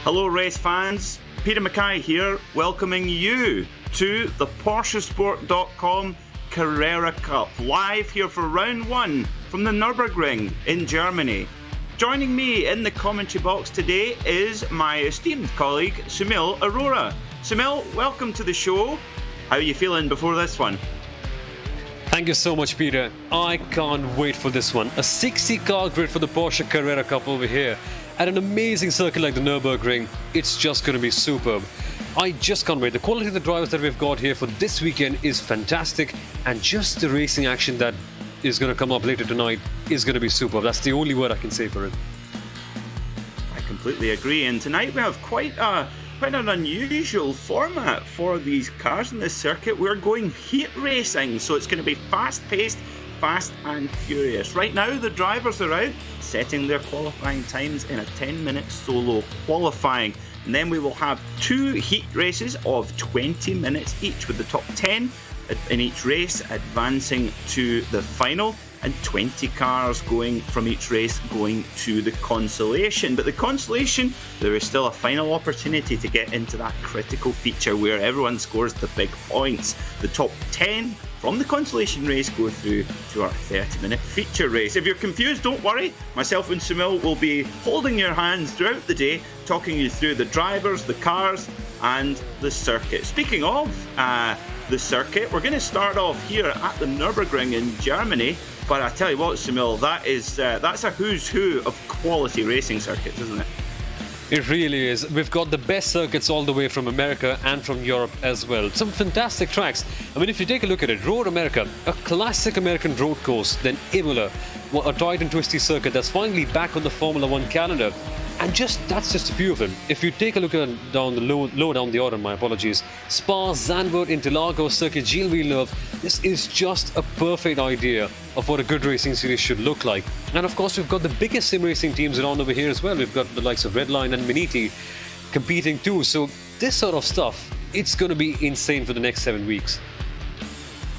Hello race fans, Peter MacKay here, welcoming you to the PorscheSport.com Carrera Cup, live here for round one from the Nurburgring in Germany. Joining me in the commentary box today is my esteemed colleague Soumil Arora. Soumil, welcome to the show. How are you feeling before this one? Thank you so much, Peter. I can't wait for this one. A 60-car grid for the Porsche Carrera Cup over here at an amazing circuit like the Nurburgring. It's just going to be superb. I just can't wait. The quality of the drivers that we've got here for this weekend is fantastic, and just the racing action that is going to come up later tonight is going to be superb. That's the only word I can say for it. I completely agree, and tonight we have quite an unusual format for these cars in this circuit. We're going heat racing, so it's going to be fast-paced, fast and furious. Right now the drivers are out setting their qualifying times in a 10-minute solo qualifying, and then we will have two heat races of 20 minutes each, with the top 10 in each race advancing to the final, and 20 cars going from each race going to the Consolation. But the Consolation, there is still a final opportunity to get into that critical feature where everyone scores the big points. The top 10 from the Consolation race go through to our 30-minute feature race. If you're confused, don't worry. Myself and Soumil will be holding your hands throughout the day, talking you through the drivers, the cars, and the circuit. Speaking of the circuit, we're going to start off here at the Nurburgring in Germany. But I tell you what, Soumil, that's a who's who of quality racing circuits, isn't it? It really is. We've got the best circuits all the way from America and from Europe as well. Some fantastic tracks. I mean, if you take a look at it, Road America, a classic American road course, then Imola, a tight and twisty circuit that's finally back on the Formula One calendar. And that's just a few of them. If you take a look at low down the order, my apologies, Spa, Zandvoort, Interlagos, Circuit Gilles Villeneuve, this is just a perfect idea of what a good racing series should look like. And of course, we've got the biggest sim racing teams around over here as well. We've got the likes of Redline and Maniti competing too. So this sort of stuff, it's going to be insane for the next 7 weeks.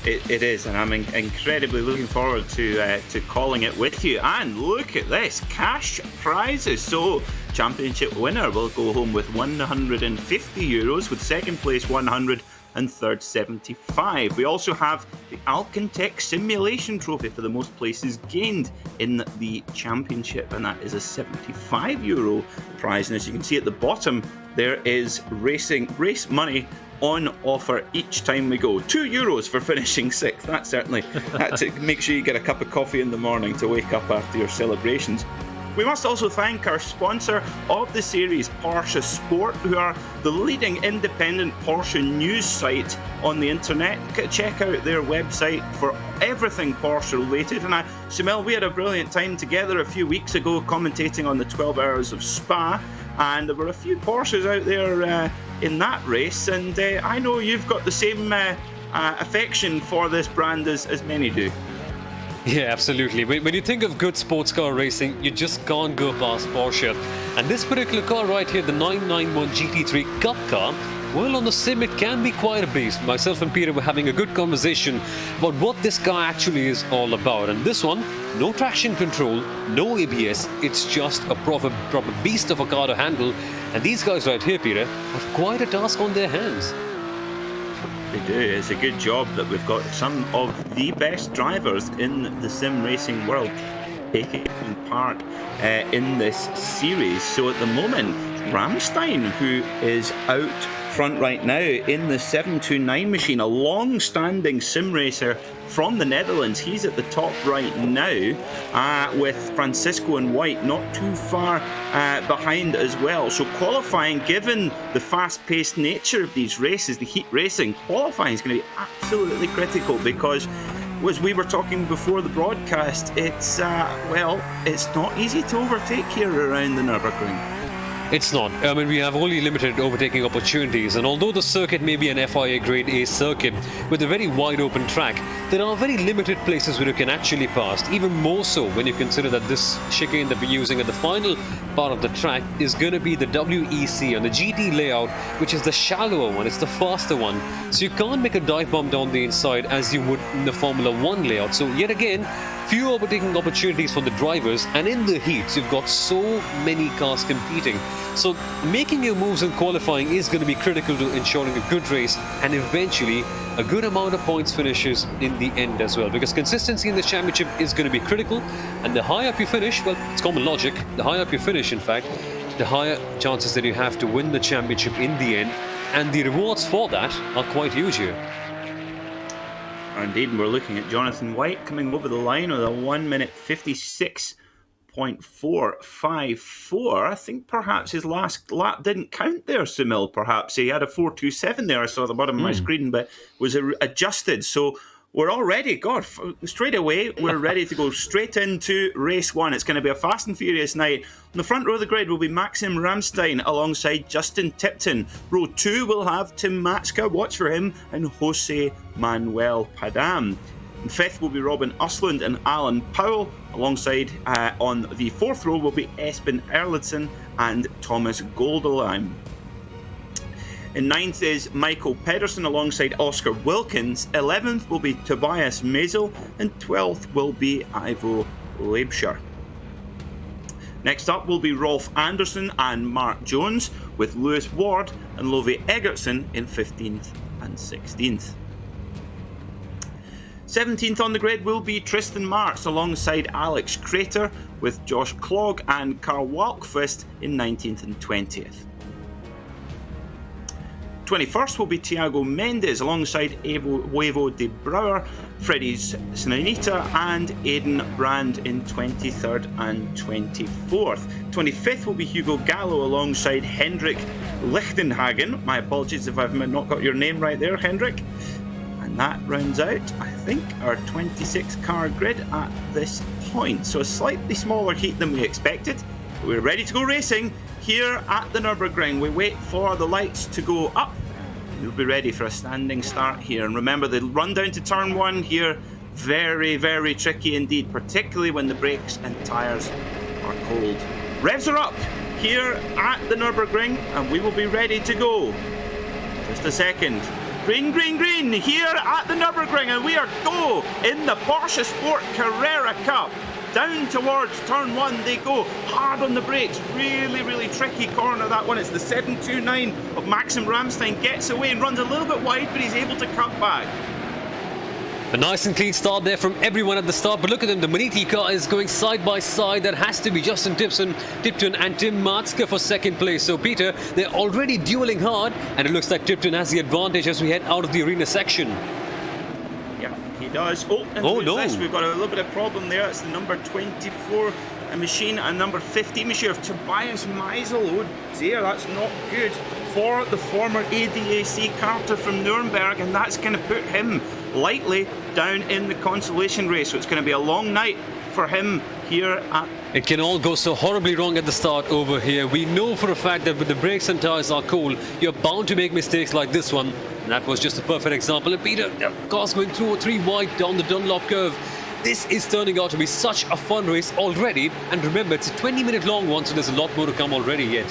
It is, and I'm incredibly looking forward to calling it with you. And look at this, cash prizes. So championship winner will go home with €150, with second place 100 and third 75. We also have the Alcantech Simulation Trophy for the most places gained in the championship, and that is a €75 prize. And as you can see at the bottom, there is race money on offer each time we go. €2 for finishing sixth. That's to make sure you get a cup of coffee in the morning to wake up after your celebrations. We must also thank our sponsor of the series, PorscheSport, who are the leading independent Porsche news site on the internet. Check out their website for everything Porsche related. And Soumil, we had a brilliant time together a few weeks ago commentating on the 12 Hours of Spa, and there were a few Porsches out there in that race, and I know you've got the same affection for this brand as many do. Yeah, absolutely. When you think of good sports car racing, you just can't go past Porsche. And this particular car right here, the 991 GT3 Cup car, well, on the sim it can be quite a beast. Myself and Peter were having a good conversation about what this car actually is all about. And this one, no traction control, no ABS, it's just a proper beast of a car to handle. And these guys right here, Peter, have quite a task on their hands. They do. It's a good job that we've got some of the best drivers in the sim racing world taking part in this series. So at the moment, Ramstein, who is out front right now in the 729 machine, a long-standing sim racer from the Netherlands. He's at the top right now, with Francisco and White not too far behind as well. So qualifying, given the fast-paced nature of these races, the heat racing, qualifying is going to be absolutely critical, because as we were talking before the broadcast, it's not easy to overtake here around the Nürburgring. It's not. I mean, we have only limited overtaking opportunities, and although the circuit may be an FIA Grade A circuit with a very wide open track, there are very limited places where you can actually pass, even more so when you consider that this chicane that we're using at the final part of the track is going to be the WEC on the GT layout, which is the shallower one, it's the faster one, so you can't make a dive bomb down the inside as you would in the Formula 1 layout. So yet again, few overtaking opportunities for the drivers, and in the heats you've got so many cars competing. So making your moves in qualifying is going to be critical to ensuring a good race and eventually a good amount of points finishes in the end as well, because consistency in this championship is going to be critical, and the higher up you finish, well, it's common logic, the higher up you finish in fact, the higher chances that you have to win the championship in the end, and the rewards for that are quite huge here. Indeed, we're looking at Jonathan White coming over the line with a 1 minute 56.454. I think perhaps his last lap didn't count there, Soumil. Perhaps he had a 4.27 there. I saw at the bottom of my screen, but was adjusted. So we're all ready. God, straight away, we're ready to go straight into race one. It's going to be a fast and furious night. On the front row of the grid will be Maxim Ramstein alongside Justin Tipton. Row 2 will have Tim Matska, watch for him, and Jose Manuel Padam. In fifth will be Robin Usland and Alan Powell. Alongside on the fourth row will be Espen Erlandsen and Thomas Goldelheim. In ninth is Michael Pedersen alongside Oscar Wilkins. 11th will be Tobias Mazel, and 12th will be Ivo Leibscher. Next up will be Rolf Anderson and Mark Jones, with Lewis Ward and Love Egertsen in 15th and 16th. 17th on the grid will be Tristan Marks alongside Alex Crater, with Josh Klog and Carl Walkfist in 19th and 20th. 21st will be Thiago Mendes alongside Huevo de Brouwer, Freddie Snanita and Aidan Brand in 23rd and 24th. 25th will be Hugo Gallo alongside Hendrik Lichtenhagen. My apologies if I've not got your name right there, Hendrik. And that rounds out, I think, our 26 car grid at this point. So a slightly smaller heat than we expected. But we're ready to go racing here at the Nurburgring. We wait for the lights to go up. We'll be ready for a standing start here. And remember, the run down to turn one here, very, very tricky indeed, particularly when the brakes and tyres are cold. Revs are up here at the Nurburgring, and we will be ready to go. Just a second. Green, green, green here at the Nurburgring, and we are go in the PorscheSport Carrera Cup. Down towards turn one they go, hard on the brakes, really, really tricky corner that one. It's the 729 of Maxim Ramstein, gets away and runs a little bit wide, but he's able to cut back. A nice and clean start there from everyone at the start, but look at them, the Maniti car is going side by side. That has to be Justin Tipton and Tim Matska for second place. So Peter, they're already dueling hard, and it looks like Tipton has the advantage as we head out of the arena section. He does. Oh no. This. We've got a little bit of problem there. It's the number 24 machine and number 15 machine of Tobias Meisel. Oh dear, that's not good for the former ADAC Carter from Nuremberg, and that's going to put him lightly down in the Consolation race. So it's going to be a long night for him here at... It can all go so horribly wrong at the start over here. We know for a fact that when the brakes and tyres are cold, you're bound to make mistakes like this one. And that was just a perfect example. And Peter, the car's going 2 or 3 wide down the Dunlop curve. This is turning out to be such a fun race already. And remember, it's a 20-minute long one, so there's a lot more to come already yet.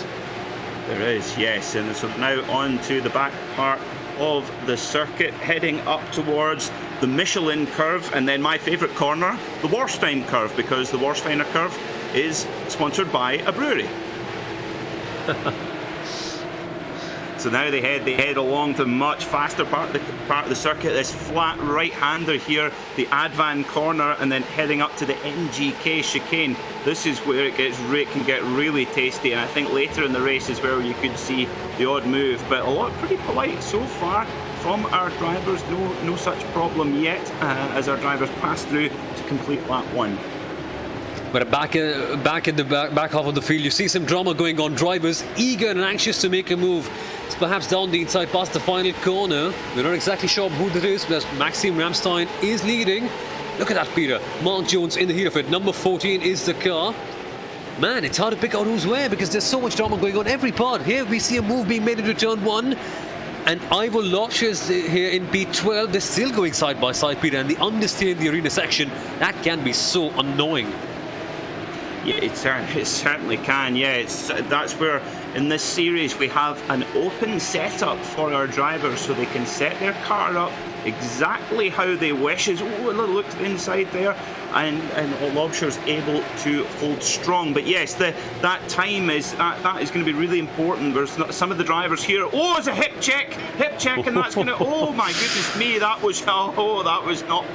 There is, yes. And so now on to the back part of the circuit, heading up towards the Michelin curve, and then my favourite corner, the Warstein curve, because the Warsteiner curve is sponsored by a brewery. So now they head along to much faster part of the circuit. This flat right-hander here, the Advan corner, and then heading up to the NGK chicane. This is where it can get really tasty, and I think later in the race is where you could see the odd move. But a lot pretty polite so far from our drivers. No such problem yet as our drivers pass through to complete lap 1. But back in the back half of the field, you see some drama going on. Drivers eager and anxious to make a move. It's perhaps down the inside past the final corner. We're not exactly sure who that is, but Maxim Ramstein is leading. Look at that, Peter. Mark Jones in the heat of it. Number 14 is the car. Man, it's hard to pick out who's where because there's so much drama going on every part. Here we see a move being made into turn 1. And Ivo Leibscher is here in P12. They're still going side by side, Peter, and the understeer in the arena section. That can be so annoying. Yeah, it certainly can. Yeah, that's where in this series we have an open setup for our drivers so they can set their car up exactly how they wish. Look to the inside there, and Lobsher's able to hold strong. But yes, that time is that is going to be really important. There's some of the drivers here. Oh, it's a hip check, and that's going to. Oh my goodness me, that was not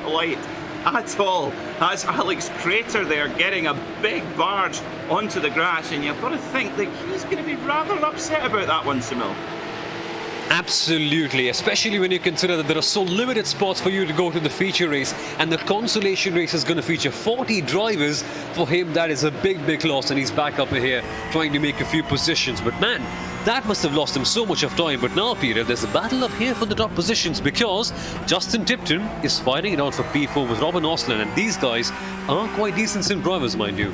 polite at all. That's Alex Crater there getting a big barge onto the grass, and you've got to think that he's going to be rather upset about that one, Soumil. Absolutely, especially when you consider that there are so limited spots for you to go to the feature race, and the Consolation race is going to feature 40 drivers. For him, that is a big loss, and he's back up here trying to make a few positions. But man, that must have lost him so much of time. But now, Peter, there's a battle up here for the top positions, because Justin Tipton is fighting it out for P4 with Robin Osland, and these guys are quite decent sim drivers, mind you.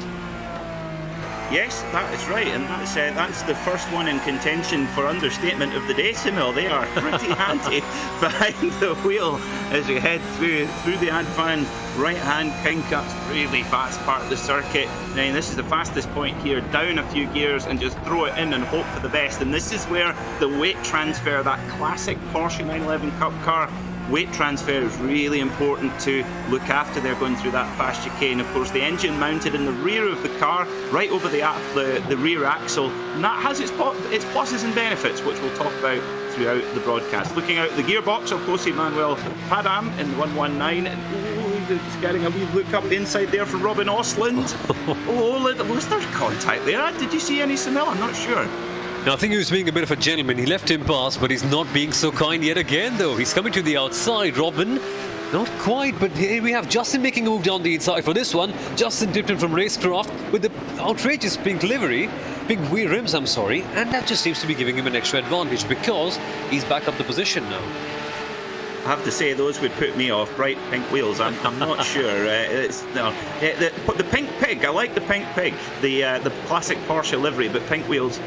Yes, that is right, and that's the first one in contention for understatement of the day, Soumil. They are pretty handy behind the wheel as we head through the Advan right-hand kink. That's really fast part of the circuit. Now, this is the fastest point here, down a few gears and just throw it in and hope for the best. And this is where the weight transfer, that classic Porsche 911 Cup car, weight transfer is really important to look after. They're going through that fast chicane. Of course, the engine mounted in the rear of the car, right over the rear axle, and that has its pluses and benefits, which we'll talk about throughout the broadcast. Looking out the gearbox, of course, Emmanuel Padam in the 119, and just getting a wee look up the inside there from Robin Osland. Was there contact there? Did you see any, Soumil? I'm not sure. Now, I think he was being a bit of a gentleman. He left him pass, but he's not being so kind yet again, though. He's coming to the outside, Robin. Not quite, but here we have Justin making a move down the inside for this one. Justin Tipton from RaceKraft with the outrageous pink livery, pink wheel rims, I'm sorry, and that just seems to be giving him an extra advantage because he's back up the position now. I have to say, those would put me off. Bright pink wheels, I'm not sure. The pink pig, I like the pink pig, the classic Porsche livery, but pink wheels,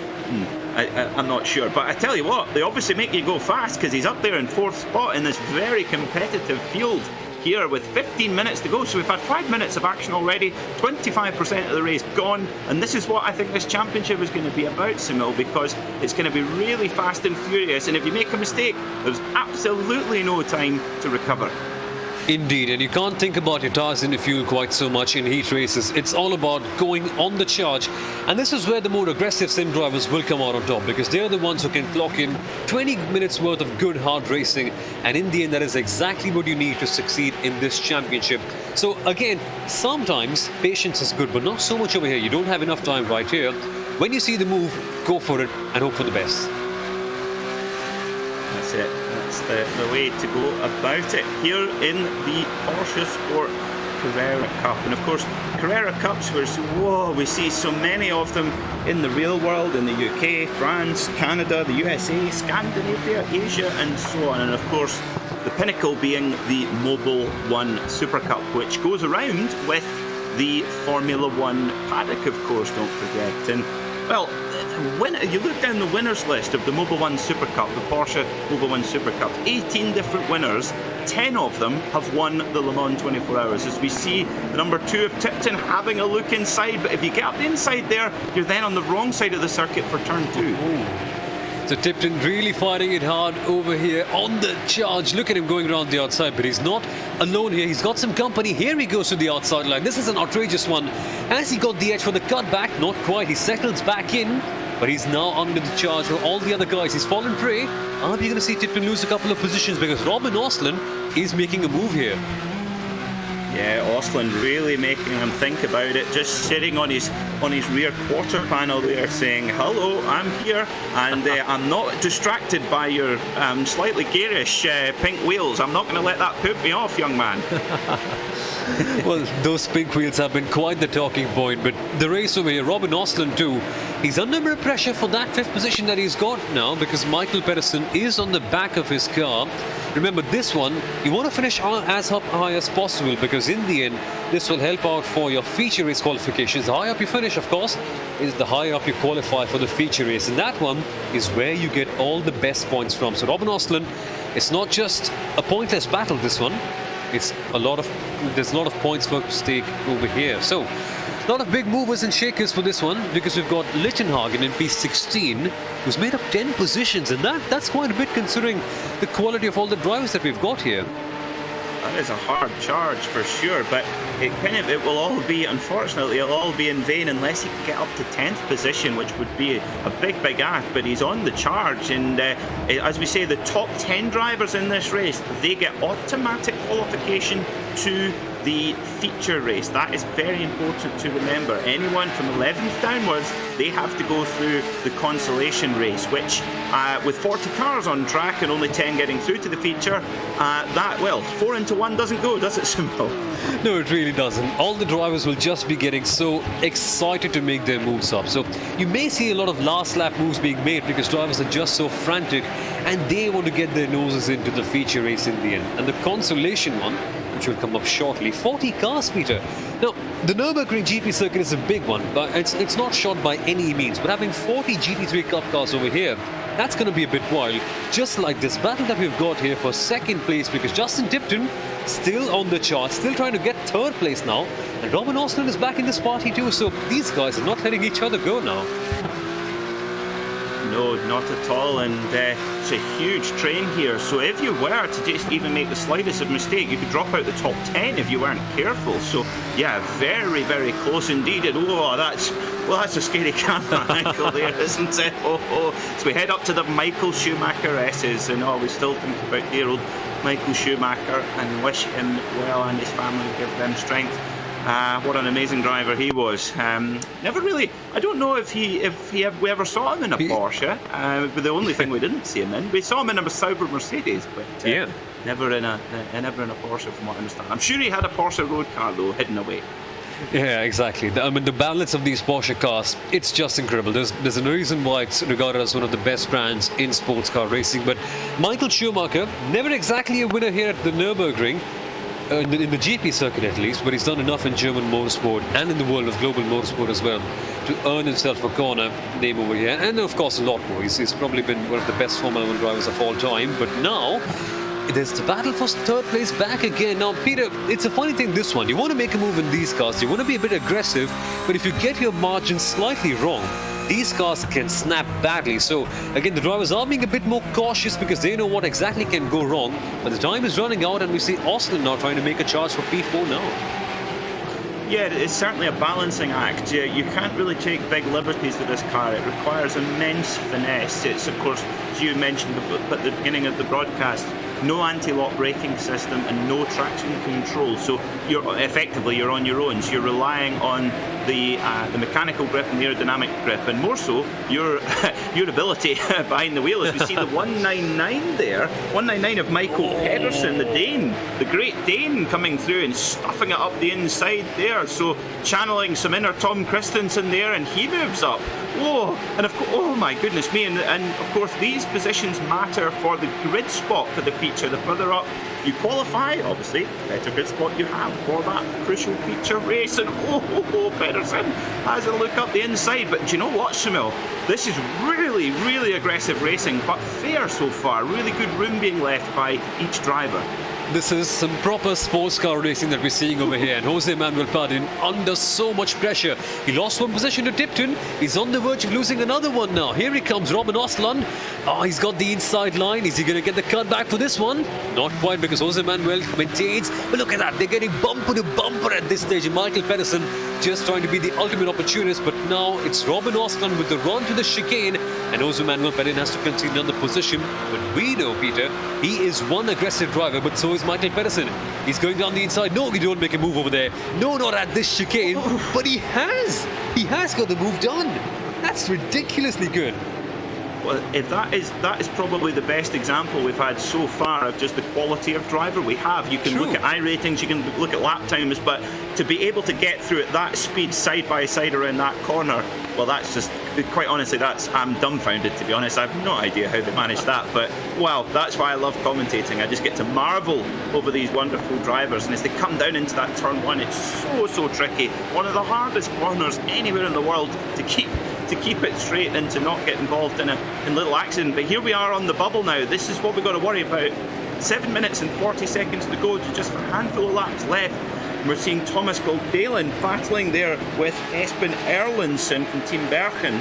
I'm not sure. But I tell you what, they obviously make you go fast because he's up there in 4th spot in this very competitive field here with 15 minutes to go. So we've had 5 minutes of action already, 25% of the race gone, and this is what I think this championship is going to be about, Soumil, because it's going to be really fast and furious, and if you make a mistake, there's absolutely no time to recover. Indeed, and you can't think about your tires in the fuel quite so much in heat races. It's all about going on the charge, and this is where the more aggressive sim drivers will come out on top, because they're the ones who can clock in 20 minutes worth of good hard racing, and in the end that is exactly what you need to succeed in this championship. So again, sometimes patience is good, but not so much over here. You don't have enough time right here. When you see the move, go for it and hope for the best. That's it. That's the way to go about it here in the PorscheSport Carrera Cup. And of course, Carrera Cups, we see so many of them in the real world, in the UK, France, Canada, the USA, Scandinavia, Asia, and so on. And of course, the pinnacle being the Mobil 1 Super Cup, which goes around with the Formula 1 paddock, of course, don't forget. And well, you look down the winners list of the Mobil 1 Super Cup, the Porsche Mobil 1 Super Cup, 18 different winners, 10 of them have won the Le Mans 24 Hours. As we see the number 2 of Tipton having a look inside, but if you get up the inside there, you're then on the wrong side of the circuit for turn 2. So Tipton really fighting it hard over here on the charge. Look at him going around the outside, but he's not alone here. He's got some company. Here he goes to the outside line. This is an outrageous one. Has he got the edge for the cutback? Not quite. He settles back in, but he's now under the charge for all the other guys. He's fallen prey. Are we going to see Tipton lose a couple of positions because Robin Osland is making a move here? Yeah, Osland really making him think about it, just sitting on his rear quarter panel there saying, hello, I'm here, and I'm not distracted by your slightly garish pink wheels. I'm not going to let that put me off, young man. Well, those pink wheels have been quite the talking point, but the race over here, Robin Osland too, he's under a bit of pressure for that 5th position that he's got now because Michael Pedersen is on the back of his car. Remember, this one, you want to finish as up high as possible because in the end, this will help out for your feature race qualifications. The higher up you finish, of course, is the higher up you qualify for the feature race. And that one is where you get all the best points from. So Robin Osland, it's not just a pointless battle, this one. There's a lot of points for stake over here. So A lot of big movers and shakers for this one, because we've got Lichtenhagen in P16, who's made up 10 positions, and that's quite a bit considering the quality of all the drivers that we've got here. That is a hard charge for sure, but it will all be, unfortunately, it'll all be in vain unless he can get up to 10th position, which would be a big ask. But he's on the charge, and as we say, the top 10 drivers in this race, they get automatic qualification to the feature race. That is very important to remember. Anyone from 11th downwards, they have to go through the Consolation race, which with 40 cars on track and only 10 getting through to the feature, 4 into 1 doesn't go, does it, Soumil? No, it really doesn't. All the drivers will just be getting so excited to make their moves up. So you may see a lot of last lap moves being made because drivers are just so frantic and they want to get their noses into the feature race in the end. And the Consolation one, which will come up shortly, 40 cars, Peter. Now, the Nurburgring GP circuit is a big one, but it's not short by any means. But having 40 GT3 Cup cars over here, that's going to be a bit wild. Just like this battle that we've got here for second place, because Justin Tipton still on the chart, still trying to get third place now. And Robin Austin is back in this party too, so these guys are not letting each other go now. No, not at all, and it's a huge train here, so if you were to just even make the slightest of mistake, you could drop out the top 10 if you weren't careful. So yeah, very close indeed, and that's a scary camera angle there, isn't it? So we head up to the Michael Schumacher S's, and we still think about dear old Michael Schumacher and wish him well and his family, give them strength. What an amazing driver he was. Never really, I don't know if we ever saw him in a Porsche, but the only thing we didn't see him in, we saw him in a Sauber Mercedes, but never in a Porsche from what I understand. I'm sure he had a Porsche road car though, hidden away. Yeah, exactly. I mean, the balance of these Porsche cars, it's just incredible. There's a reason why it's regarded as one of the best brands in sports car racing. But Michael Schumacher, never exactly a winner here at the Nurburgring, in the GP circuit at least, but he's done enough in German motorsport and in the world of global motorsport as well to earn himself a corner name over here, and of course a lot more. He's probably been one of the best Formula 1 drivers of all time, but now there's the battle for third place back again. Now, Peter, it's a funny thing, this one. You want to make a move in these cars, you want to be a bit aggressive, but if you get your margins slightly wrong, these cars can snap badly. So again, the drivers are being a bit more cautious because they know what exactly can go wrong. But the time is running out, and we see Austin now trying to make a charge for P4 now. Yeah, it's certainly a balancing act. You can't really take big liberties with this car. It requires immense finesse. It's, of course, as you mentioned at the beginning of the broadcast, no anti-lock braking system and no traction control. So you're on your own. So you're relying on the mechanical grip and the aerodynamic grip, and more so your ability behind the wheel. As we see the 199 there, 199 of Michael Pedersen, the Dane, the Great Dane, coming through and stuffing it up the inside there. So channeling some inner Tom Christensen there, and he moves up. Whoa! And of course, oh my goodness me! And of course, these positions matter for the grid spot for the feature. The further up you qualify, obviously, better grid spot you have for that crucial feature race. And Pedersen has a look up the inside. But do you know what, Soumil? This is really aggressive racing, but fair so far. Really good room being left by each driver. This is some proper sports car racing that we're seeing over here, and Jose Manuel Pardin under so much pressure. He lost one position to Tipton. He's on the verge of losing another one now. Here he comes, Robin Ostlund. He's got the inside line. Is he going to get the cut back for this one? Not quite, because Jose Manuel maintains. But look at that, they're getting bumper to bumper at this stage. And Michael Pedersen just trying to be the ultimate opportunist, but now it's Robin Ostlund with the run to the chicane, and Jose Manuel Pardin has to continue another position. But we know, Peter, he is one aggressive driver, but so is Michael Pedersen. He's going down the inside. No, he don't make a move over there. No, not at this chicane. But he has got the move done. That's ridiculously good. Well, if that is probably the best example we've had so far of just the quality of driver we have. You can look at iRatings, you can look at lap times, but to be able to get through at that speed side by side around that corner, well, that's just, quite honestly, I'm dumbfounded, to be honest. I have no idea how they managed that, but wow, that's why I love commentating. I just get to marvel over these wonderful drivers, and as they come down into that turn one, it's so tricky. One of the hardest corners anywhere in the world to keep it straight and to not get involved in a little accident. But here we are on the bubble now. This is what we've got to worry about. 7 minutes and 40 seconds to go, to just a handful of laps left. We're seeing Thomas Goldalen battling there with Espen Erlendsson from Team Bergen.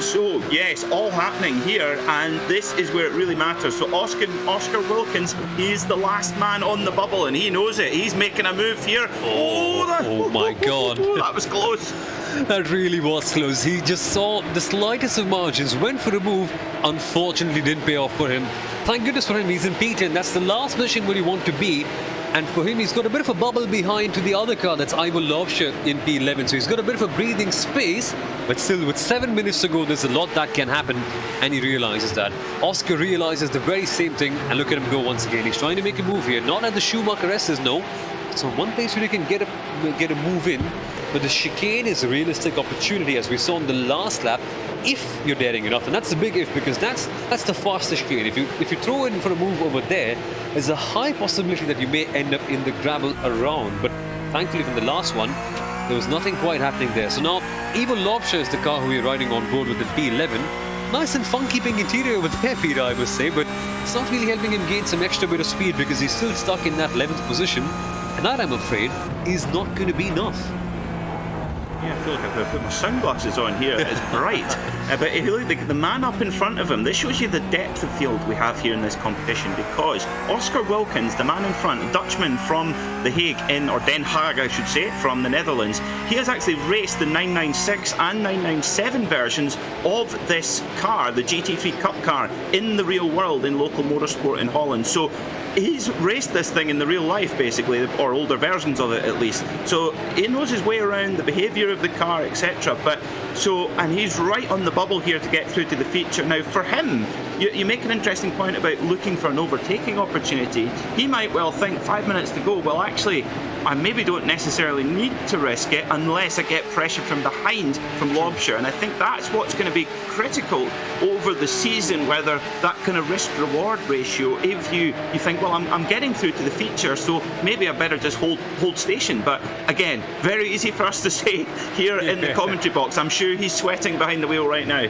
So yes, all happening here, and this is where it really matters. So Oscar Wilkins, he's the last man on the bubble, and he knows it. He's making a move here. Oh my God. That was close. That really was close. He just saw the slightest of margins, went for a move, unfortunately didn't pay off for him. Thank goodness for him, he's in P10. That's the last position where you want to be. And for him, he's got a bit of a bubble behind to the other car, that's Ivor Lovsher in P11. So he's got a bit of a breathing space, but still with 7 minutes to go, there's a lot that can happen. And he realizes that. Oscar realizes the very same thing, and look at him go once again. He's trying to make a move here, not at the Schumacher S's, no. So one place where you can get a move in, but the chicane is a realistic opportunity, as we saw in the last lap, if you're daring enough. And that's the big if, because that's the fastest chicane. If you throw in for a move over there, there's a high possibility that you may end up in the gravel around. But thankfully from the last one, there was nothing quite happening there. So now Ivor Lovsher is the car who we're riding on board with the P11. Nice and fun-keeping interior over there, Peter, I must say, but it's not really helping him gain some extra bit of speed because he's still stuck in that 11th position. And that, I'm afraid, is not going to be enough. Yeah, I feel like I've put my sunglasses on here. It's bright. But if you look at the man up in front of him, this shows you the depth of field we have here in this competition, because Oscar Wilkins, the man in front, a Dutchman from The Hague, or Den Haag I should say, from the Netherlands, he has actually raced the 996 and 997 versions of this car, the GT3 Cup car, in the real world, in local motorsport in Holland. So he's raced this thing in the real life, basically, or older versions of it at least. So he knows his way around the behaviour of the car, etc. And he's right on the bubble here to get through to the feature. Now, for him, you make an interesting point about looking for an overtaking opportunity. He might well think 5 minutes to go, well, actually, I maybe don't necessarily need to risk it unless I get pressure from behind from Lobsher. And I think that's what's going to be critical over the season, whether that kind of risk-reward ratio, if you think, well, I'm getting through to the feature, so maybe I better just hold station. But again, very easy for us to say here in the commentary box. I'm sure he's sweating behind the wheel right now.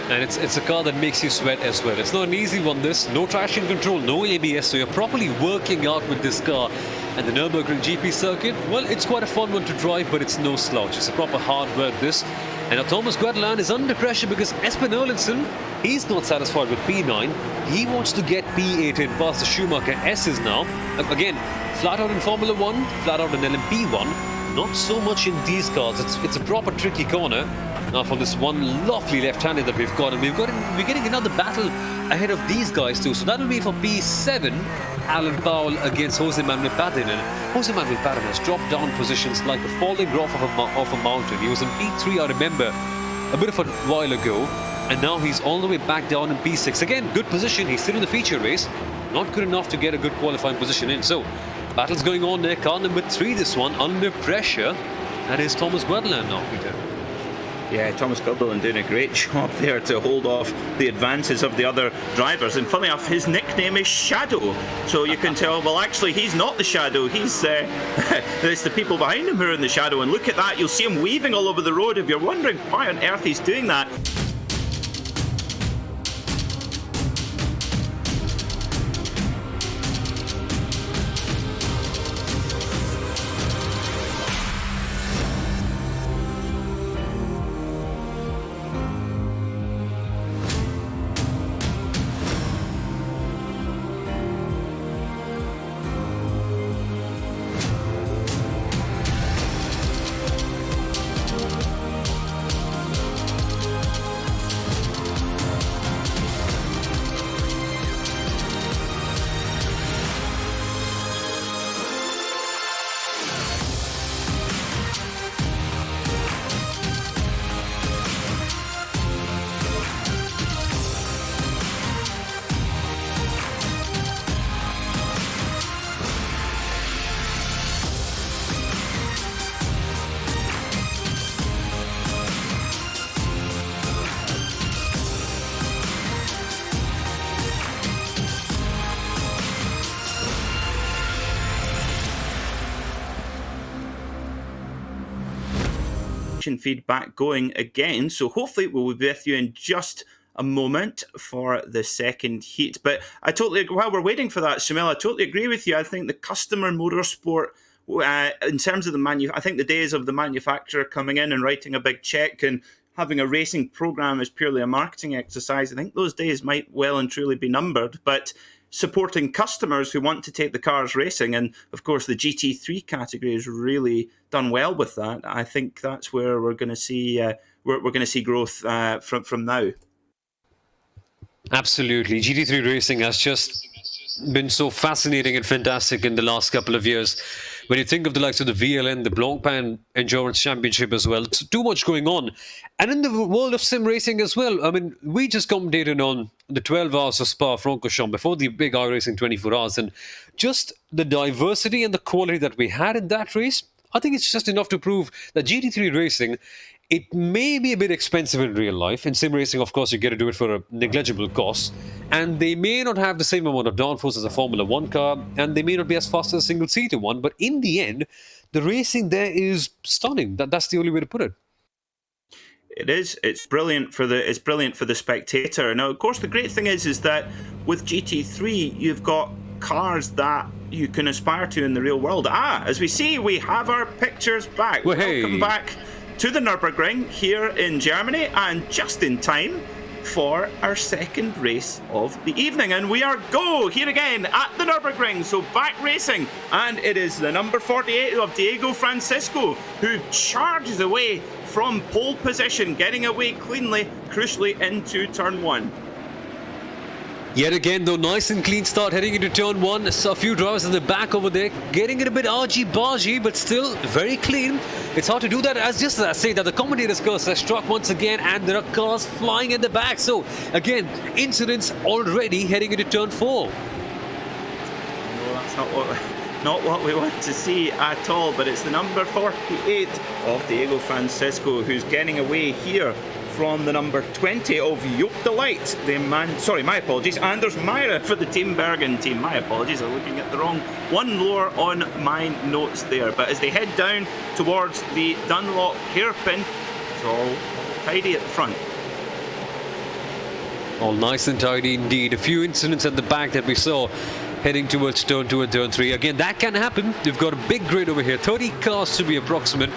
And it's a car that makes you sweat as well. It's not an easy one, this. No traction control, no ABS, so you're properly working out with this car. And the Nurburgring GP circuit, well, it's quite a fun one to drive, but it's no slouch. It's a proper hard work, this. And now Thomas Guadalin is under pressure because Espen Erlendsson, he's not satisfied with P9. He wants to get P8 in past the Schumacher S's now. Again, flat out in Formula 1, flat out in LMP1. Not so much in these cars. It's a proper tricky corner. Now from this one lovely left-handed that we've got, and we're getting another battle ahead of these guys too. So that'll be for P7, Alan Powell against Jose Manuel Padin. And Jose Manuel Padin has dropped down positions like a falling off of a mountain. He was in P3, I remember, a bit of a while ago, and now he's all the way back down in P6. Again, good position. He's still in the feature race, not good enough to get a good qualifying position in. So battle's going on there. Car number 3, this one under pressure. That is Thomas Guadalin now, Peter. Yeah, Thomas Guadalin doing a great job there to hold off the advances of the other drivers. And funny enough, his nickname is Shadow. So you can tell, well, actually, he's not the Shadow. He's it's the people behind him who are in the shadow. And look at that. You'll see him weaving all over the road. If you're wondering why on earth he's doing that, feedback going again, so hopefully we'll be with you in just a moment for the second heat. But I totally, while we're waiting for that, Soumil, I totally agree with you. I think the customer motorsport in terms of the I think the days of the manufacturer coming in and writing a big check and having a racing program as purely a marketing exercise, I think those days might well and truly be numbered. But supporting customers who want to take the cars racing, and of course the GT3 category has really done well with that. I think that's where we're going to see we're going to see growth from now. Absolutely, GT3 racing has just been so fascinating and fantastic in the last couple of years. When you think of the likes of the VLN, the Blancpain Endurance Championship as well, it's too much going on. And in the world of sim racing as well, I mean, we just commentated on the 12 hours of Spa-Francorchamps before the big iRacing 24 hours, and just the diversity and the quality that we had in that race, I think it's just enough to prove that GT3 racing, it may be a bit expensive in real life. In sim racing, of course, you get to do it for a negligible cost. And they may not have the same amount of downforce as a Formula 1 car, and they may not be as fast as a single-seater one. But in the end, the racing there is stunning. That's the only way to put it. It is. It's brilliant for the spectator. Now, of course, the great thing is that with GT3, you've got cars that you can aspire to in the real world. As we see, we have our pictures back. Well, hey. Welcome back to the Nurburgring here in Germany, and just in time for our second race of the evening. And we are here again at the Nurburgring, so back racing, and it is the number 48 of Diego Francisco who charges away from pole position, getting away cleanly, crucially into turn 1. Yet again, though, nice and clean start heading into turn 1. So a few drivers in the back over there getting it a bit argy-bargy, but still very clean. It's hard to do that, as I say, that the commentator's curse has struck once again, and there are cars flying in the back. So again, incidents already heading into turn 4. No, that's not what we want to see at all, but it's the number 48 of Diego Francisco who's getting away here from the number 20 of Yoke Delight. My apologies, Anders Meyer for the Team Bergen team. My apologies, I'm looking at the wrong one lower on my notes there. But as they head down towards the Dunlop hairpin, it's all tidy at the front. All nice and tidy indeed. A few incidents at the back that we saw heading towards turn 2 and turn 3. Again, that can happen. They've got a big grid over here, 30 cars to be approximate.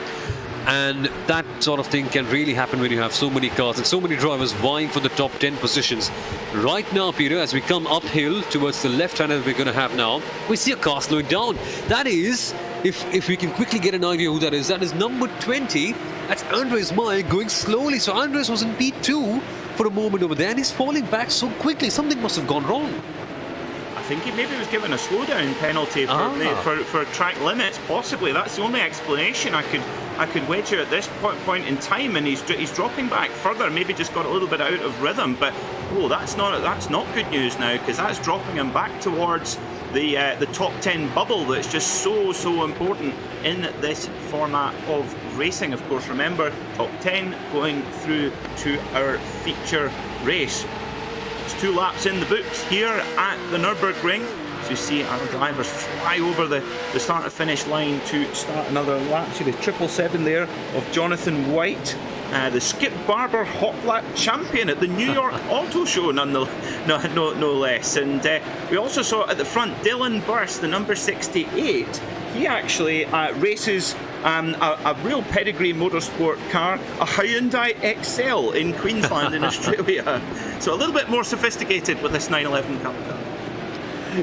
And that sort of thing can really happen when you have so many cars and so many drivers vying for the top 10 positions. Right now, Peter, as we come uphill towards the left-hand that we're going to have now, we see a car slowing down. That is, if we can quickly get an idea who that is number 20. That's Andres Meyer going slowly. So Andres was in P2 for a moment over there, and he's falling back so quickly. Something must have gone wrong. I think he maybe was given a slowdown penalty for track limits, possibly. That's the only explanation I could wager at this point in time, and he's dropping back further, maybe just got a little bit out of rhythm. But that's not good news now, because that's dropping him back towards the top 10 bubble that's just so important in this format of racing. Of course, remember, top 10 going through to our feature race. It's 2 laps in the books here at the Nürburgring. As you see, our drivers fly over the start and finish line to start another lap. See the 777 there of Jonathan White, the Skip Barber Hot Lap champion at the New York Auto Show, no less. And we also saw at the front Dylan Burst, the number 68. He actually races a real pedigree motorsport car, a Hyundai XL in Queensland in Australia. So a little bit more sophisticated with this 911 Cup car.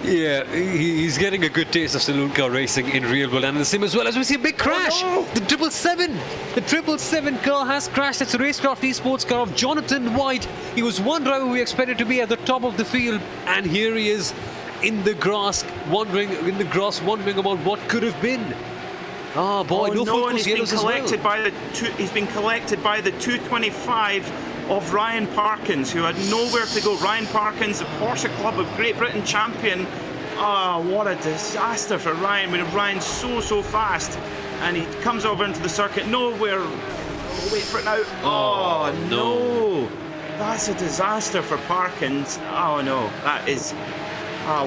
Yeah, he's getting a good taste of saloon car racing in real world, and the sim as well, as we see a big crash. Oh, no. The 777 car has crashed. It's a RaceKraft esports car of Jonathan White. He was one driver we expected to be at the top of the field, and here he is in the grass, wondering about what could have been. Oh boy, no focus yellows as well. He's been collected by the 225 of Ryan Parkins, who had nowhere to go. Ryan Parkins, the Porsche Club of Great Britain champion. Oh, what a disaster for Ryan. When Ryan's so fast, and he comes over into the circuit, nowhere. We'll wait for it now. Oh no. That's a disaster for Parkins. Oh no, that is.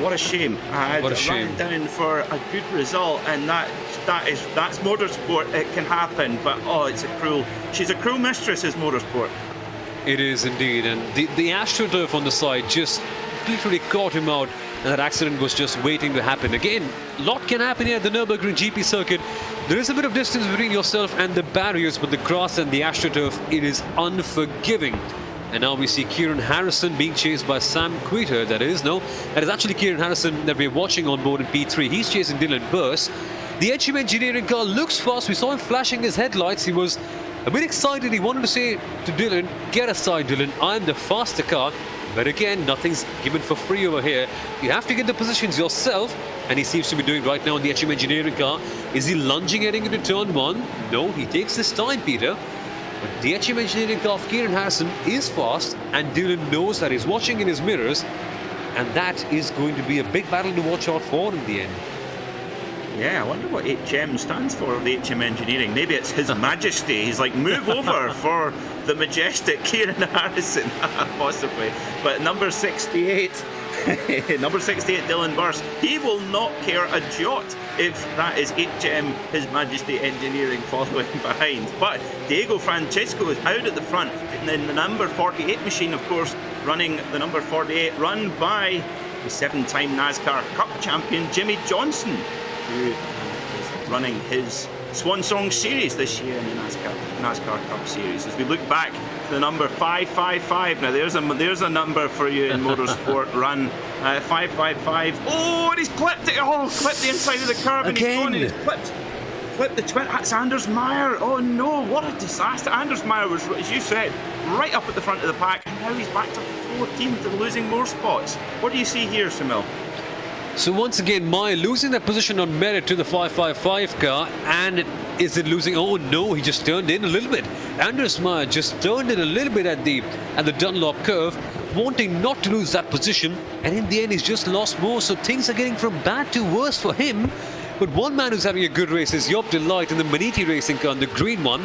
What a shame. What a shame. Down for a good result, and that's motorsport. It can happen, but she's a cruel mistress, is motorsport. It is indeed, and the AstroTurf on the side just literally caught him out. and that accident was just waiting to happen. Again, a lot can happen here at the Nurburgring GP circuit. There is a bit of distance between yourself and the barriers, but the grass and the AstroTurf, it is unforgiving. And now we see Kieran Harrison being chased by Sam Queter. That is actually Kieran Harrison that we're watching on board in P3. He's chasing Dylan Burse. The HM Engineering car looks fast. We saw him flashing his headlights. He was a bit excited. He wanted to say to Dylan, "Get aside, Dylan. I'm the faster car." But again, nothing's given for free over here. You have to get the positions yourself, and he seems to be doing right now in the HM Engineering car. Is he lunging heading into turn 1? No, he takes his time, Peter. But the HM Engineering car of Kieran Harrison is fast, and Dylan knows that he's watching in his mirrors, and that is going to be a big battle to watch out for in the end. Yeah, I wonder what HM stands for, the HM Engineering. Maybe it's His Majesty. He's like, move over for the majestic Kieran Harrison, possibly. But number 68, number 68, Dylan Burse, he will not care a jot if that is HM His Majesty Engineering following behind. But Diego Francesco is out at the front, in the number 48 machine, of course, running the number 48, run by the 7-time NASCAR Cup champion Jimmy Johnson, who is running his Swan Song Series this year in the NASCAR Cup Series. As we look back to the number 555, now there's a number for you in motorsport. Run 555. Oh, and he's clipped it! Oh, clipped the inside of the curb, and he's gone, and he's clipped the twin. That's Anders Meyer. Oh no, what a disaster! Anders Meyer was, as you said, right up at the front of the pack, and now he's back to 14th and losing more spots. What do you see here, Soumil? So once again, Meyer losing that position on merit to the 555 car, and is it losing? Oh no, he just turned in a little bit. Anders Meyer just turned in a little bit at the Dunlop curve, wanting not to lose that position, and in the end he's just lost more, so things are getting from bad to worse for him. But one man who's having a good race is Job Delight in the Maniti Racing car, the green one.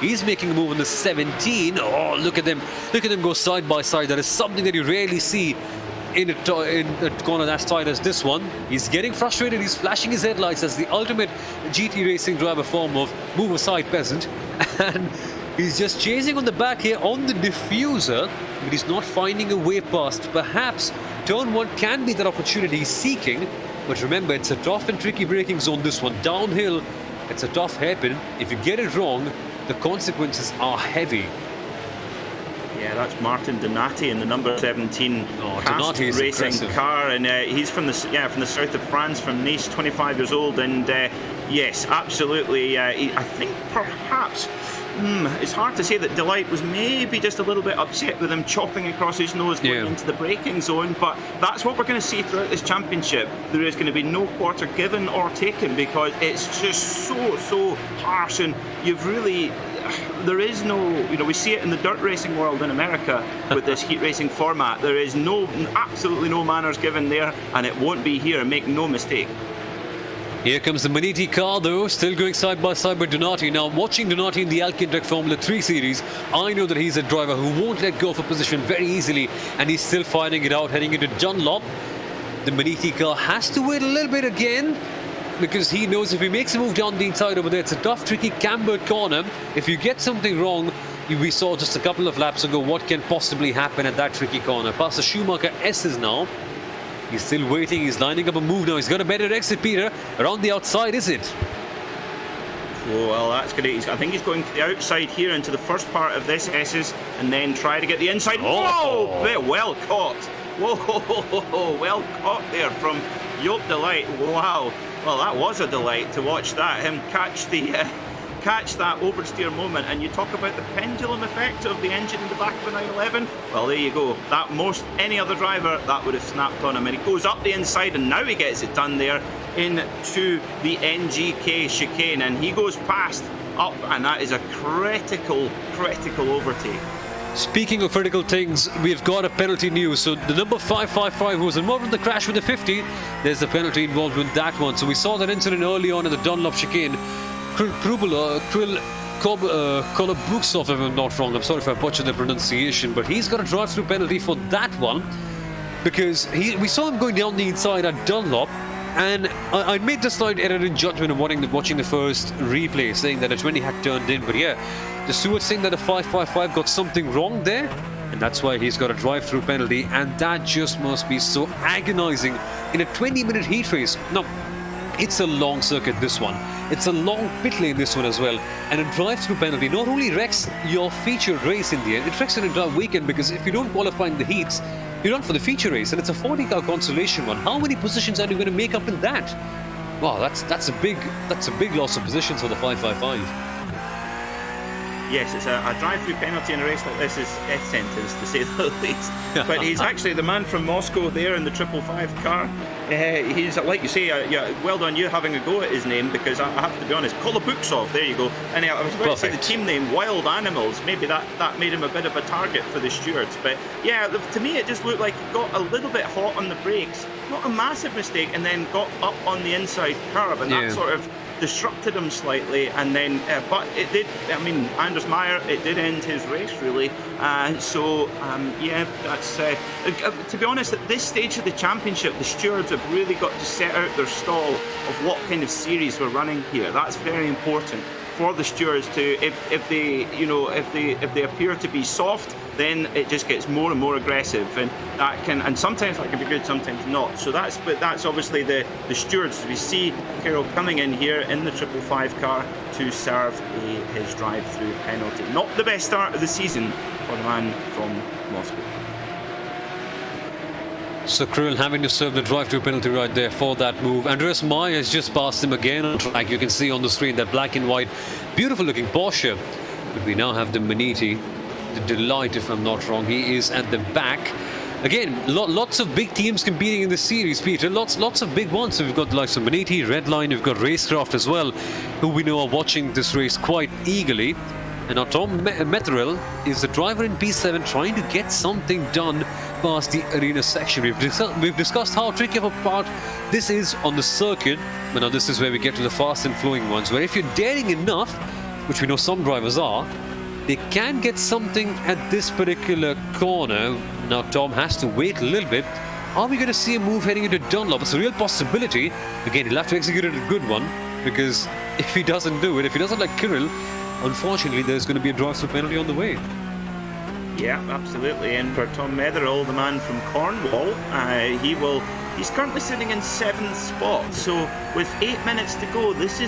He's making a move on the 17. Oh, look at them go side by side. That is something that you rarely see in a corner as tight as this one. He's getting frustrated. He's flashing his headlights as the ultimate GT racing driver form of move aside peasant, and he's just chasing on the back here on the diffuser, but he's not finding a way past. Perhaps turn 1 can be that opportunity he's seeking, but remember, it's a tough and tricky braking zone, this one. Downhill, it's a tough hairpin. If you get it wrong, the consequences are heavy. Yeah, that's Martin Donati in the number 17 Cast racing impressive car, and he's from the south of France, from Nice, 25 years old, and yes, absolutely. I think perhaps it's hard to say that Delight was maybe just a little bit upset with him chopping across his nose going into the braking zone, but that's what we're going to see throughout this championship. There is going to be no quarter given or taken, because it's just so harsh, and there is no, we see it in the dirt racing world in America with this heat racing format. There is absolutely no manners given there, and it won't be here, make no mistake. Here comes the Maniti car though, still going side by side with Donati. Now, watching Donati in the Alkindrek Formula 3 series, I know that he's a driver who won't let go of a position very easily, and he's still fighting it out heading into Dunlop. The Maniti car has to wait a little bit again, because he knows if he makes a move down the inside over there, it's a tough, tricky cambered corner. If you get something wrong, we saw just a couple of laps ago what can possibly happen at that tricky corner. Past the Schumacher S's now. He's still waiting, he's lining up a move now. He's got a better exit, Peter. Around the outside, is it? Oh, well, that's great. I think he's going to the outside here into the first part of this S's, and then try to get the inside. Oh! Whoa! Well caught. Whoa! Well caught there from Job Delight. Wow. Well, that was a delight to watch that, him catch that oversteer moment. And you talk about the pendulum effect of the engine in the back of a 911. Well, there you go. That any other driver, that would have snapped on him. And he goes up the inside, and now he gets it done there into the NGK chicane, and he goes past up, and that is a critical overtake. Speaking of critical things, we've got a penalty news. So the number 555 who was involved in the crash with the 50, there's a penalty involved with that one. So we saw that incident early on in the Dunlop chicane. Krill Kolobuksov, if I'm not wrong. I'm sorry if I butchered the pronunciation, but he's got a drive-through penalty for that one, because we saw him going down the inside at Dunlop, and I made the slight error in judgment of watching the first replay, saying that a 20 had turned in, but yeah, the steward saying that the 555 got something wrong there. and that's why he's got a drive-through penalty, and that just must be so agonizing in a 20-minute heat race. Now, it's a long circuit, this one. It's a long pit lane, this one as well. And a drive-through penalty not only wrecks your featured race in the end, it wrecks an entire weekend, because if you don't qualify in the heats, you're not for the feature race, and it's a 40-car consolation one. How many positions are you going to make up in that? Wow, that's a big loss of positions for the 555. Yes, it's a drive-through penalty in a race like this is death sentence, to say the least. But he's actually the man from Moscow there in the 555 car. He's, like you say, yeah, well done you having a go at his name, because I have to be honest, Kolobuksov, there you go. And I was about to say the team name, Wild Animals, maybe that made him a bit of a target for the stewards. But yeah, to me it just looked like he got a little bit hot on the brakes, not a massive mistake, and then got up on the inside curb, and that sort of disrupted him slightly, and then but it did, I mean, Anders Meyer, it did end his race really, yeah, that's to be honest, at this stage of the championship, the stewards have really got to set out their stall of what kind of series we're running here. That's very important for the stewards to, if they appear to be soft, then it just gets more and more aggressive, and that can, and sometimes that can be good, sometimes not. So that's obviously the stewards. We see Carroll coming in here in the 555 car to serve his drive-through penalty. Not the best start of the season for the man from Moscow. So Krill having to serve the drive-through penalty right there for that move. Andreas Meyer has just passed him again on track. You can see on the screen that black and white, beautiful looking Porsche. But we now have the Maniti, the Delight, if I'm not wrong. He is at the back. Again, lots of big teams competing in this series, Peter. Lots of big ones. So we've got the likes of Maniti, Redline, we've got RaceKraft as well, who we know are watching this race quite eagerly. And now Tom Metherell is the driver in P7 trying to get something done past the arena section. We've discussed how tricky of a part this is on the circuit, but now this is where we get to the fast and flowing ones, where if you're daring enough, which we know some drivers are, they can get something at this particular corner. Now Tom has to wait a little bit. Are we going to see a move heading into Dunlop? It's a real possibility. Again, he'll have to execute a good one, because if he doesn't do it, if he doesn't like Kirill, unfortunately there's going to be a drive-through penalty on the way. Yeah, absolutely. And for Tom Metherell, the man from Cornwall, he's currently sitting in 7th spot. So with 8 minutes to go, this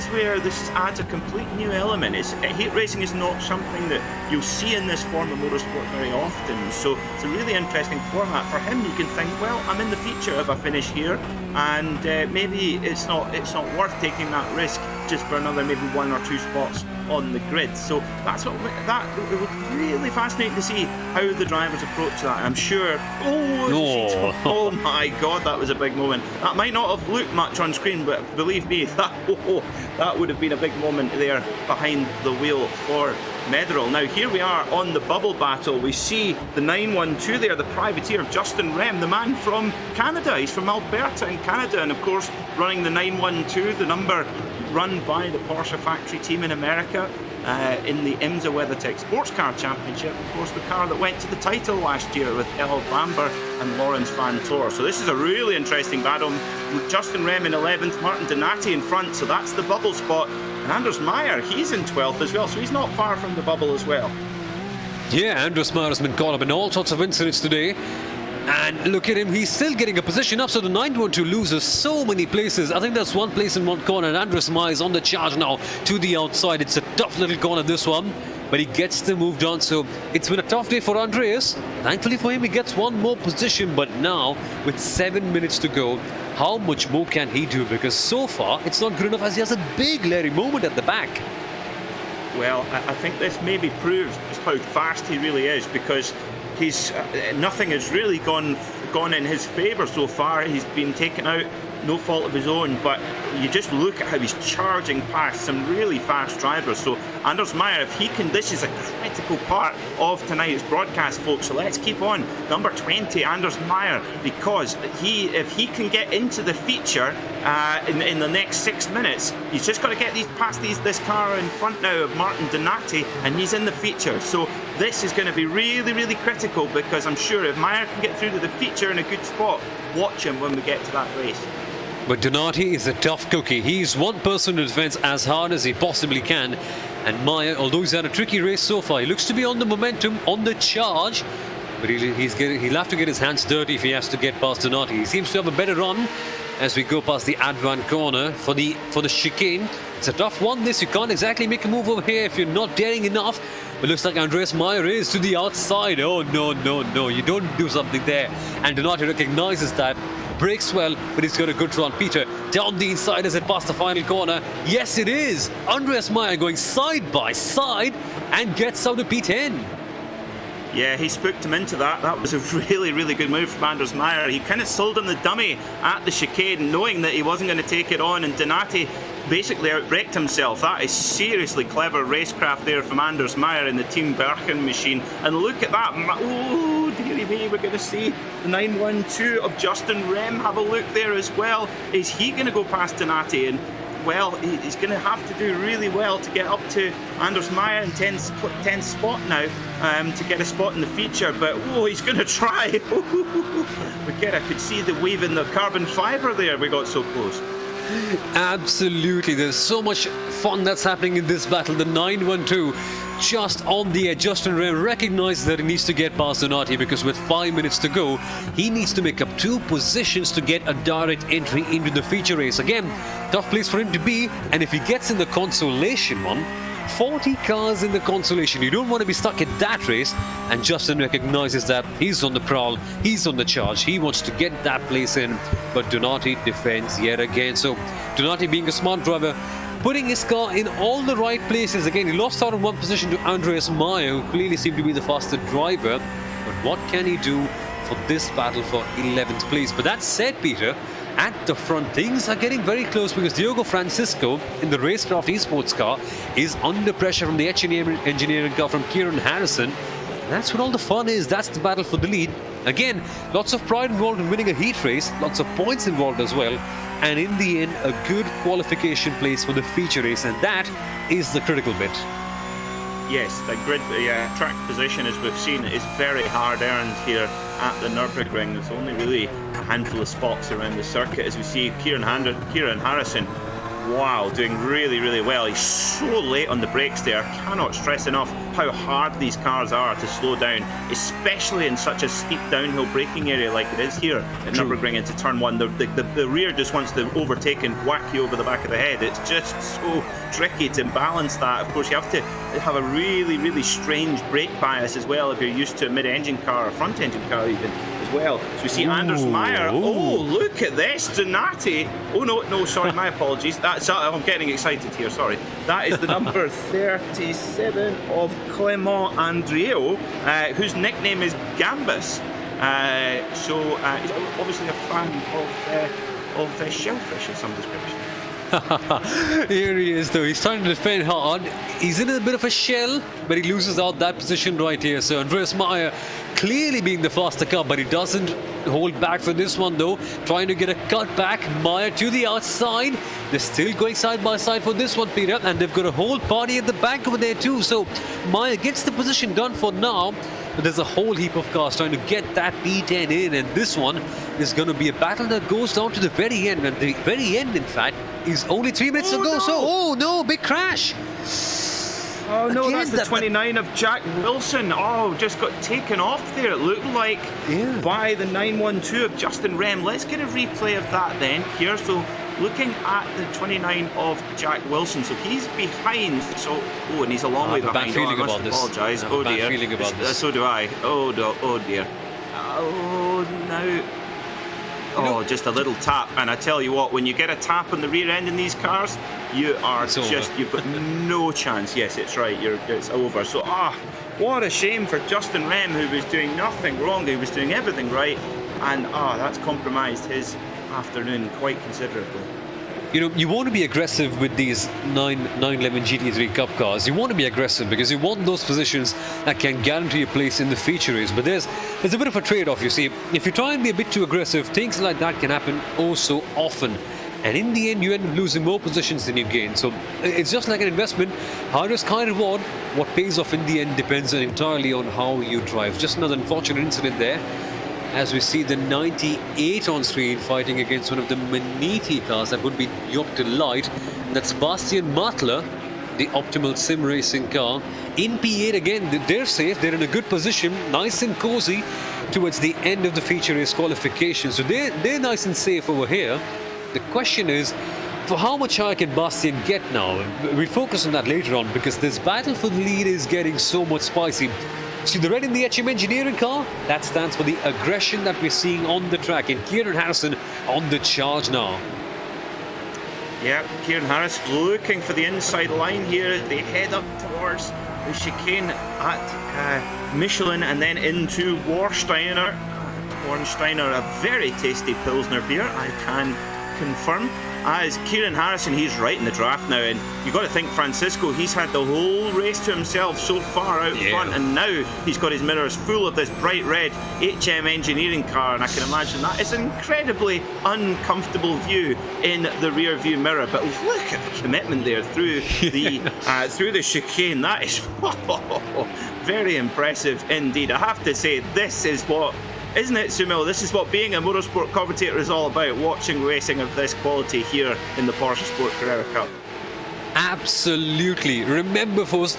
adds a complete new element. Heat racing is not something that you'll see in this form of motorsport very often. So it's a really interesting format for him. You can think, well, I'm in the feature if I finish here, and maybe it's not worth taking that risk just for another maybe 1 or 2 spots on the grid. So it would be really fascinating to see how the drivers approach that. I'm sure. Oh my God, that was a big moment. That might not have looked much on screen, but believe me, that would have been a big moment there behind the wheel for Metherell. Now here we are on the bubble battle. We see the 912 there, the privateer of Justin Rem, the man from Canada. He's from Alberta in Canada, and of course running the 912, the number run by the Porsche factory team in America in the IMSA WeatherTech Sports Car Championship. Of course, the car that went to the title last year with El Bamber and Lawrence Van Tor. So this is a really interesting battle. Justin Rem in 11th, Martin Donati in front, so that's the bubble spot. And Anders Meyer, he's in 12th as well, so he's not far from the bubble as well. Yeah, Anders Meyer has been caught up in all sorts of incidents today. And look at him, he's still getting a position up, so the 912 loses so many places. I think there's one place in one corner, and Andres Meyer is on the charge now to the outside. It's a tough little corner, this one, but he gets the move done. So it's been a tough day for Andreas. Thankfully for him, he gets one more position, but now with 7 minutes to go, how much more can he do? Because so far, it's not good enough, as he has a big Larry moment at the back. Well, I think this maybe proves just how fast he really is, because he's nothing has really gone in his favour so far. He's been taken out, no fault of his own, but you just look at how he's charging past some really fast drivers. So Anders Meyer, if he can, this is a critical part of tonight's broadcast, folks, so let's keep on. Number 20, Anders Meyer, because if he can get into the feature in the next 6 minutes, he's just got to get past this car in front now of Martin Donati, and he's in the feature. So this is going to be really, really critical, because I'm sure if Meyer can get through to the feature in a good spot, watch him when we get to that race. But Donati is a tough cookie. He's one person in defence as hard as he possibly can. And Meyer, although he's had a tricky race so far, he looks to be on the momentum, on the charge. But he'll have to get his hands dirty if he has to get past Donati. He seems to have a better run as we go past the Advan corner for the chicane. It's a tough one, this. You can't exactly make a move over here if you're not daring enough. But looks like Andreas Meyer is to the outside. Oh, no, no, no. You don't do something there. And Donati recognizes that. Brakes well, but he's got a good run. Peter, down the inside as it passed the final corner. Yes, it is. Andreas Meyer going side by side and gets out of P10. Yeah, he spooked him into that. That was a really, really good move from Anders Meyer. He kind of sold him the dummy at the chicane, knowing that he wasn't going to take it on, and Donati basically outbraked himself. That is seriously clever racecraft there from Anders Meyer in the Team Birken machine. And look at that. Oh, dearie me, we're going to see the 912 of Justin Rem. Have a look there as well. Is he going to go past Donati? And well, he's going to have to do really well to get up to Anders Meyer in 10th spot now to get a spot in the feature, but oh, he's going to try. I could see the wave in the carbon fibre there. We got so close. Absolutely, there's so much fun that's happening in this battle. The 912 just on the edge. Justin Rem recognizes that he needs to get past Donati because with 5 minutes to go, he needs to make up 2 positions to get a direct entry into the feature race. Again, tough place for him to be, and if he gets in the Consolation one, 40 cars in the Consolation, you don't want to be stuck at that race, and Justin recognizes that. He's on the prowl, he's on the charge, he wants to get that place in, but Donati defends yet again. So Donati, being a smart driver, putting his car in all the right places. Again, he lost out on one position to Andreas Meyer, who clearly seemed to be the faster driver, but what can he do for this battle for 11th place? But that said, Peter, at the front, things are getting very close because Diogo Francisco in the RaceKraft esports car is under pressure from the engineering car from Kieran Harrison. And that's what all the fun is. That's the battle for the lead. Again, lots of pride involved in winning a heat race, lots of points involved as well, and in the end, a good qualification place for the feature race, and that is the critical bit. Yes, the grid track position, as we've seen, is very hard earned here at the Nurburgring. There's only really a handful of spots around the circuit. As we see Kieran Harrison, wow, doing really, really well. He's so late on the brakes there. Cannot stress enough how hard these cars are to slow down, especially in such a steep downhill braking area like it is here at Nurburgring into turn 1. The rear just wants to overtake and whack you over the back of the head. It's just so tricky to balance that. Of course, you have to have a really, really strange brake bias as well if you're used to a mid-engine car or front-engine car even as well. So we see Anders Meyer. Oh, look at this, Donati. Oh no, sorry, my apologies. I'm getting excited here, sorry. That is the number 37 of Clément Andrieu, whose nickname is Gambus. So he's obviously a fan of shellfish of some description. Here he is though, he's trying to defend hard. He's in a bit of a shell, but he loses out that position right here. So Andreas Meyer clearly being the faster car, but he doesn't hold back for this one though. Trying to get a cut back, Meyer to the outside. They're still going side by side for this one, Peter, and they've got a whole party at the back over there too. So Meyer gets the position done for now, but there's a whole heap of cars trying to get that P10 in, and this one is going to be a battle that goes down to the very end, and the very end in fact is only 3 minutes to go. No. So oh no, big crash. Oh no, again, that's the 29 of Jack Wilson. Oh, just got taken off there, it looked like, by the 912 of Justin Rem. Let's get a replay of that then here. So looking at the 29 of Jack Wilson, so he's behind. So and he's a long way behind. I must apologise. Oh dear. Feeling about this. So do I. Oh dear. Oh no. Oh, just a little tap, and I tell you what, when you get a tap on the rear end in these cars, you've got no chance. Yes, it's right, it's over. So, what a shame for Justin Rem, who was doing nothing wrong, he was doing everything right, and that's compromised his afternoon quite considerably. You know, you want to be aggressive with these 911 GT3 Cup cars. You want to be aggressive because you want those positions that can guarantee a place in the feature race. But there's a bit of a trade-off, you see. If you try and be a bit too aggressive, things like that can happen oh so often. And in the end, you end up losing more positions than you gain. So it's just like an investment. High risk, high reward. What pays off in the end depends entirely on how you drive. Just another unfortunate incident there, as we see the 98 on screen fighting against one of the Maniti cars that would be yoked to light. That's Bastian Matler the optimal sim racing car. In P8 again, they're safe, they're in a good position, nice and cozy towards the end of the feature race qualification. So they're nice and safe over here. The question is, for how much higher can Bastian get now? We'll focus on that later on, because this battle for the lead is getting so much spicy. See the red in the HM Engineering car? That stands for the aggression that we're seeing on the track. And Kieran Harrison on the charge now. Yeah, Kieran Harris looking for the inside line here. They head up towards the chicane at Michelin and then into Warsteiner. Warsteiner, a very tasty Pilsner beer, I can confirm. As Kieran Harrison, he's right in the draft now, and you've got to think Francisco, he's had the whole race to himself so far out front, and now he's got his mirrors full of this bright red HM Engineering car, and I can imagine that is an incredibly uncomfortable view in the rear view mirror. But look at the commitment there through the chicane. That is very impressive indeed. I have to say, this is what, isn't it, Soumil? This is what being a motorsport commentator is all about, watching racing of this quality here in the PorscheSport Carrera Cup. Absolutely. Remember, folks,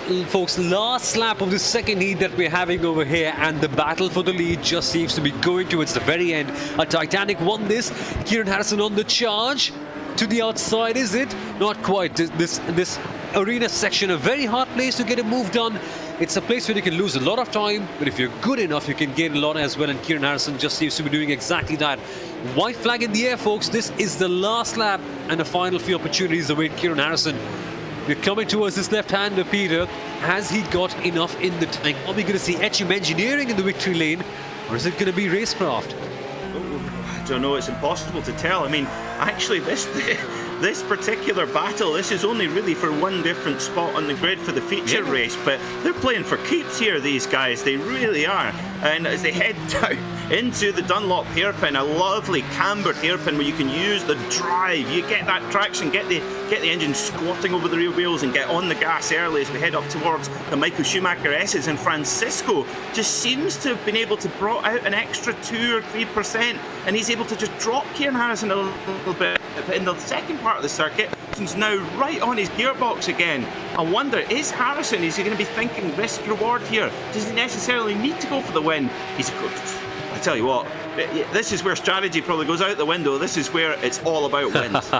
last lap of the second heat that we're having over here, and the battle for the lead just seems to be going towards the very end. A Titanic won this. Kieran Harrison on the charge. To the outside, is it? Not quite. This arena section, a very hard place to get a move done. It's a place where you can lose a lot of time, but if you're good enough, you can gain a lot as well, and Kieran Harrison just seems to be doing exactly that. White flag in the air, folks. This is the last lap, and the final few opportunities await Kieran Harrison. We're coming towards this left-hander, Peter. Has he got enough in the tank? Are we going to see HM Engineering in the victory lane, or is it going to be RaceKraft? I don't know, it's impossible to tell. I mean, actually, this particular battle, this is only really for one different spot on the grid for the feature race, but they're playing for keeps here, these guys. They really are. And as they head down into the Dunlop hairpin, a lovely cambered hairpin where you can use the drive, you get that traction, get the engine squatting over the rear wheels and get on the gas early as we head up towards the Michael Schumacher S's. And Francisco just seems to have been able to brought out an extra 2 or 3%, and he's able to just drop Kieran Harrison a little bit. But in the second part of the circuit, he's now right on his gearbox again. I wonder, is Harrison, is he going to be thinking risk reward here? Does he necessarily need to go for the win? I tell you what, this is where strategy probably goes out the window. This is where it's all about wins.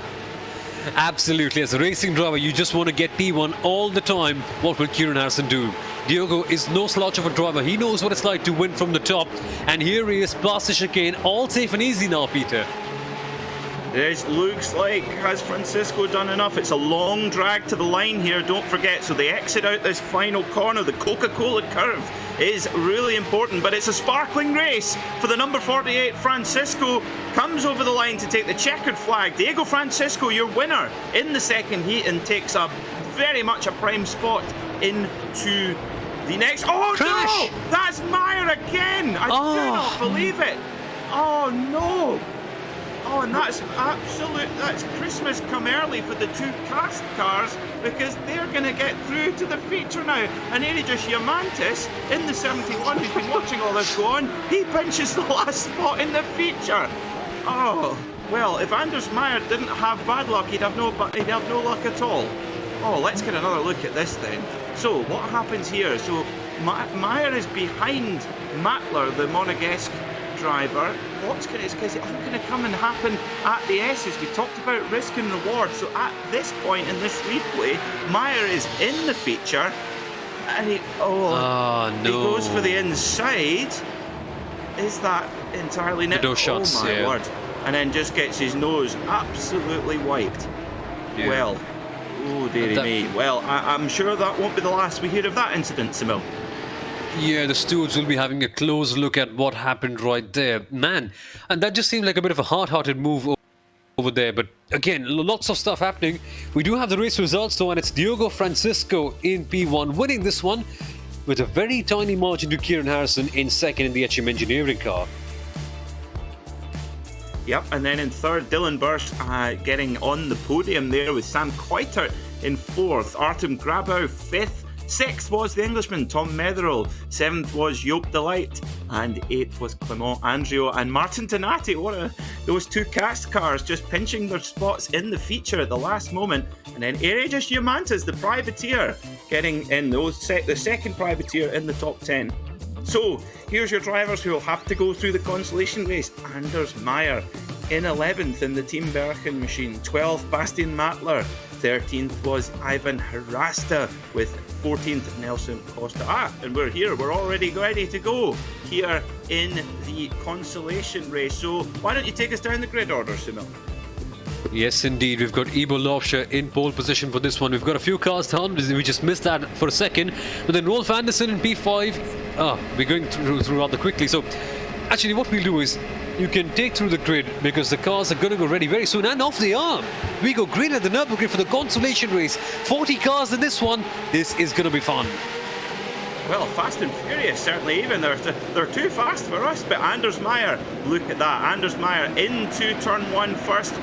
Absolutely. As a racing driver, you just want to get P1 all the time. What will Kieran Harrison do? Diogo is no slouch of a driver. He knows what it's like to win from the top. And here he is past the chicane, all safe and easy now, Peter. This looks like, has Francisco done enough? It's a long drag to the line here, don't forget. So they exit out this final corner. The Coca-Cola curve is really important, but it's a sparkling race for the number 48. Francisco comes over the line to take the checkered flag. Diego Francisco, your winner in the second heat, and takes a very much a prime spot into the next. Oh, crash! No! That's Meyer again! I do not believe it. Oh, no! Oh, and that's Christmas come early for the two cast cars, because they're going to get through to the feature now. And Eridas Diamantis in the 71, who's been watching all this go on, he pinches the last spot in the feature. Oh, well, if Anders Meyer didn't have bad luck, he'd have no luck at all. Oh, let's get another look at this then. So, what happens here? So, Meyer is behind Mattler, the Monegasque driver. What's going to come and happen at the S's? We talked about risk and reward. So at this point in this replay, Meyer is in the feature, and he goes for the inside. Is that entirely net? Oh my word! And then just gets his nose absolutely wiped. Yeah. Well, oh dearie me. Well, I'm sure that won't be the last we hear of that incident, Soumil. Yeah, the stewards will be having a close look at what happened right there. Man, and that just seemed like a bit of a hard-hearted move over there. But again, lots of stuff happening. We do have the race results though, and it's Diogo Francisco in P1 winning this one with a very tiny margin to Kieran Harrison in second in the HM Engineering car. Yep, and then in third, Dylan Burst getting on the podium there with Sam Kuitert in fourth, Artem Grabau fifth, 6th was the Englishman Tom Metherell. 7th was Joop de Light. And 8th was Clement Andrio and Martin Donati. Those two cast cars just pinching their spots in the feature at the last moment. And then Aegis Humantas, the privateer, getting in the second privateer in the top 10. So, here's your drivers who will have to go through the consolation race. Anders Meyer in 11th in the Team Berchen machine. 12th, Bastian Mattler. 13th was Ivan Hrasta with 14th Nelson Costa. And we're here, we're already ready to go here in the consolation race. So, why don't you take us down the grid order, Soumil? Yes, indeed. We've got Ibo Lofscher in pole position for this one. We've got a few cars down. We just missed that for a second. But then Rolf Anderson in P5. We're going through rather quickly. So, actually, what we'll do is you can take through the grid because the cars are going to go ready very soon. And off they are. We go green at the Nurburgring for the consolation race. 40 cars in this one. This is going to be fun. Well, fast and furious, certainly even. They're too fast for us, but Anders Meyer, look at that. Anders Meyer into turn 1 first.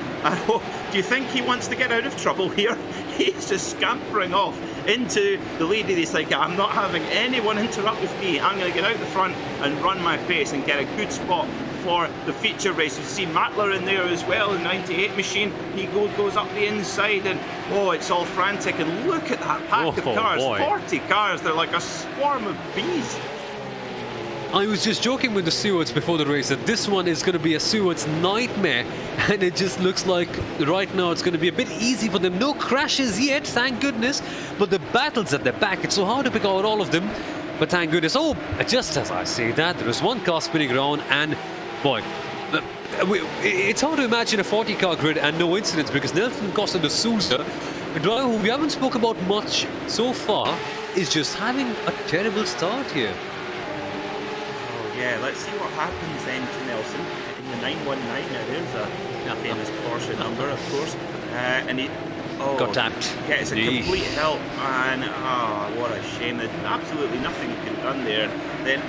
Do you think he wants to get out of trouble here? He's just scampering off into the lead. He's like, I'm not having anyone interrupt with me. I'm going to get out the front and run my pace and get a good spot for the feature race. You see Mattler in there as well, in 98 machine. He goes up the inside and it's all frantic. And look at that pack of cars, boy. 40 cars. They're like a swarm of bees. I was just joking with the stewards before the race that this one is going to be a steward's nightmare, and it just looks like right now it's going to be a bit easy for them. No crashes yet, thank goodness, but the battles at the back, it's so hard to pick out all of them, but thank goodness. Just as I say that, there is one car spinning around, and boy, it's hard to imagine a 40-car grid and no incidents, because Nelson Costa de Souza, a driver who we haven't spoke about much so far, is just having a terrible start here. Yeah, let's see what happens then to Nelson in the 919. Now there's a famous Porsche number, of course, and he got tapped. Gets a complete help, and what a shame! There's absolutely nothing he could have done there. Then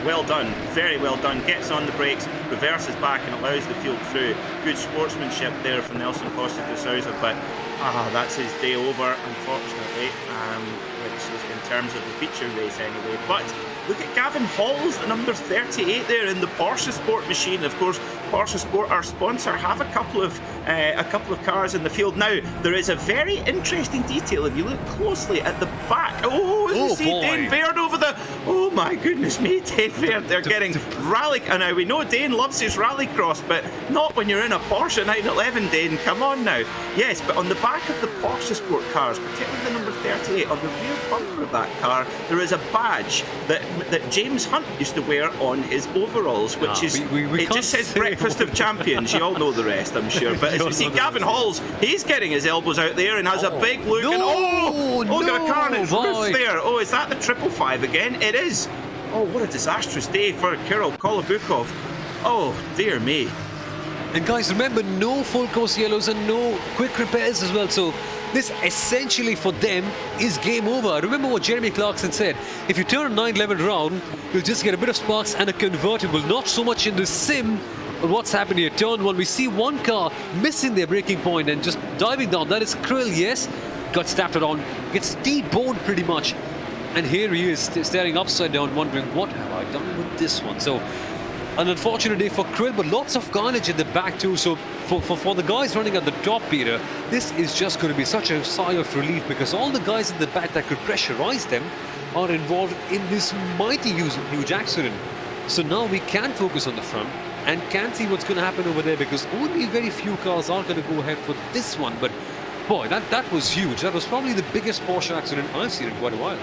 well done, very well done. Gets on the brakes, reverses back, and allows the field through. Good sportsmanship there from Nelson Costa de Souza, but that's his day over, unfortunately. Which is in terms of the feature race anyway. But look at Gavin Halls, the number 38 there in the PorscheSport machine. Of course, PorscheSport, our sponsor, have a couple of cars in the field. Now, there is a very interesting detail if you look closely at the back. You see Dane Baird over the... Oh my goodness me, Dane Baird. They're getting rally... And now we know Dane loves his rallycross, but not when you're in a Porsche 911, Dane. Come on now. Yes, but on the back of the PorscheSport cars, particularly the number 38, on the rear bumper of that car, there is a badge that James Hunt used to wear on his overalls, which is it just says Breakfast of Champions. You all know the rest, I'm sure. But as we see Gavin Halls, he's getting his elbows out there and has a big look. Got a car on its roof there. Is that the 555 again? It is. What a disastrous day for Kirill Kolobukov. Oh dear me. And guys, remember, no full course yellows and no quick repairs as well. So this essentially for them is game over. Remember what Jeremy Clarkson said. If you turn a 911 round, you'll just get a bit of sparks and a convertible. Not so much in the sim. But what's happened here? Turn 1, we see one car missing their braking point and just diving down. That is Krill, yes. Got stamped it on. Gets deboned pretty much. And here he is staring upside down, wondering, what have I done with this one? So, an unfortunate day for Krill, but lots of carnage in the back too. So for the guys running at the top, Peter, this is just going to be such a sigh of relief, because all the guys in the back that could pressurize them are involved in this mighty huge accident. So now we can focus on the front and can see what's going to happen over there, because only very few cars are going to go ahead for this one. But boy, that was huge. That was probably the biggest Porsche accident I've seen in quite a while.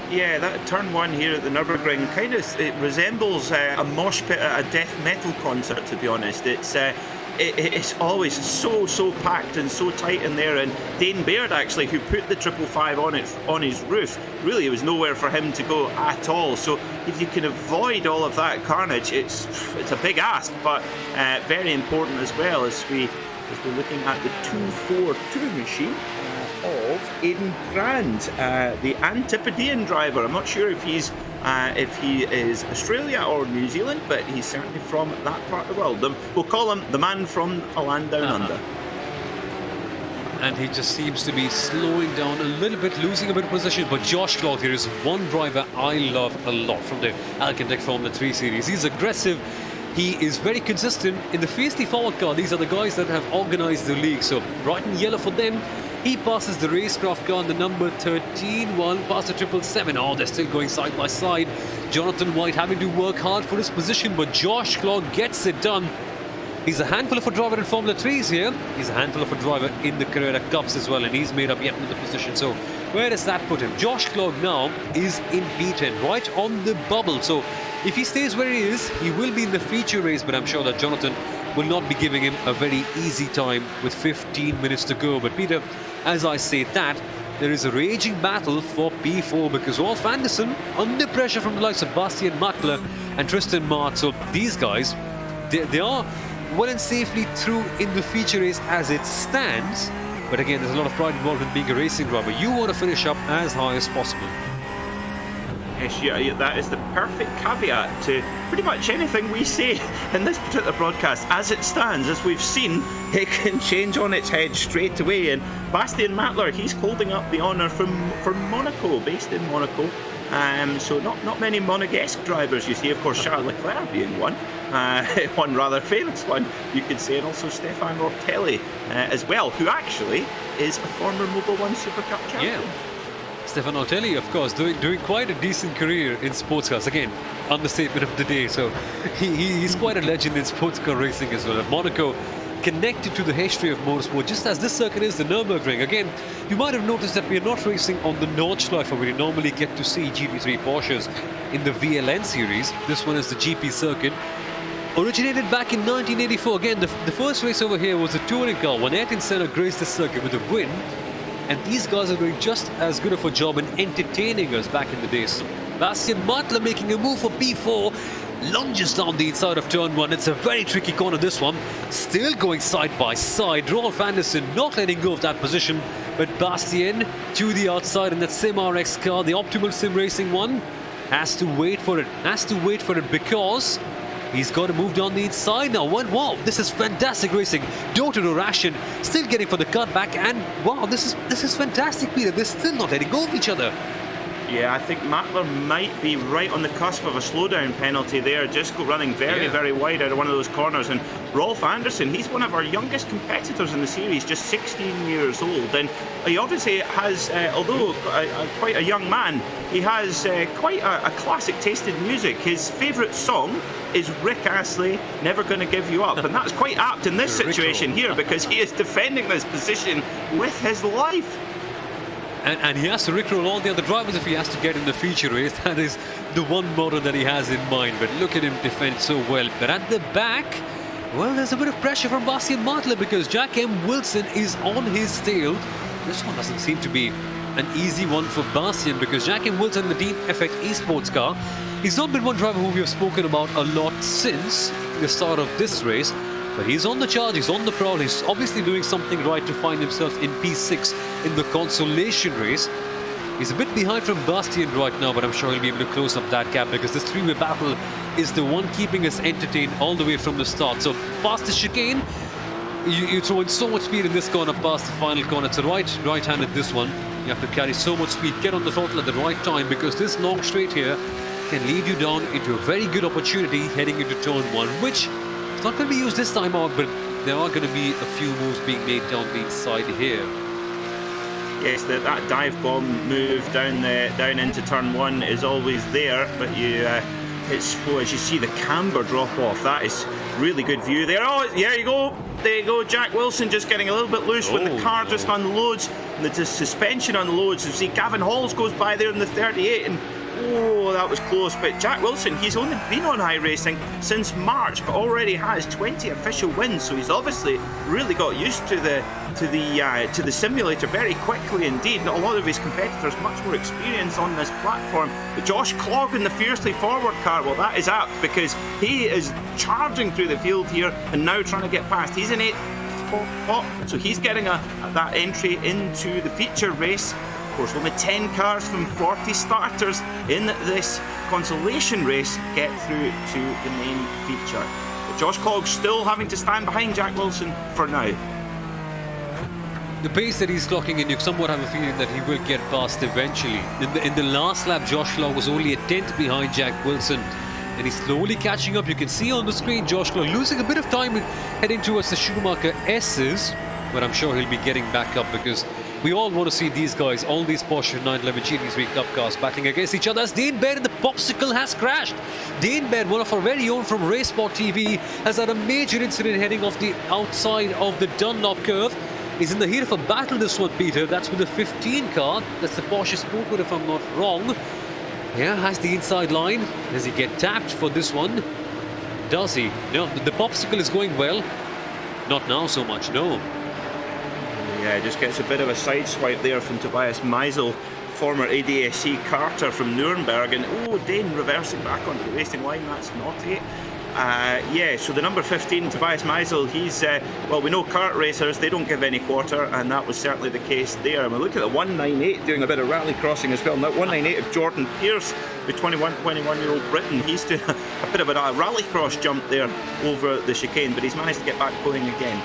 Yeah, that turn 1 here at the Nurburgring it resembles a mosh pit at a death metal concert, to be honest. It's always so packed and so tight in there, and Dane Baird, actually, who put the 555 on his roof, really it was nowhere for him to go at all. So if you can avoid all of that carnage, it's a big ask, but very important as well, as we're looking at the 242 machine of Aidan Brand, the Antipodean driver. I'm not sure if he is Australia or New Zealand, but he's certainly from that part of the world. We'll call him the man from a land down under. and he just seems to be slowing down a little bit, losing a bit of position. But Josh Clark here is one driver I love a lot from the Alcantech Formula 3 series. He's aggressive. He is very consistent in the fiercely forward car. These are the guys that have organized the league. So bright and yellow for them. He passes the RaceKraft car on the number 13, one past the 777. Oh, they're still going side by side. Jonathan White having to work hard for his position, but Josh Clark gets it done. He's a handful of a driver in Formula 3s here. He's a handful of a driver in the Carrera Cups as well, and he's made up yet another position. So where does that put him? Josh Clark now is in P10, right on the bubble. So if he stays where he is, he will be in the feature race, but I'm sure that Jonathan will not be giving him a very easy time with 15 minutes to go. But Peter, as I say that, there is a raging battle for P4 because Rolf Anderson under pressure from the likes of Bastian Mattler and Tristan Mart. So these guys, they are well and safely through in the feature race as it stands. But again, there's a lot of pride involved in being a racing driver. You want to finish up as high as possible. Yes, yeah, that is the perfect caveat to pretty much anything we say in this particular broadcast. As it stands, as we've seen, it can change on its head straight away. And Bastian Mattler, he's holding up the honour from Monaco, based in Monaco. So not many Monegasque drivers you see. Of course, Charles Leclerc being one rather famous one, you could say, and also Stefan Ortelli as well, who actually is a former Mobil 1 Super Cup champion. Yeah. Stefan Ortelli, of course, doing quite a decent career in sports cars. Again, understatement of the day. So he's quite a legend in sports car racing as well. At Monaco, connected to the history of motorsport, just as this circuit is the Nurburgring. Again, you might have noticed that we are not racing on the Nordschleife where we normally get to see GP3 Porsches in the VLN series. This one is the GP circuit. Originated back in 1984. Again, the first race over here was a touring car when Ayrton Senna graced the circuit with a win. And these guys are doing just as good of a job in entertaining us back in the days. Bastian Mattler making a move for P4, lunges down the inside of turn 1. It's a very tricky corner, this one. Still going side by side. Rolf Anderson not letting go of that position. But Bastian to the outside in that Sim RX car, the Optimal Sim Racing one, has to wait for it. Because he's got to move down the inside now. Wow, this is fantastic racing. Dota Rashin still getting for the cutback, and wow, this is fantastic, Peter. They're still not letting go of each other. Yeah, I think Mattler might be right on the cusp of a slowdown penalty there. Just running very wide out of one of those corners. And Rolf Anderson, he's one of our youngest competitors in the series, just 16 years old. And he obviously has, although quite a young man, he has quite a classic taste in music. His favourite song is Rick Astley, Never Gonna Give You Up. And that's quite apt in this situation here because he is defending this position with his life. And he has to rickroll all the other drivers if he has to get in the feature race. That is the one motto that he has in mind. But look at him defend so well. But at the back, well, there's a bit of pressure from Bastian Mattler because Jack M. Wilson is on his tail. This one doesn't seem to be an easy one for Bastian because Jack M. Wilson, the Team FX Esports car, he's not been one driver who we have spoken about a lot since the start of this race. But he's on the charge, he's on the prowl, he's obviously doing something right to find himself in P6 in the Consolation race. He's a bit behind from Bastian right now, but I'm sure he'll be able to close up that gap because this three-way battle is the one keeping us entertained all the way from the start. So past the chicane, you throw in so much speed in this corner past the final corner. It's a right-handed this one. You have to carry so much speed, get on the throttle at the right time because this long straight here can lead you down into a very good opportunity heading into turn 1, which it's not going to be used this time out, but there are going to be a few moves being made down the inside here. Yes, that dive bomb move down into turn 1 is always there, but as you see the camber drop off, that is really good view there. Oh, there you go. Jack Wilson just getting a little bit loose when the car just unloads, and the suspension unloads. You see Gavin Halls goes by there in the 38, and oh, that was close. But Jack Wilson, he's only been on iRacing since March, but already has 20 official wins. So he's obviously really got used to the simulator very quickly indeed. A lot of his competitors much more experience on this platform. But Josh Clark in the fiercely forward car, well, that is apt because he is charging through the field here and now trying to get past. He's in 8th, so he's getting that entry into the feature race. Of course, only 10 cars from 40 starters in this Consolation race get through to the main feature. But Josh Clark still having to stand behind Jack Wilson for now. the pace that he's clocking in, you somewhat have a feeling that he will get past eventually. In the last lap, Josh Law was only a tenth behind Jack Wilson, and he's slowly catching up. You can see on the screen Josh Law losing a bit of time heading towards the Schumacher S's, but I'm sure he'll be getting back up because we all want to see these guys, all these Porsche 911 GT3 Cup cars battling against each other as Dane Baird and the Popsicle has crashed. Dane Baird, one of our very own from Racespot TV, has had a major incident heading off the outside of the Dunlop curve. He's in the heat of a battle, this one, Peter. That's with the 15 car. That's the PorscheSport Carrera, if I'm not wrong. Yeah, has the inside line. Does he get tapped for this one? Does he? No, the Popsicle is going well. Not now so much, no. Yeah, just gets a bit of a side swipe there from Tobias Meisel, former ADSC karter from Nurburgring. Oh, Dane reversing back onto the racing line. That's naughty. Yeah, so the number 15, Tobias Meisel, he's, well, we know kart racers, they don't give any quarter, and that was certainly the case there. And we look at the 198 doing a bit of rally crossing as well. Now, 198 of Jordan Pierce, the 21-year-old Briton, he's doing a bit of a rally cross jump there over the chicane, but he's managed to get back pulling again.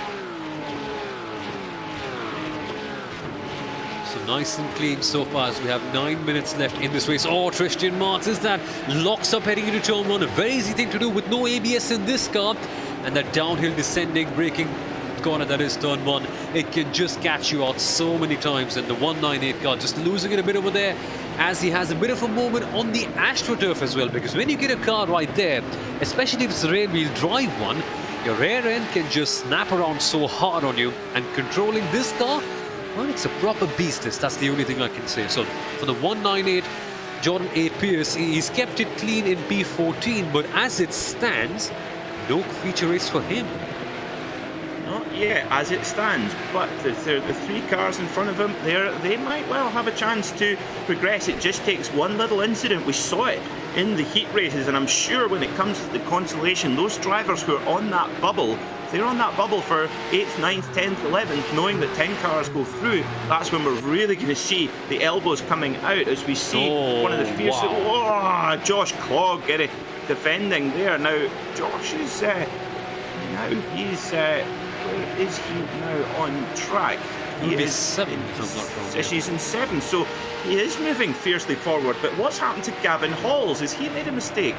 So nice and clean so far as we have 9 minutes left in this race. Oh, Tristan Martins, that locks up heading into turn one. A very easy thing to do with no ABS in this car. And that downhill descending, braking corner that is turn one. It can just catch you out so many times. And the 198 car just losing it a bit over there as he has a bit of a moment on the AstroTurf as well. Because when you get a car right there, especially if it's a rear wheel drive one, your rear end can just snap around so hard on you. And controlling this car, well, it's a proper beast. That's the only thing I can say. So for the 198, Jordan A. Pierce, he's kept it clean in P14, but as it stands, no feature race for him. Not yet, as it stands, but the three cars in front of him, they might well have a chance to progress. It just takes one little incident. We saw it in the heat races, and I'm sure when it comes to the Consolation, those drivers who are on that bubble, they're on that bubble for 8th, 9th, 10th, 11th, knowing that 10 cars go through. That's when we're really going to see the elbows coming out as we see one of the fierce. Wow. Oh, Josh Clogg defending there. Now, Josh is where is he now on track? He is 7th. He's in 7th, so he is moving fiercely forward. But what's happened to Gavin Halls? Has he made a mistake?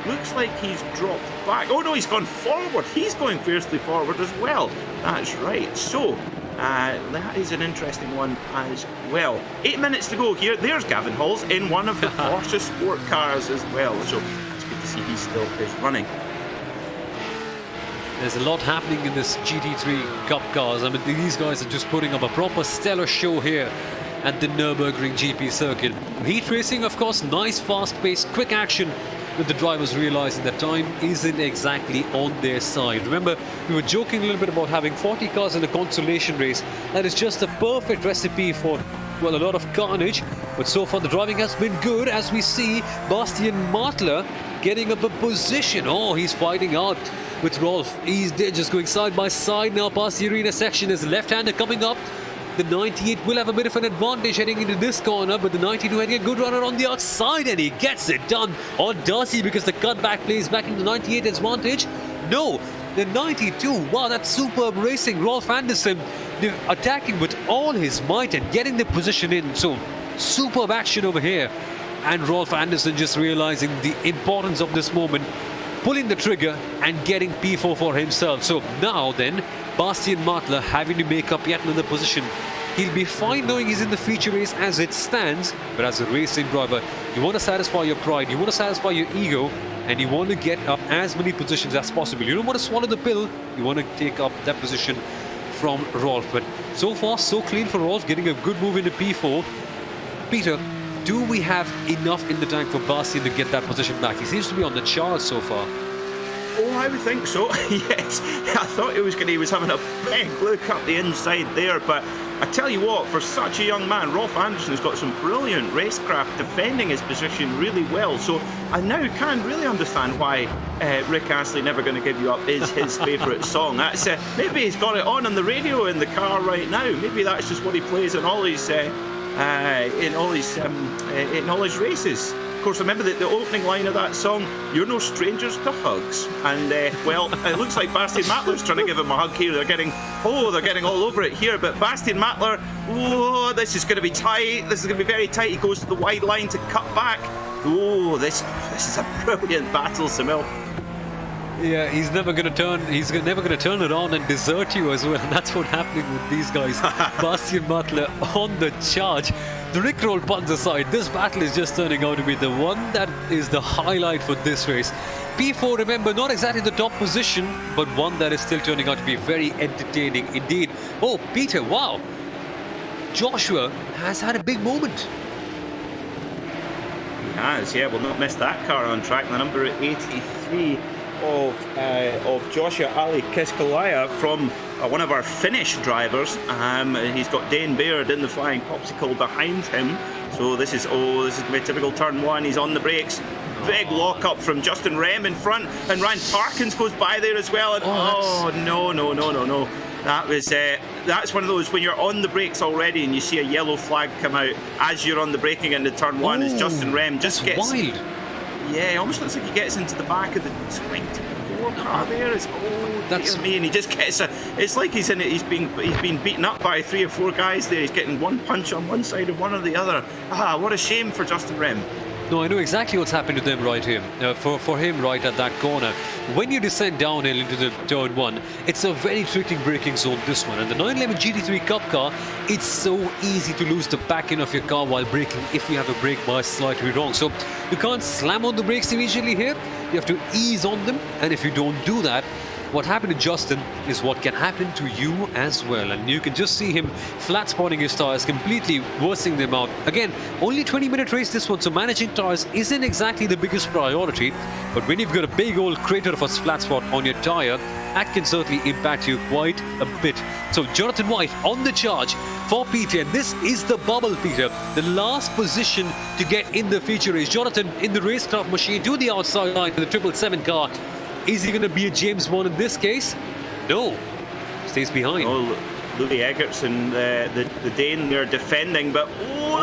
Looks like he's dropped back. Oh no, he's gone forward. He's going fiercely forward as well. That's right. So that is an interesting one as well. 8 minutes to go here. There's Gavin Halls in one of the PorscheSport cars as well. So it's good to see he still is running. There's a lot happening in this GT3 Cup cars. I mean, these guys are just putting up a proper stellar show here at the Nurburgring GP circuit. Heat racing, of course, nice, fast-paced, quick action, with the drivers realizing that time isn't exactly on their side. Remember, we were joking a little bit about having 40 cars in a consolation race. That is just a perfect recipe for, well, a lot of carnage. But so far, the driving has been good, as we see Bastian Martler getting up a position. Oh, he's fighting out with Rolf. They're just going side by side now past the arena section. There's a left-hander coming up. The 98 will have a bit of an advantage heading into this corner, but the 92 having a good runner on the outside, and he gets it done. Or does he? Because the cutback plays back into the 98 advantage. No, the 92. Wow, that's superb racing. Rolf Anderson attacking with all his might and getting the position in. So superb action over here. And Rolf Anderson just realizing the importance of this moment, pulling the trigger and getting P4 for himself. So now then, Bastian Martler having to make up yet another position. He'll be fine knowing he's in the feature race as it stands, but as a racing driver, you want to satisfy your pride, you want to satisfy your ego, and you want to get up as many positions as possible. You don't want to swallow the pill, you want to take up that position from Rolf. But so far, so clean for Rolf, getting a good move into P4. Peter, do we have enough in the tank for Bastian to get that position back? He seems to be on the charts so far. Oh, I would think so. Yes, I thought he was having a big look up the inside there, but I tell you what, for such a young man, Rolf Anderson's got some brilliant racecraft, defending his position really well. So I now can really understand why Rick Astley, Never Gonna Give You Up, is his favourite song. That's maybe he's got it on the radio in the car right now. Maybe that's just what he plays in all his races. Of course, remember the opening line of that song, "You're no strangers to hugs." And, well, it looks like Bastian Mattler's trying to give him a hug here. They're getting all over it here. But Bastian Mattler, oh, this is going to be tight. This is going to be very tight. He goes to the wide line to cut back. Oh, this is a brilliant battle, Soumil. Yeah, he's never going to turn. He's never going to turn around and desert you as well. And that's what's happening with these guys. Bastian Mattler on the charge. The Rickroll puns aside, this battle is just turning out to be the one that is the highlight for this race. P4, remember, not exactly the top position, but one that is still turning out to be very entertaining indeed. Oh, Peter, wow. Joshua has had a big moment. He has, yeah. We'll not miss that car on track. The number 83 of Joshua Ali Kiskalaya from one of our Finnish drivers. He's got Dane Baird in the flying popsicle behind him. So this is going to be a typical turn one. He's on the brakes. Big lock up from Justin Rem in front, and Ryan Parkins goes by there as well. And no. That's one of those when you're on the brakes already and you see a yellow flag come out as you're on the braking into turn one. As Justin Rem just gets wild. Yeah, it almost looks like he gets into the back of the 24 car there. That's me, and he just gets it's like he's been beaten up by 3 or 4 guys there. He's getting one punch on one side and one on the other. What a shame for Justin Rem. No, I know exactly what's happened to them right here. For him right at that corner. When you descend downhill into the turn one, it's a very tricky braking zone, this one. And the 911 GT3 Cup car, it's so easy to lose the back end of your car while braking if you have a brake bias slightly wrong. So you can't slam on the brakes immediately here. You have to ease on them. And if you don't do that, what happened to Justin is what can happen to you as well. And you can just see him flat spotting his tires, completely worsening them out. Again, only 20-minute race this one, so managing tires isn't exactly the biggest priority. But when you've got a big old crater of a flat spot on your tire, that can certainly impact you quite a bit. So Jonathan White on the charge for Peter. And this is the bubble, Peter. The last position to get in the feature is Jonathan in the RaceKraft machine to the outside line to the 777 car. Is he going to be a James Bond in this case? No. Stays behind. Oh, Louis Eggertson, the Dane, they're defending, but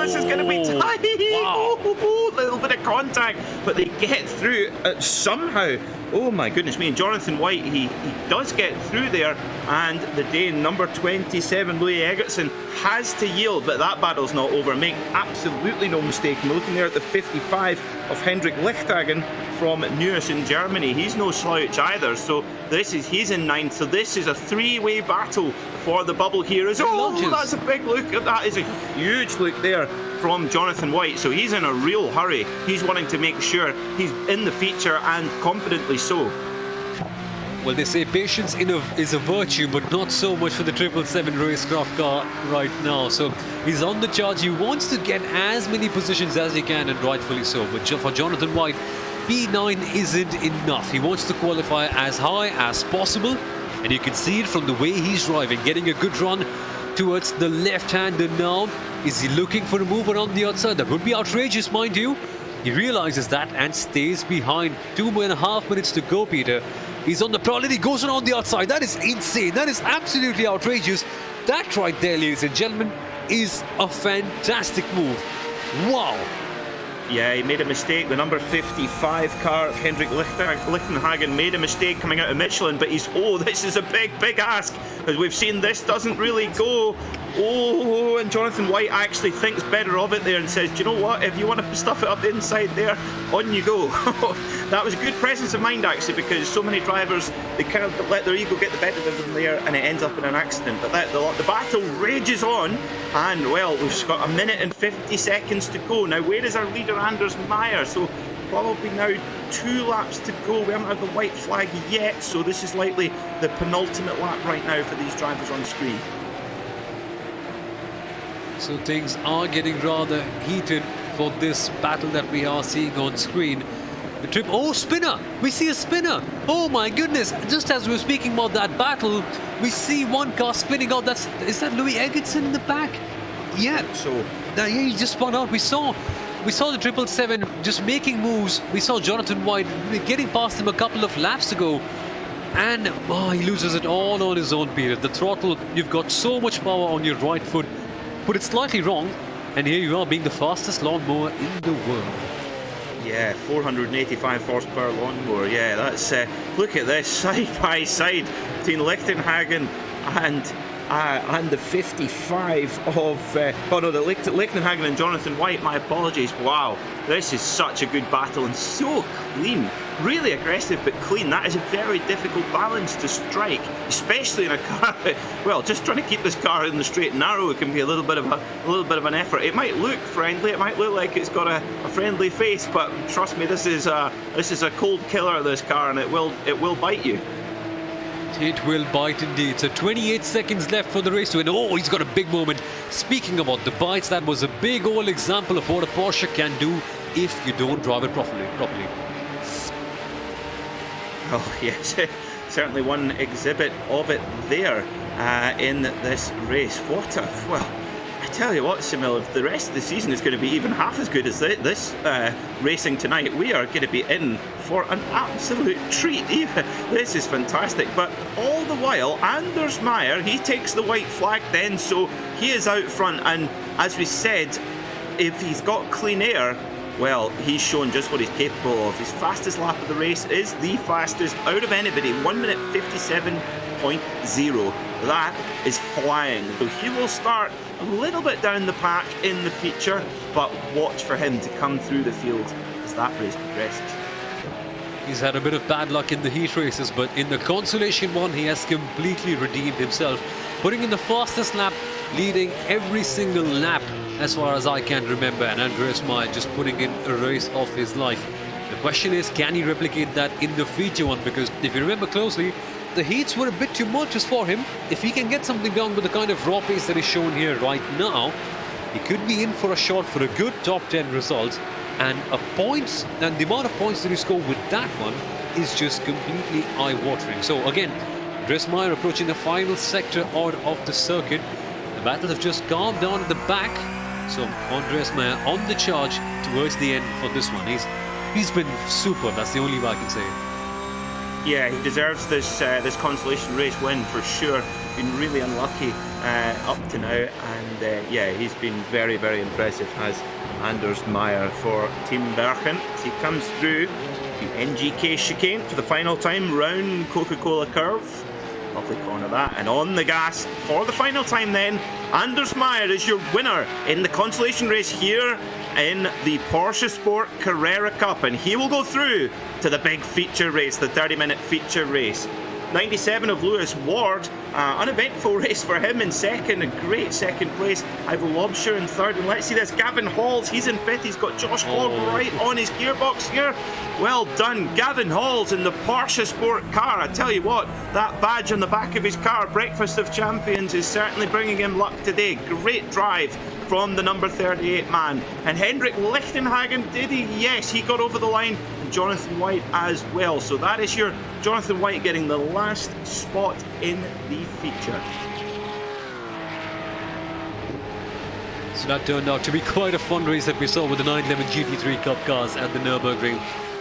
this is going to be tight. Wow. A little bit of contact, but they get through somehow. Oh my goodness me. And Jonathan White, he does get through there, and the Dane, number 27, Louis Eggertson, has to yield, but that battle's not over. Make absolutely no mistake. I'm looking there at the 55 of Hendrik Lichthagen from Neuss in Germany. He's no slouch either, so he's in 9th, so this is a 3-way battle for the bubble here. That's a big look. That is a huge look there from Jonathan White, so he's in a real hurry. He's wanting to make sure he's in the feature, and confidently so. Well, they say patience is a virtue, but not so much for the 777 RaceKraft car right now. So he's on the charge. He wants to get as many positions as he can, and rightfully so. But for Jonathan White, P9 isn't enough. He wants to qualify as high as possible, and you can see it from the way he's driving, getting a good run towards the left-hander now. Is he looking for a move around the outside? That would be outrageous, mind you. He realizes that and stays behind. 2.5 minutes to go, Peter. He's on the prowl and he goes around the outside. That is insane. That is absolutely outrageous. That right there, ladies and gentlemen, is a fantastic move. Wow. Yeah, he made a mistake. The number 55 car of Hendrik Lichtenhagen made a mistake coming out of Michelin, but this is a big ask. As we've seen, this doesn't really go. And Jonathan White actually thinks better of it there and says, do you know what, if you want to stuff it up the inside there, on you go. That was a good presence of mind, actually, because so many drivers, they kind of let their ego get the better of them there, and it ends up in an accident. But the battle rages on, and, well, we've got 1 minute and 50 seconds to go. Now, where is our leader, Anders Meyer? So probably now 2 laps to go. We haven't had the white flag yet, so this is likely the penultimate lap right now for these drivers on screen. So things are getting rather heated for this battle that we are seeing on screen. The spinner! We see a spinner! Oh my goodness! Just as we were speaking about that battle, we see one car spinning out. Is that Louis Eggertson in the back? Yeah. So he just spun out. We saw the 777 just making moves. We saw Jonathan White getting past him a couple of laps ago. And he loses it all on his own, Peter. The throttle, you've got so much power on your right foot. Put it slightly wrong, and here you are being the fastest lawnmower in the world. Yeah, 485 horsepower lawnmower. Yeah, that's look at this side by side between Lichtenhagen and the 55 of the Lichtenhagen and Jonathan White. My apologies. Wow, this is such a good battle and so clean. Really aggressive but clean. That is a very difficult balance to strike, especially in a car. Well, just trying to keep this car in the straight and narrow, it can be a little bit of an effort. It might look friendly, it might look like it's got a friendly face, but trust me, this is a cold killer, this car, and it will bite you. It will bite indeed. So 28 seconds left for the race to win. Oh, he's got a big moment. Speaking about the bites, that was a big old example of what a Porsche can do if you don't drive it properly. Oh yes, certainly one exhibit of it there in this race. Well, I tell you what, Soumil, if the rest of the season is going to be even half as good as this racing tonight, we are going to be in for an absolute treat. This is fantastic. But all the while, Anders Meyer, he takes the white flag then, so he is out front. And as we said, if he's got clean air, well, he's shown just what he's capable of. His fastest lap of the race is the fastest out of anybody, 1 minute 57.0. That is flying. So he will start a little bit down the pack in the feature, but watch for him to come through the field as that race progresses. He's had a bit of bad luck in the heat races, but in the Consolation one, he has completely redeemed himself, putting in the fastest lap, leading every single lap as far as I can remember, and Andreas Meyer just putting in a race of his life. The question is, can he replicate that in the feature one? Because if you remember closely, the heats were a bit tumultuous for him. If he can get something done with the kind of raw pace that is shown here right now, he could be in for a shot for a good top 10 result. And the amount of points that he scored with that one is just completely eye-watering. So again, Andreas Meyer approaching the final sector out of the circuit. The battle have just calmed down at the back. So Andreas Meyer on the charge towards the end for this one. He's been super. That's the only way I can say it. Yeah, he deserves this consolation race win for sure. Been really unlucky up to now, and yeah, he's been very, very impressive, has Anders Meyer for Team Berchen. As he comes through the NGK chicane for the final time round Coca-Cola curve. Lovely corner that, and on the gas for the final time then. Anders Meyer is your winner in the consolation race here in the PorscheSport Carrera Cup, and he will go through to the big feature race, the 30-minute feature race. 97 of Lewis Ward, uneventful race for him in second, a great second place. Ivo Lobsher in third, and let's see this, Gavin Halls, he's in fifth, he's got Josh Clog right on his gearbox here. Well done, Gavin Halls in the PorscheSport car. I tell you what, that badge on the back of his car, Breakfast of Champions, is certainly bringing him luck today. Great drive from the number 38 man. And Hendrik Lichtenhagen, did he? Yes, he got over the line. And Jonathan White as well. So that is your Jonathan White getting the last spot in the feature. So that turned out to be quite a fun race that we saw with the 911 GT3 Cup cars at the Nurburgring.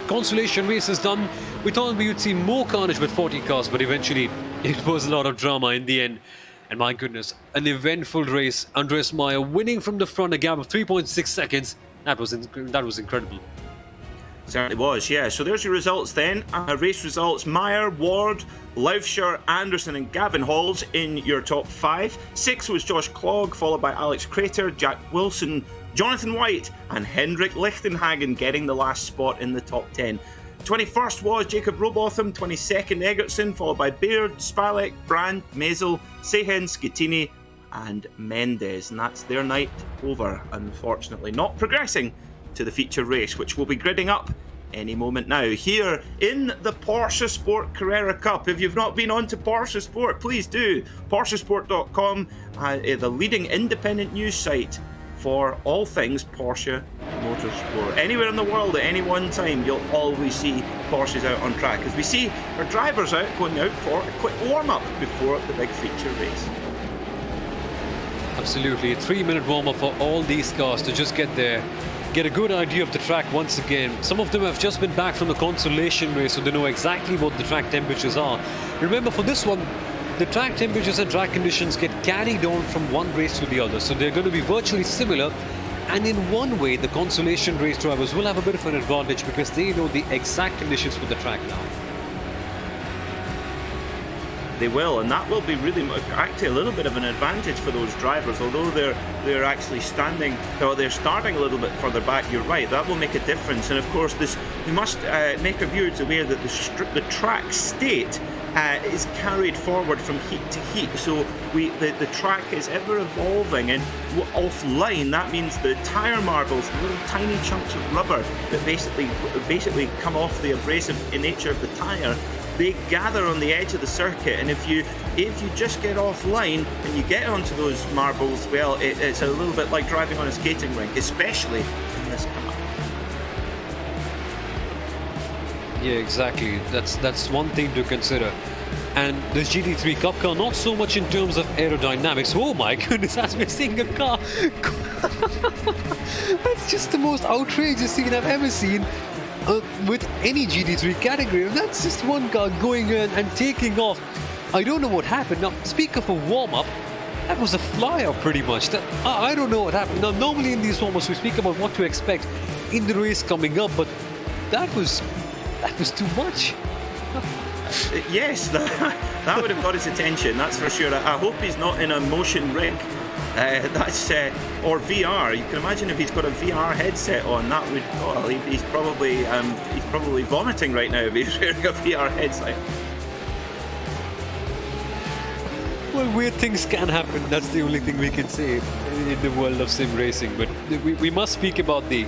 Consolation race is done. We thought we would see more carnage with 40 cars, but eventually it was a lot of drama in the end. And my goodness, an eventful race. Andreas Meyer winning from the front, a gap of 3.6 seconds. That was incredible. Certainly was, yeah. So there's your results then. Race results: Meyer, Ward, Laufscher, Anderson and Gavin Halls in your top 5. 6 was Josh Clog, followed by Alex Crater, Jack Wilson, Jonathan White and Hendrik Lichtenhagen getting the last spot in the top 10. 21st was Jacob Robotham, 22nd Egerton, followed by Beard, Spalek, Brand, Maisel, Sehen, Schettini and Mendes. And that's their night over, unfortunately. Not progressing to the feature race, which will be gridding up any moment now here in the PorscheSport Carrera Cup. If you've not been on to PorscheSport, please do. PorscheSport.com, the leading independent news site for all things Porsche motorsport. Anywhere in the world at any one time, you'll always see Porsches out on track, as we see our drivers going out for a quick warm-up before the big feature race. Absolutely, a 3-minute warm-up for all these cars to just get there, get a good idea of the track once again. Some of them have just been back from the consolation race, so they know exactly what the track temperatures are. Remember, for this one, the track temperatures and track conditions get carried on from one race to the other, so they're going to be virtually similar. And in one way, the Consolation race drivers will have a bit of an advantage because they know the exact conditions for the track now. They will, and that will be really actually a little bit of an advantage for those drivers. Although they're actually standing, or they're starting a little bit further back. You're right, that will make a difference. And of course, we must make our viewers aware that the track state is carried forward from heat to heat. So the track is ever evolving, and offline that means the tyre marbles, little tiny chunks of rubber that basically come off the abrasive nature of the tyre. They gather on the edge of the circuit, and if you just get offline and you get onto those marbles, well, it's a little bit like driving on a skating rink, especially in this car. Yeah, exactly. That's one thing to consider. And this GT3 Cup car, not so much in terms of aerodynamics. Oh my goodness, as we're seeing a car. That's just the most outrageous scene I've ever seen. With any GT3 category, and that's just one car going in and taking off. I don't know what happened. Now, speak of a warm-up, that was a flyer pretty much. I don't know what happened. Now, normally in these warm-ups we speak about what to expect in the race coming up, but that was too much. Yes, that would have got his attention, that's for sure. I hope he's not in a motion rig. Or VR. You can imagine if he's got a VR headset on. That would. Well, he's probably vomiting right now if he's wearing a VR headset. Well, weird things can happen. That's the only thing we can say in the world of sim racing. But we must speak about the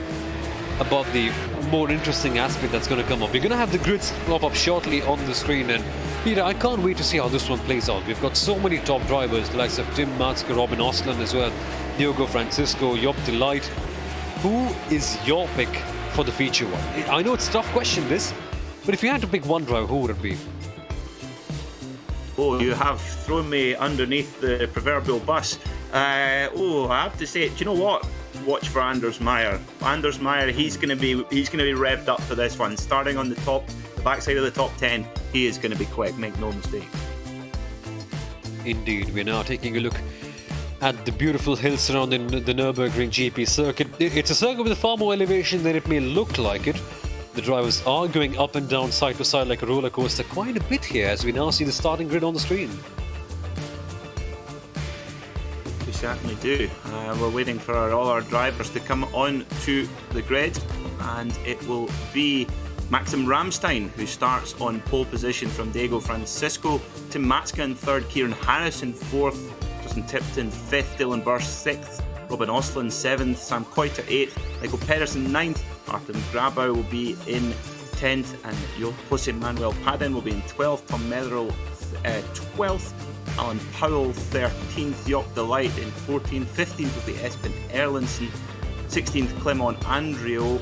more interesting aspect that's going to come up. We're going to have the grids pop up shortly on the screen, and Peter, I can't wait to see how this one plays out. We've got so many top drivers, the likes of Tim Matske, Robin Ostlund as well, Diogo Francisco, Job Delight. Who is your pick for the feature one? I know it's a tough question, this, but if you had to pick one driver, who would it be? Oh, you have thrown me underneath the proverbial bus. I have to say, do you know what? Watch for Anders Meyer. Anders Meyer, he's going to be revved up for this one. Starting on the backside of the top 10, he is going to be quick. Make no mistake. Indeed, we're now taking a look at the beautiful hills surrounding the Nurburgring GP circuit. It's a circuit with far more elevation than it may look like it. The drivers are going up and down, side to side like a roller coaster quite a bit here as we now see the starting grid on the screen. We certainly do. We're waiting for all our drivers to come on to the grid, and it will be Maxim Ramstein who starts on pole position from Diego Francisco, Tim Matske in third, Kieran Harris in fourth, Justin Tipton fifth, Dylan Burst sixth, Robin Ostlund seventh, Sam Koiter eighth, Michael Pedersen ninth, Martin Grabau will be in 10th, and Jose Manuel Padin will be in 12th, Tom Metherell 12th, Alan Powell 13th, Job Delight in 14th, 15th will be Espen Erlandsen, 16th Clement Andrio,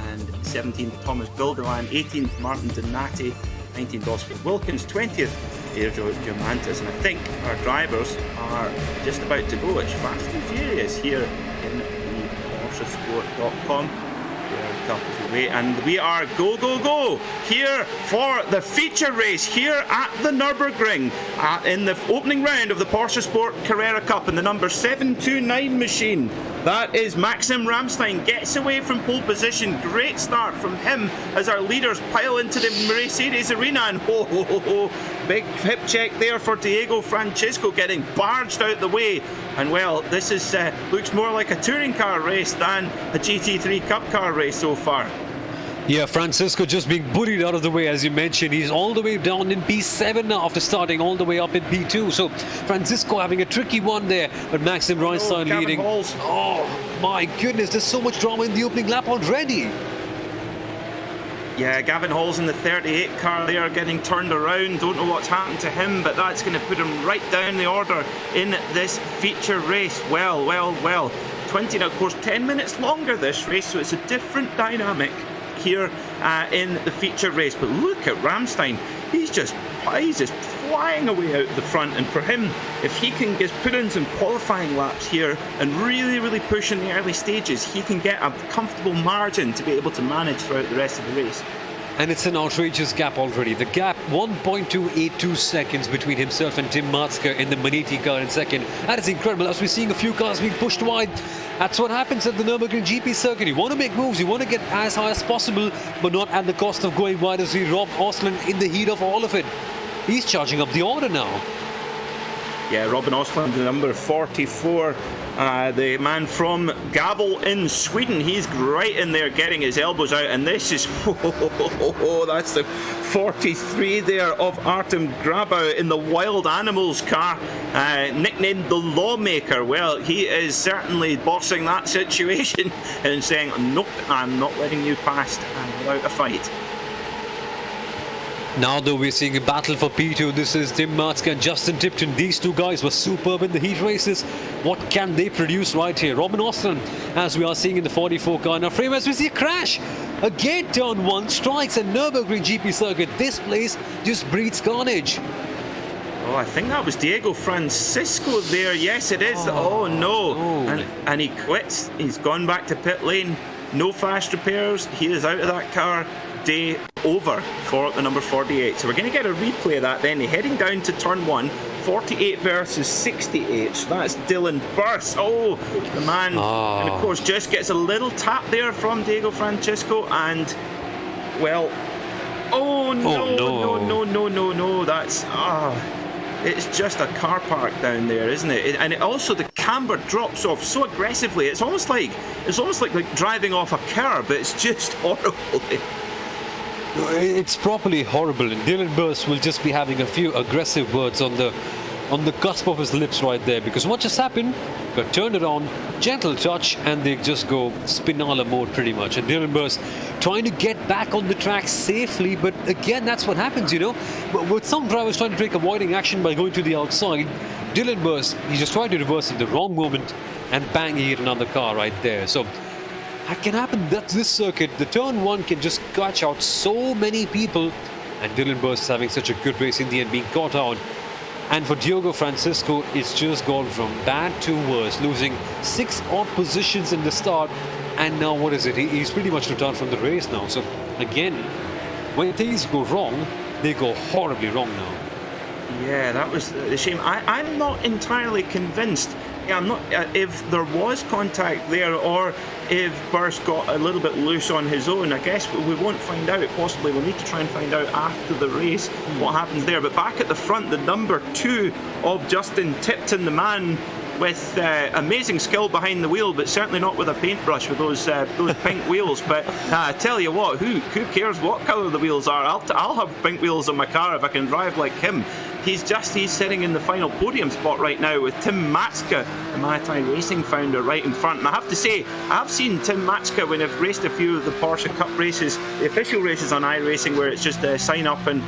and 17th Thomas Bilderland, 18th Martin Donati, 19th Oscar Wilkins, 20th Sergio Diamantis, and I think our drivers are just about to go. It's fast and furious here in the PorscheSport.com. And we are go here for the feature race here at the Nurburgring in the opening round of the PorscheSport Carrera Cup in the number 729 machine. That is Maxim Ramstein, gets away from pole position. Great start from him as our leaders pile into the Mercedes arena, and big hip check there for Diego Francisco, getting barged out the way. And well, this is looks more like a touring car race than a GT3 Cup car race so far. Yeah, Francisco just being bullied out of the way, as you mentioned. He's all the way down in P7 now after starting all the way up in P2. So Francisco having a tricky one there, but Maxim Ramstein leading. Oh my goodness, there's so much drama in the opening lap already. Yeah, Gavin Hall's in the 38 car there, getting turned around. Don't know what's happened to him, but that's going to put him right down the order in this feature race. Well. 20, now of course 10 minutes longer this race, so it's a different dynamic here in the feature race. But look at Ramstein, he's just flying away out the front, and for him, if he can just put in some qualifying laps here and really push in the early stages, he can get a comfortable margin to be able to manage throughout the rest of the race. And it's an outrageous gap already. The gap, 1.282 seconds between himself and Tim Matska in the Maniti car in second. That is incredible. As we're seeing a few cars being pushed wide, that's what happens at the Nurburgring GP circuit. You want to make moves, you want to get as high as possible, but not at the cost of going wide, as we Rob Osland in the heat of all of it. He's charging up the order now. Yeah, Robin Osland, the number 44. The man from Gavel in Sweden, he's right in there getting his elbows out, and this is, that's the 43 there of Artem Grabau in the Wild Animals car, nicknamed the Lawmaker. Well, he is certainly bossing that situation and saying, nope, I'm not letting you past without a fight. Now though, we're seeing a battle for P2. This is Tim Matska and Justin Tipton. These two guys were superb in the heat races. What can they produce right here? Robin Osland, as we are seeing in the 44 car. Now frame as we see a crash. Again, turn 1 strikes and Nurburgring GP circuit. This place just breeds carnage. Oh, I think that was Diego Francisco there. Yes, it is. Oh no. And he quits. He's gone back to pit lane. No fast repairs. He is out of that car. Day over for the number 48. So we're going to get a replay of that then. Heading down to turn 1, 48 versus 68. So that's Dylan Burst. Oh, the man. And of course, just gets a little tap there from Diego Francisco. And, well, no. That's, it's just a car park down there, isn't it? And it also, the camber drops off so aggressively. It's almost like driving off a curb. It's just horrible. It's properly horrible, and Dylan Burst will just be having a few aggressive words on the cusp of his lips right there, because what just happened, got turned it on, gentle touch, and they just go spinala mode pretty much. And Dylan Burst trying to get back on the track safely, but again, that's what happens, you know. With some drivers trying to take avoiding action by going to the outside, Dylan Burst, he just tried to reverse at the wrong moment and bang, he hit another car right there. So that can happen. That's this circuit. The turn 1 can just catch out so many people, and Dylan Burst is having such a good race in the end, being caught out. And for Diogo Francisco, it's just gone from bad to worse, losing 6 odd positions in the start, and now what is it? He's pretty much returned from the race now. So again, when things go wrong, they go horribly wrong now. Yeah, that was the shame. I'm not entirely convinced. Yeah, I'm not. If there was contact there, or if Burst got a little bit loose on his own, I guess we won't find out. Possibly we'll need to try and find out after the race what happens there. But back at the front, the number 2 of Justin Tipton, the man with amazing skill behind the wheel, but certainly not with a paintbrush with those pink wheels. But I tell you what, who cares what colour the wheels are? I'll have pink wheels on my car if I can drive like him. He's sitting in the final podium spot right now with Tim Matska, the Maniti Racing founder, right in front. And I have to say, I've seen Tim Matska when I've raced a few of the Porsche Cup races, the official races on iRacing, where it's just sign up and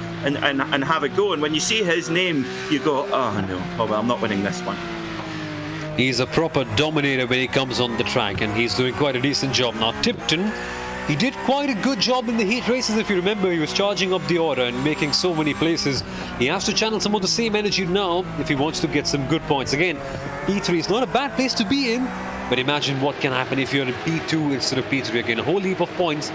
have a go. And when you see his name, you go, oh no, well, I'm not winning this one. He's a proper dominator when he comes on the track, and he's doing quite a decent job. Now Tipton, he did quite a good job in the heat races. If you remember, he was charging up the order and making so many places. He has to channel some of the same energy now if he wants to get some good points. Again, P3 is not a bad place to be in, but imagine what can happen if you're in P2 instead of P3. Again, a whole heap of points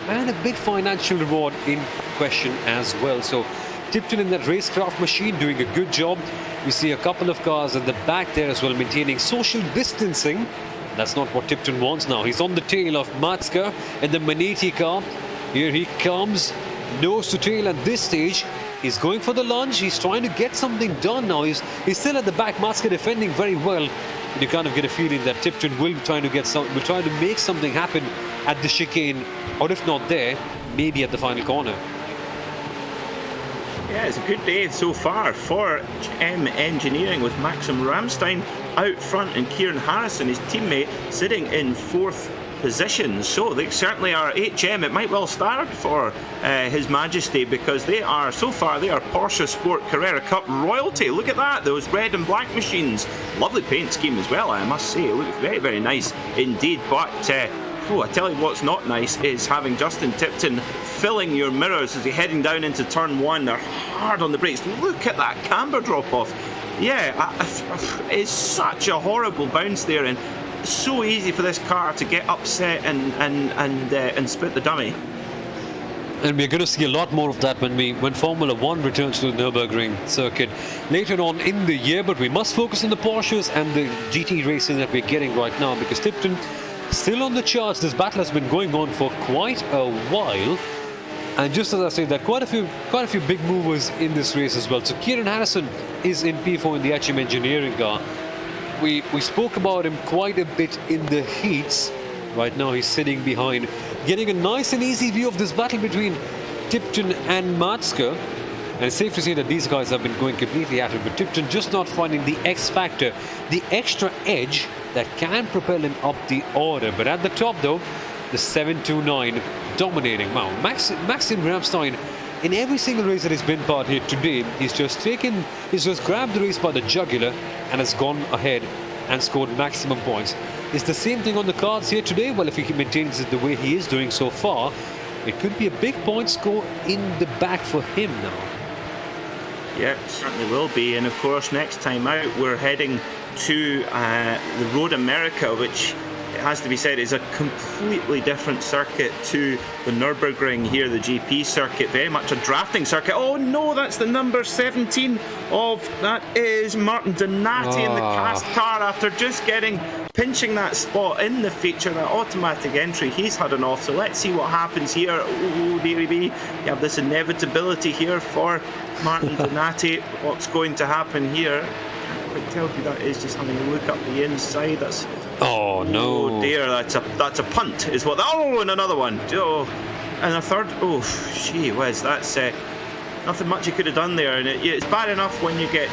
and a big financial reward in question as well. So Tipton in that RaceKraft machine doing a good job. We see a couple of cars at the back there as well, maintaining social distancing. That's not what Tipton wants now. He's on the tail of Matska in the Maniti car. Here he comes, nose to tail at this stage. He's going for the lunge. He's trying to get something done now. He's still at the back. Matska defending very well. And you kind of get a feeling that Tipton will try to make something happen at the chicane, or if not there, maybe at the final corner. Yeah, it's a good day so far for M Engineering, with Maxim Ramstein out front and Kieran Harrison, his teammate, sitting in 4th position. So they certainly are HM. It might well start for His Majesty, because they are, so far, they are PorscheSport Carrera Cup royalty. Look at that, those red and black machines. Lovely paint scheme as well, I must say. It looks very, very nice indeed. But I tell you what's not nice is having Justin Tipton filling your mirrors as you're heading down into turn 1. They're hard on the brakes. Look at that camber drop off. Yeah, it's such a horrible bounce there, and so easy for this car to get upset and split the dummy. And we're going to see a lot more of that when Formula 1 returns to the Nurburgring circuit later on in the year. But we must focus on the Porsches and the GT racing that we're getting right now, because Tipton still on the charts. This battle has been going on for quite a while. And just as I said, there are quite a few big movers in this race as well. So Kieran Harrison is in P4 in the HM Engineering car. We spoke about him quite a bit in the heats. Right now he's sitting behind, getting a nice and easy view of this battle between Tipton and Matska. And it's safe to say that these guys have been going completely at it, but Tipton just not finding the X factor, the extra edge that can propel him up the order. But at the top though, the 729 dominating. Wow, Maxim Ramstein, in every single race that he's been part here today, he's just grabbed the race by the jugular and has gone ahead and scored maximum points. Is the same thing on the cards here today? Well, if he maintains it the way he is doing so far, it could be a big point score in the back for him now. Yeah, it certainly will be. And of course, next time out, we're heading to the Road America, which, it has to be said, is a completely different circuit to the Nurburgring here, the GP circuit. Very much a drafting circuit. Oh no, that's the number 17 of, that is Martin Donati in the cast car after just pinching that spot in the feature, that automatic entry. He's had an off, so let's see what happens here. Oh dearie me, you have this inevitability here for Martin Donati. What's going to happen here? Can't quite tell who that is, just having a look up the inside. That's, oh no, oh dear, that's a punt is what. Oh, and another one. Oh, and a third. Oh, gee whiz, that's nothing much you could have done there. And it's bad enough when you get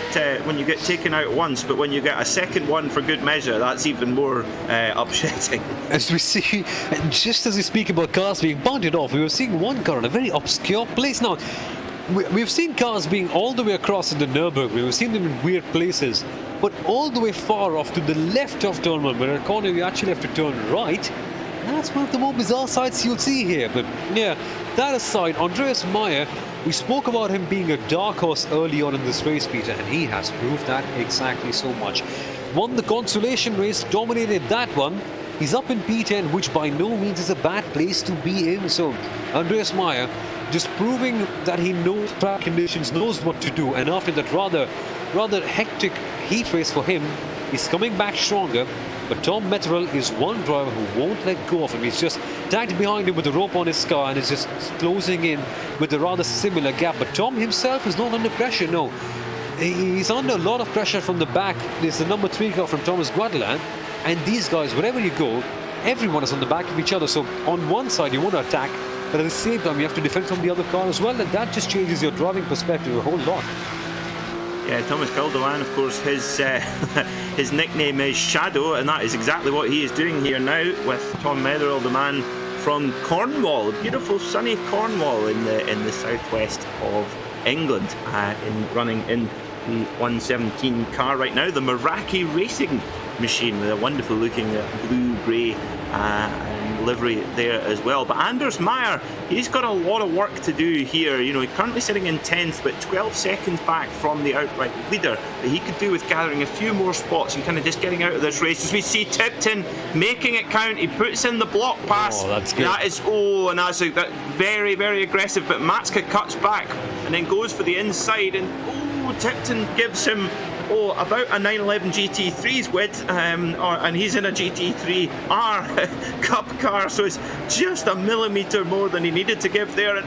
taken out once, but when you get a second one for good measure, that's even more upsetting. As we see, just as we speak about cars being bunted off, we were seeing one car in a very obscure place. Now, we've seen cars being all the way across in the Nürburgring. We've seen them in weird places, but all the way far off to the left of turn 1, where a corner you actually have to turn right. That's one of the more bizarre sights you'll see here. But yeah, that aside, Andreas Meyer, we spoke about him being a dark horse early on in this race, Peter, and he has proved that exactly so much. Won the Consolation race, dominated that one. He's up in P10, which by no means is a bad place to be in. So Andreas Meyer just proving that he knows track conditions, knows what to do, and after that rather hectic heat race for him, he's coming back stronger. But Tom Metterell is one driver who won't let go of him. He's just tagged behind him with a rope on his car and is just closing in with a rather similar gap. But Tom himself is not under pressure, no. He's under a lot of pressure from the back. There's the number 3 car from Thomas Guadelan. And these guys, wherever you go, everyone is on the back of each other. So on one side you want to attack, but at the same time you have to defend from the other car as well. And that just changes your driving perspective a whole lot. Yeah, Thomas Guadelan, of course, his nickname is Shadow, and that is exactly what he is doing here now with Tom Metherell, the man from Cornwall, beautiful sunny Cornwall in the southwest of England, running in the 117 car right now, the Maniti Racing machine with a wonderful looking blue-grey livery there as well. But Anders Meyer, he's got a lot of work to do here. You know, he's currently sitting in 10th, but 12 seconds back from the outright leader. But he could do with gathering a few more spots and kind of just getting out of this race. As we see Tipton making it count, he puts in the block pass. Oh, that's good. That is, and that's very, very aggressive. But Matska cuts back and then goes for the inside, and Tipton gives him about a 911 GT3's width, and he's in a GT3R Cup car, so it's just a millimetre more than he needed to give there. And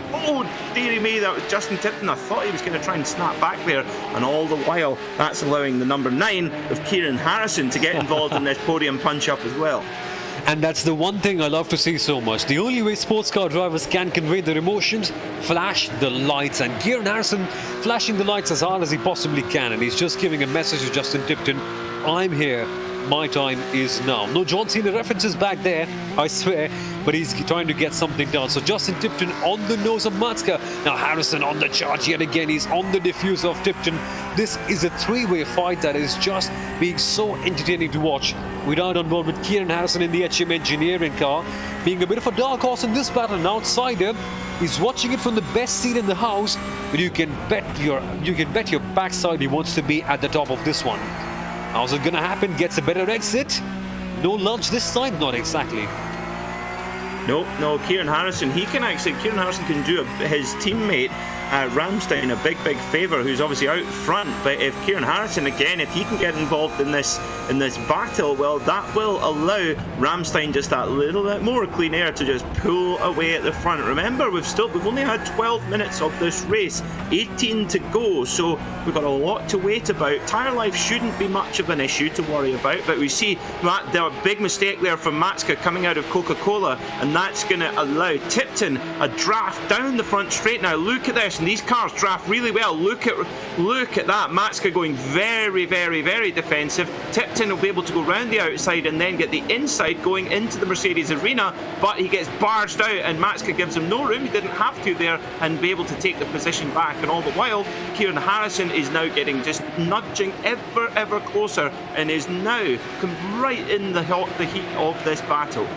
dearie me, that was Justin Tipton. I thought he was going to try and snap back there, and all the while that's allowing the number 9 of Kieran Harrison to get involved in this podium punch-up as well. And that's the one thing I love to see so much. The only way sports car drivers can convey their emotions, flash the lights. And Kieran Harrison flashing the lights as hard as he possibly can. And he's just giving a message to Justin Tipton. I'm here. My time is now. No John Cena references back there, I swear, but he's trying to get something done. So Justin Tipton on the nose of Matska. Now Harrison on the charge yet again. He's on the diffuser of Tipton. This is a three-way fight that is just being so entertaining to watch. We ride on board with Kieran Harrison in the HM Engineering car, being a bit of a dark horse in this battle. An outsider. He's watching it from the best seat in the house, but you can bet your backside he wants to be at the top of this one. How's it gonna happen? Gets a better exit. No lunch this time? Not exactly. Nope, no, Kieran Harrison Kieran Harrison can do his teammate Ramstein a big favour, who's obviously out front. But if Kieran Harrison again, if he can get involved in this battle, well, that will allow Ramstein just that little bit more clean air to just pull away at the front. Remember, we've only had 12 minutes of this race, 18 to go, so we've got a lot to wait about. Tyre life shouldn't be much of an issue to worry about, but we see the big mistake there from Matska coming out of Coca-Cola, and that's going to allow Tipton a draft down the front straight. Now look at this, and these cars draft really well. Look at that, Matska going very defensive. Tipton will be able to go round the outside and then get the inside going into the Mercedes arena, but he gets barged out and Matska gives him no room. He didn't have to there, and be able to take the position back. And all the while, Kieran Harrison is now getting just nudging ever closer, and is now right in the heat of this battle.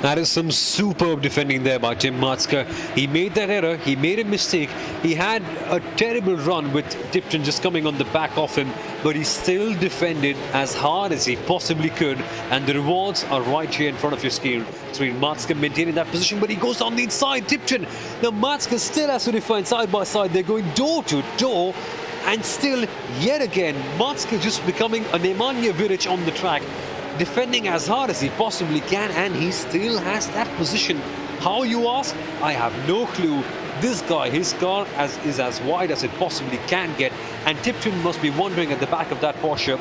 That is some superb defending there by Tim Matska. He made that error, he made a mistake. He had a terrible run with Tipton just coming on the back of him, but he still defended as hard as he possibly could, and the rewards are right here in front of your screen. Matska maintaining that position, but he goes on the inside. Tipton, now Matska still has to defend side by side. They're going door to door, and still, yet again, Matska just becoming a Nemanja Vidic on the track, defending as hard as he possibly can, and he still has that position. How, you ask? I have no clue. This guy, his car is as wide as it possibly can get, and Tipton must be wondering at the back of that Porsche,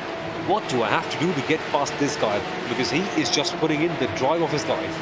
what do I have to do to get past this guy? Because he is just putting in the drive of his life.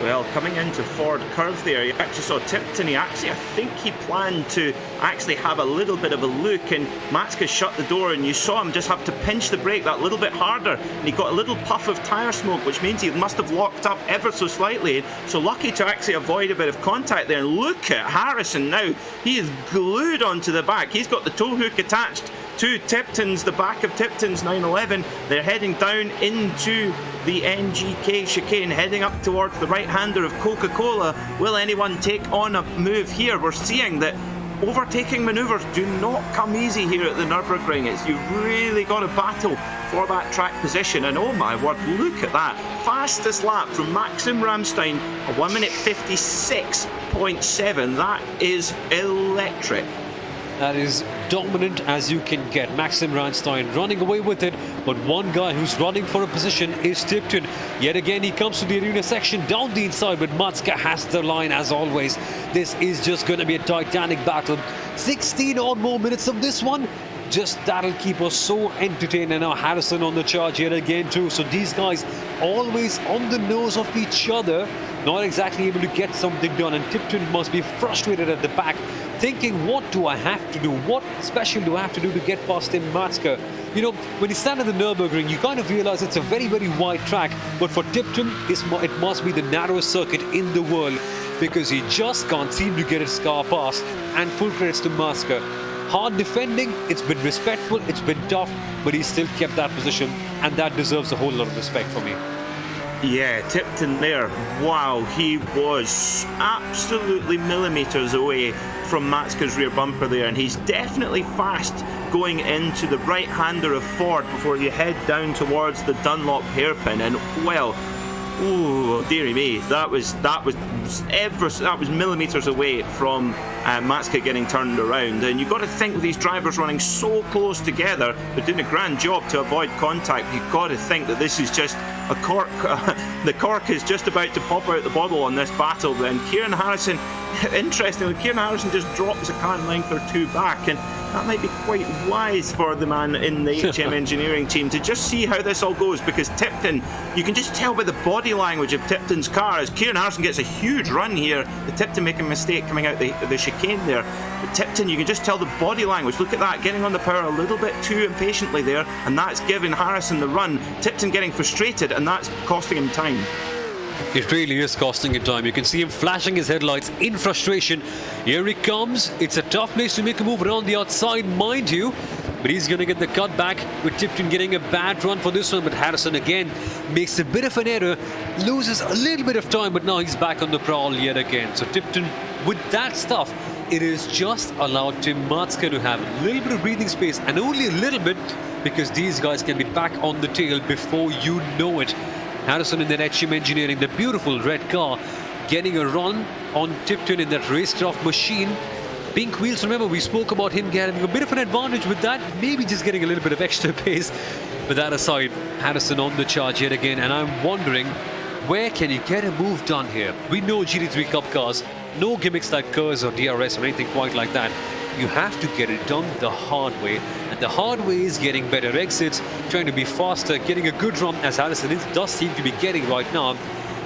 Well, coming into Ford curve there, you actually saw Tipton. I think he planned to actually have a little bit of a look, and Matska shut the door, and you saw him just have to pinch the brake that little bit harder, and he got a little puff of tyre smoke, which means he must have locked up ever so slightly. So lucky to actually avoid a bit of contact there. And look at Harrison now. He is glued onto the back. He's got the tow hook attached to the back of Tipton's 911. They're heading down into the NGK chicane, heading up towards the right-hander of Coca-Cola. Will anyone take on a move here? We're seeing that overtaking manoeuvres do not come easy here at the Nurburgring. You've really got to battle for that track position, and oh my word, look at that. Fastest lap from Maxim Ramstein, a 1 minute 56.7. That is electric. That is dominant as you can get. Maxim Ramstein running away with it, but one guy who's running for a position is Tipton. Yet again, he comes to the arena section down the inside, but Matska has the line as always. This is just going to be a titanic battle. 16 odd more minutes of this one. Just that'll keep us so entertained. And now Harrison on the charge yet again too. So these guys always on the nose of each other, not exactly able to get something done. And Tipton must be frustrated at the back, thinking, what do I have to do? What special do I have to do to get past Tim Matska? You know, when you stand at the Nurburgring, you kind of realize it's a very wide track. But for Tipton, it must be the narrowest circuit in the world, because he just can't seem to get his car past. And full credits to Matska. Hard defending, it's been respectful, it's been tough, but he still kept that position, and that deserves a whole lot of respect for me. Yeah, Tipton there, wow, he was absolutely millimetres away from Matska's rear bumper there, and he's definitely fast going into the right-hander of Ford before you head down towards the Dunlop hairpin. And well, oh dearie me, that was millimetres away from Matska getting turned around. And you've got to think, with these drivers running so close together, they're doing a grand job to avoid contact. You've got to think that this is just a cork. The cork is just about to pop out the bottle on this battle. Then Kieran Harrison, interestingly, Kieran Harrison just drops a car length or two back, and that might be quite wise for the man in the HM engineering team to just see how this all goes, because Tipton, you can just tell by the body language of Tipton's car as Kieran Harrison gets a huge run here. The Tipton making a mistake coming out the chicane there. But Tipton, you can just tell the body language. Look at that, getting on the power a little bit too impatiently there, and that's giving Harrison the run. Tipton getting frustrated, and that's costing him time. It really is costing him time. You can see him flashing his headlights in frustration. Here he comes. It's a tough place to make a move around the outside, mind you. But he's going to get the cut back, with Tipton getting a bad run for this one. But Harrison again makes a bit of an error, loses a little bit of time, but now he's back on the prowl yet again. So Tipton, with that stuff, it is just allowed Tim Matska to have a little bit of breathing space, and only a little bit, because these guys can be back on the tail before you know it. Harrison in that HM Engineering, the beautiful red car, getting a run on Tipton in that RaceKraft machine. Pink wheels, remember we spoke about him getting a bit of an advantage with that, maybe just getting a little bit of extra pace. But that aside, Harrison on the charge yet again, and I'm wondering, where can you get a move done here? We know GT3 Cup cars, no gimmicks like KERS or DRS or anything quite like that. You have to get it done the hard way, and the hard way is getting better exits, trying to be faster, getting a good run, as Harrison does seem to be getting right now,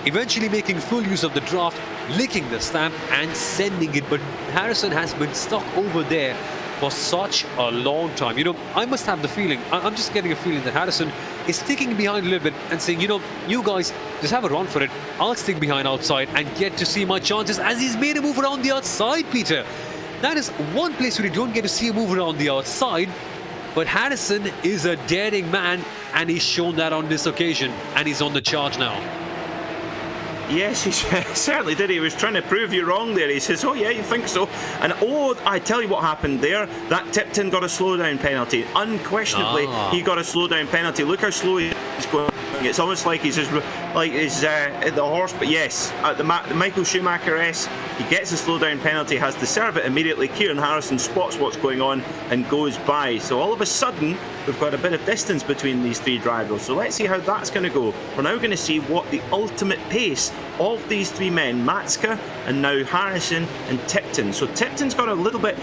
eventually making full use of the draft, licking the stamp and sending it. But Harrison has been stuck over there for such a long time. You know, I must have the feeling, I'm just getting a feeling that Harrison is sticking behind a little bit and saying, you know, you guys just have a run for it, I'll stick behind outside and get to see my chances, as he's made a move around the outside, Peter. That is one place where you don't get to see a move around the outside, but Harrison is a daring man, and he's shown that on this occasion, and he's on the charge now. Yes, he certainly did. He was trying to prove you wrong there. He says, oh yeah, you think so? And oh, I tell you what happened there. That Tipton got a slowdown penalty. Unquestionably, he got a slowdown penalty. Look how slow he's going. It's almost like he's just like the horse. But yes, at the Michael Schumacher-esque, he gets a slowdown penalty, has to serve it immediately. Kieran Harrison spots what's going on and goes by. So all of a sudden, we've got a bit of distance between these three drivers. So let's see how that's going to go. We're now going to see what the ultimate pace of these three men, Matska and now Harrison and Tipton. So Tipton's got a little bit,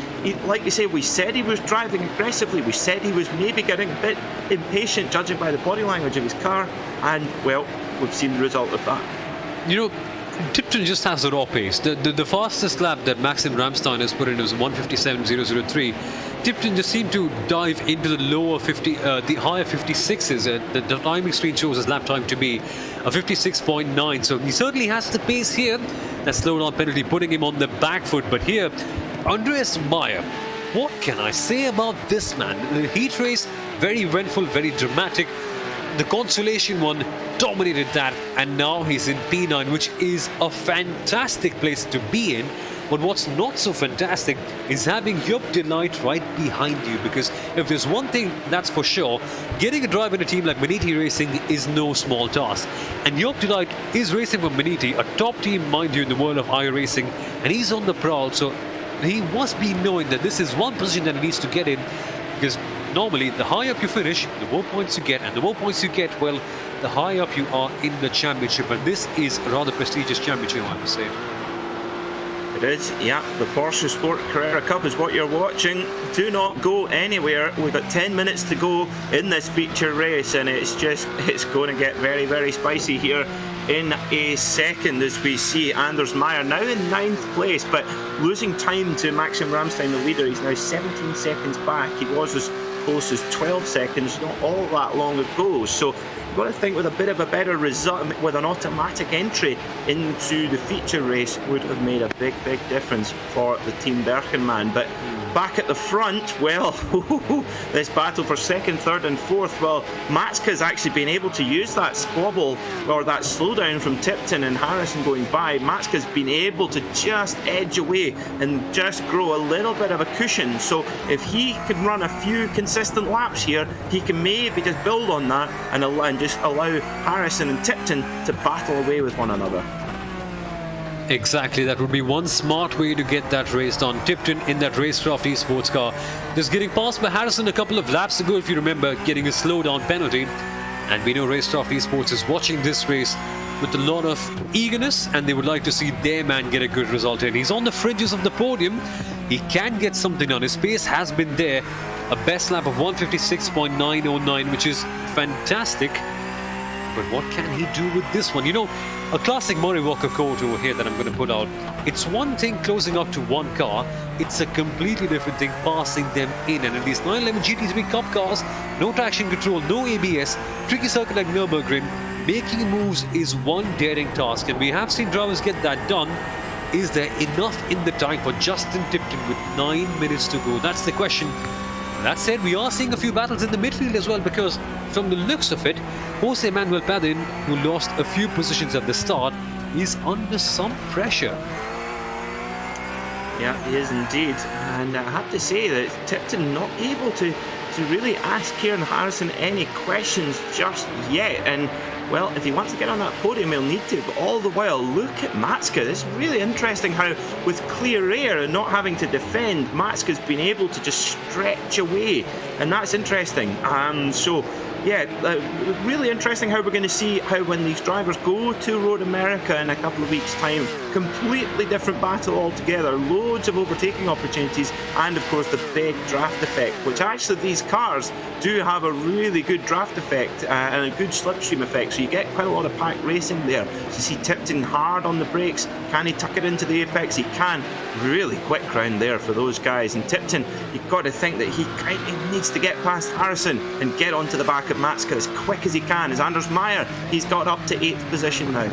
like you say, we said he was driving aggressively. We said he was maybe getting a bit impatient, judging by the body language of his car. And, well, we've seen the result of that. You know, Tipton just has a raw pace. The fastest lap that Maxim Ramstein has put in was 1:57.003. Tipton just seemed to dive into the lower 50, the higher 56s. The timing screen shows his lap time to be a 56.9. So he certainly has the pace here. That slowdown penalty putting him on the back foot. But here, Andreas Meyer, what can I say about this man? The heat race, very eventful, very dramatic. The Consolation one dominated that, and now he's in P9, which is a fantastic place to be in. But what's not so fantastic is having Job de Light right behind you, because if there's one thing that's for sure, getting a drive in a team like Maniti Racing is no small task. And Job de Light is racing for Maniti, a top team, mind you, in the world of iRacing, and he's on the prowl, so he must be knowing that this is one position that he needs to get in, because normally the higher up you finish, the more points you get, and the more points you get, well, the higher up you are in the championship, and this is a rather prestigious championship, I must say. It is, yeah. The PorscheSport Carrera Cup is what you're watching. Do not go anywhere. We've got 10 minutes to go in this feature race, and it's going to get very, very spicy here in a second, as we see Anders Meyer now in 9th place, but losing time to Maxim Ramstein, the leader. He's now 17 seconds back. He was as close as 12 seconds not all that long ago. So you've got to think with a bit of a better result, with an automatic entry into the feature race, would have made a big, big difference for the Team Berkenman. But back at the front, well, this battle for 2nd, 3rd and 4th, well, Matska's actually been able to use that squabble or that slowdown from Tipton and Harrison going by. Matska's been able to just edge away and just grow a little bit of a cushion. So if he can run a few consistent laps here, he can maybe just build on that and just allow Harrison and Tipton to battle away with one another. Exactly, that would be one smart way to get that race done. Tipton in that RaceKraft esports car, just getting passed by Harrison a couple of laps ago, if you remember, getting a slowdown penalty. And we know RaceKraft esports is watching this race with a lot of eagerness, and they would like to see their man get a good result in. He's on the fringes of the podium. He can get something on. His pace has been there. A best lap of 1:56.909, which is fantastic. But what can he do with this one? You know, a classic Murray Walker quote over here that I'm going to put out. It's one thing closing up to one car, it's a completely different thing passing them in. And in these 911 GT3 Cup cars, no traction control, no ABS, tricky circuit like Nurburgring, making moves is one daring task. And we have seen drivers get that done. Is there enough in the tank for Justin Tipton with 9 minutes to go? That's the question. That said, we are seeing a few battles in the midfield as well, because from the looks of it, Jose Manuel Padin, who lost a few positions at the start, is under some pressure. Yeah, he is indeed. And I have to say that Tipton not able to really ask Kieran Harrison any questions just yet. And well, if he wants to get on that podium, he'll need to. But all the while, look at Matska. It's really interesting how, with clear air and not having to defend, Matska's been able to just stretch away, and that's interesting. So, yeah, really interesting how we're going to see how when these drivers go to Road America in a couple of weeks' time, completely different battle altogether, loads of overtaking opportunities, and of course the big draft effect, which actually these cars do have a really good draft effect and a good slipstream effect, so you get quite a lot of pack racing there. So you see Tipton hard on the brakes. Can he tuck it into the apex? He can. Really quick round there for those guys, and Tipton, you've got to think that he kind of needs to get past Harrison and get onto the back of Matska as quick as he can. As Anders Meyer, he's got up to 8th position now.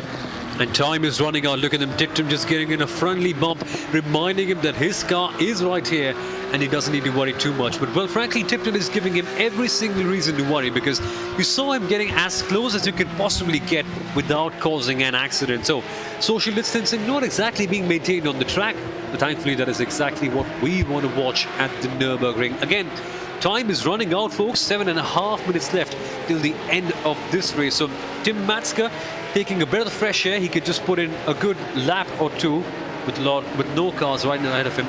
And time is running out. Look at him, Tipton just getting in a friendly bump, reminding him that his car is right here and he doesn't need to worry too much. But well, frankly, Tipton is giving him every single reason to worry, because you saw him getting as close as you could possibly get without causing an accident. So social distancing not exactly being maintained on the track, but thankfully that is exactly what we want to watch at the Nurburgring. Again, time is running out, folks. 7.5 minutes left till the end of this race. So Tim Matska taking a bit of the fresh air. He could just put in a good lap or two with no cars right ahead of him.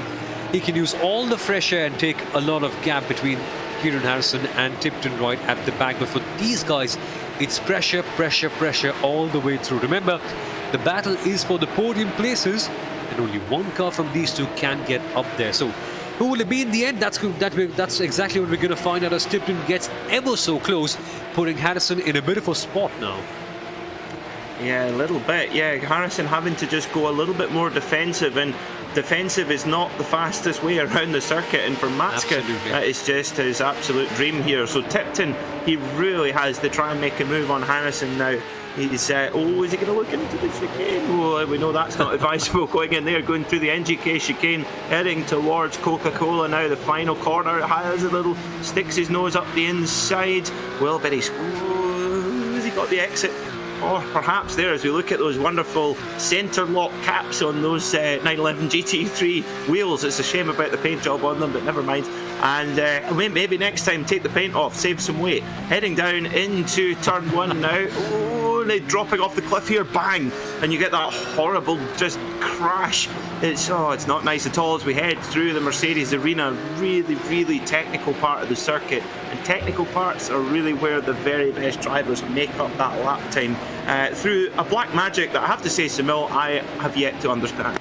He can use all the fresh air and take a lot of gap between Kieran Harrison and Tipton right at the back. But for these guys, it's pressure, pressure, pressure all the way through. Remember, the battle is for the podium places, and only one car from these two can get up there. So who will it be in the end? That's exactly what we're going to find out as Tipton gets ever so close, putting Harrison in a bit of a spot now. Yeah, a little bit. Yeah, Harrison having to just go a little bit more defensive, and defensive is not the fastest way around the circuit, and for Matska, that is just his absolute dream here. So Tipton, he really has to try and make a move on Harrison now. He's, is he going to look into the chicane? Oh, we know that's not advisable going in there, going through the NGK chicane, heading towards Coca-Cola now. The final corner, has a little, sticks his nose up the inside. Will, but has he got the exit? Oh, perhaps there, as we look at those wonderful centre lock caps on those 911 GT3 wheels. It's a shame about the paint job on them, but never mind. And maybe next time take the paint off, save some weight. Heading down into turn 1 now. Oh, they're dropping off the cliff here, bang! And you get that horrible just crash. It's not nice at all as we head through the Mercedes arena. Really, really technical part of the circuit. And technical parts are really where the very best drivers make up that lap time through a black magic that I have to say, Soumil, I have yet to understand.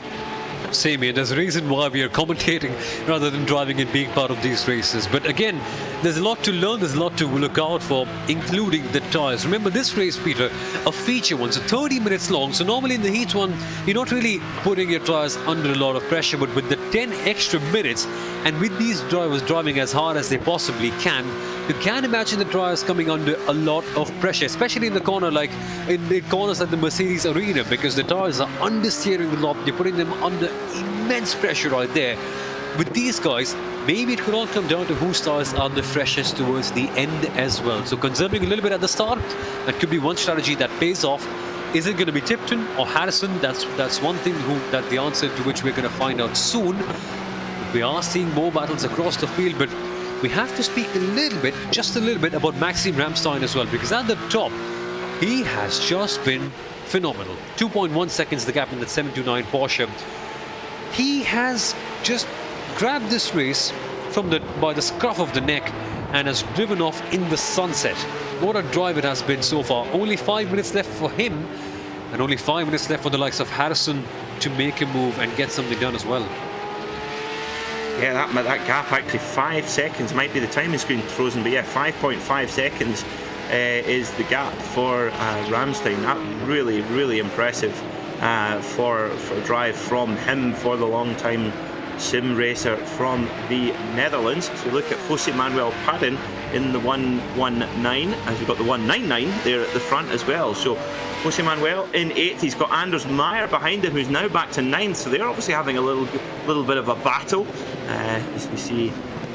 Same here. There's a reason why we are commentating rather than driving and being part of these races. But again, there's a lot to learn, there's a lot to look out for, including the tyres. Remember this race, Peter, a feature one, so 30 minutes long. So normally in the heat one, you're not really putting your tyres under a lot of pressure, but with the 10 extra minutes, and with these drivers driving as hard as they possibly can, you can imagine the tyres coming under a lot of pressure, especially in the corner, like in the corners at the Mercedes arena, because the tyres are understeering the lot. You're putting them under immense pressure right there. With these guys, maybe it could all come down to whose tyres are the freshest towards the end as well. So conserving a little bit at the start, that could be one strategy that pays off. Is it going to be Tipton or Harrison? That's one thing that the answer to which we're going to find out soon. We are seeing more battles across the field, but we have to speak a little bit, just a little bit, about Maxime Ramstein as well, because at the top, he has just been phenomenal. 2.1 seconds the gap in the 729 Porsche. He has just grabbed this race by the scruff of the neck and has driven off in the sunset. What a drive it has been so far. Only 5 minutes left for him, and only 5 minutes left for the likes of Harrison to make a move and get something done as well. Yeah, that gap, actually 5 seconds, might be the timing screen frozen, but yeah, 5.5 seconds is the gap for Ramstein. That really, really impressive for a drive from him, for the long-time sim racer from the Netherlands. So we look at Jose Manuel Padin in the 119, as we've got the 199 there at the front as well. So Jose Manuel in 8th. He's got Anders Meyer behind him, who's now back to 9th. So they're obviously having a little bit of a battle as we see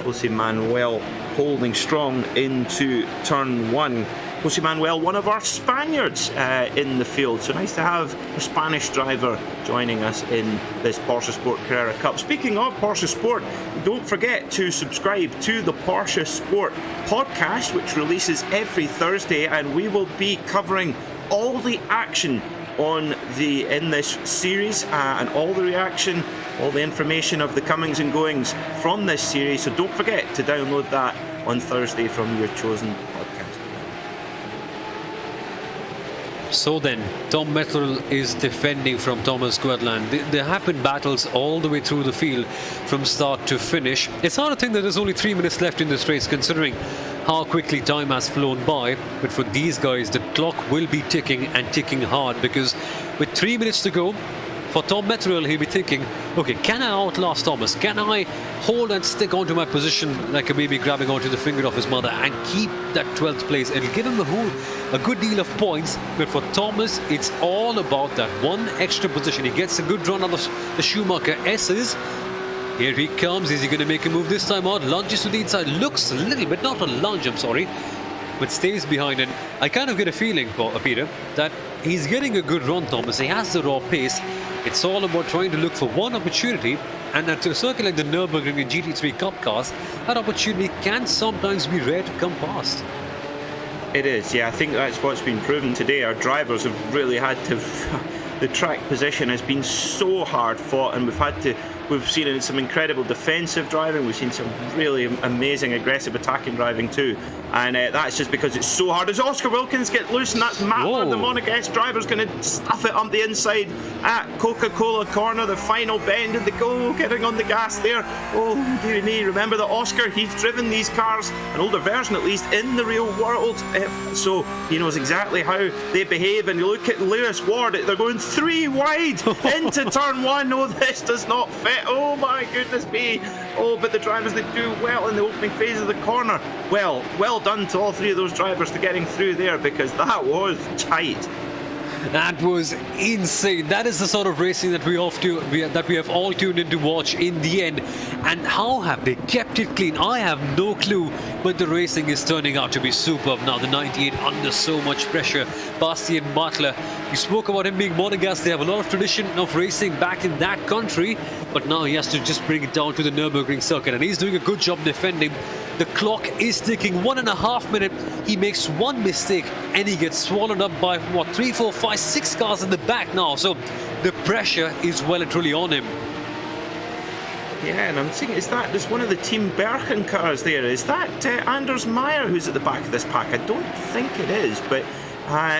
Jose Manuel holding strong into turn 1. Jose Manuel, one of our Spaniards in the field. So nice to have a Spanish driver joining us in this PorscheSport Carrera Cup. Speaking of Porsche Sport, don't forget to subscribe to the PorscheSport podcast, which releases every Thursday, and we will be covering all the action in this series and all the reaction, all the information of the comings and goings from this series. So don't forget to download that on Thursday from your chosen podcast. So then, Tom Metterl is defending from Thomas Guedland. There have been battles all the way through the field from start to finish. It's hard to think that there's only 3 minutes left in this race considering how quickly time has flown by. But for these guys, the clock will be ticking and ticking hard, because with 3 minutes to go, for Tom Metterl, he'll be thinking, okay, can I outlast Thomas? Can I hold and stick onto my position like a baby grabbing onto the finger of his mother and keep that 12th place? It'll give him a good deal of points, but for Thomas, it's all about that one extra position. He gets a good run on the Schumacher S's. Here he comes. Is he going to make a move this time out? Lunges to the inside. Looks a little bit, not a lunge, I'm sorry, but stays behind. And I kind of get a feeling, Peter, that he's getting a good run, Thomas. He has the raw pace. It's all about trying to look for one opportunity, and at a circuit like the Nurburgring and GT3 Cup cars, that opportunity can sometimes be rare to come past. It is, yeah. I think that's what's been proven today. Our drivers have really had to... The track position has been so hard fought, and we've seen some incredible defensive driving. We've seen some really amazing aggressive attacking driving too, and that's just because it's so hard. As Oscar Wilkins get loose, and that's Mattler, the Monegasque driver's going to stuff it up the inside at Coca-Cola corner, the final bend, and they go getting on the gas there. Oh dear me, remember that Oscar, he's driven these cars, an older version at least, in the real world, so he knows exactly how they behave. And you look at Lewis Ward, they're going 3 wide into turn 1. Oh, this does not fit. Oh my goodness me. Oh, but the drivers, they do well in the opening phase of the corner. Well done to all 3 of those drivers to getting through there, because that was tight. That was insane. That is the sort of racing that we have all tuned in to watch in the end. And how have they kept it clean? I have no clue, but the racing is turning out to be superb now. The 98 under so much pressure. Bastien Mattler, you spoke about him being Monegasque. They have a lot of tradition of racing back in that country, but now he has to just bring it down to the Nürburgring circuit, and he's doing a good job defending. The clock is ticking. 1.5 minutes. He makes one mistake and he gets swallowed up by 3, 4, 5, 6 cars in the back now. So the pressure is well and truly on him. Yeah, and I'm thinking, there's one of the Team Berchen cars there. Is that Anders Meyer who's at the back of this pack? I don't think it is, but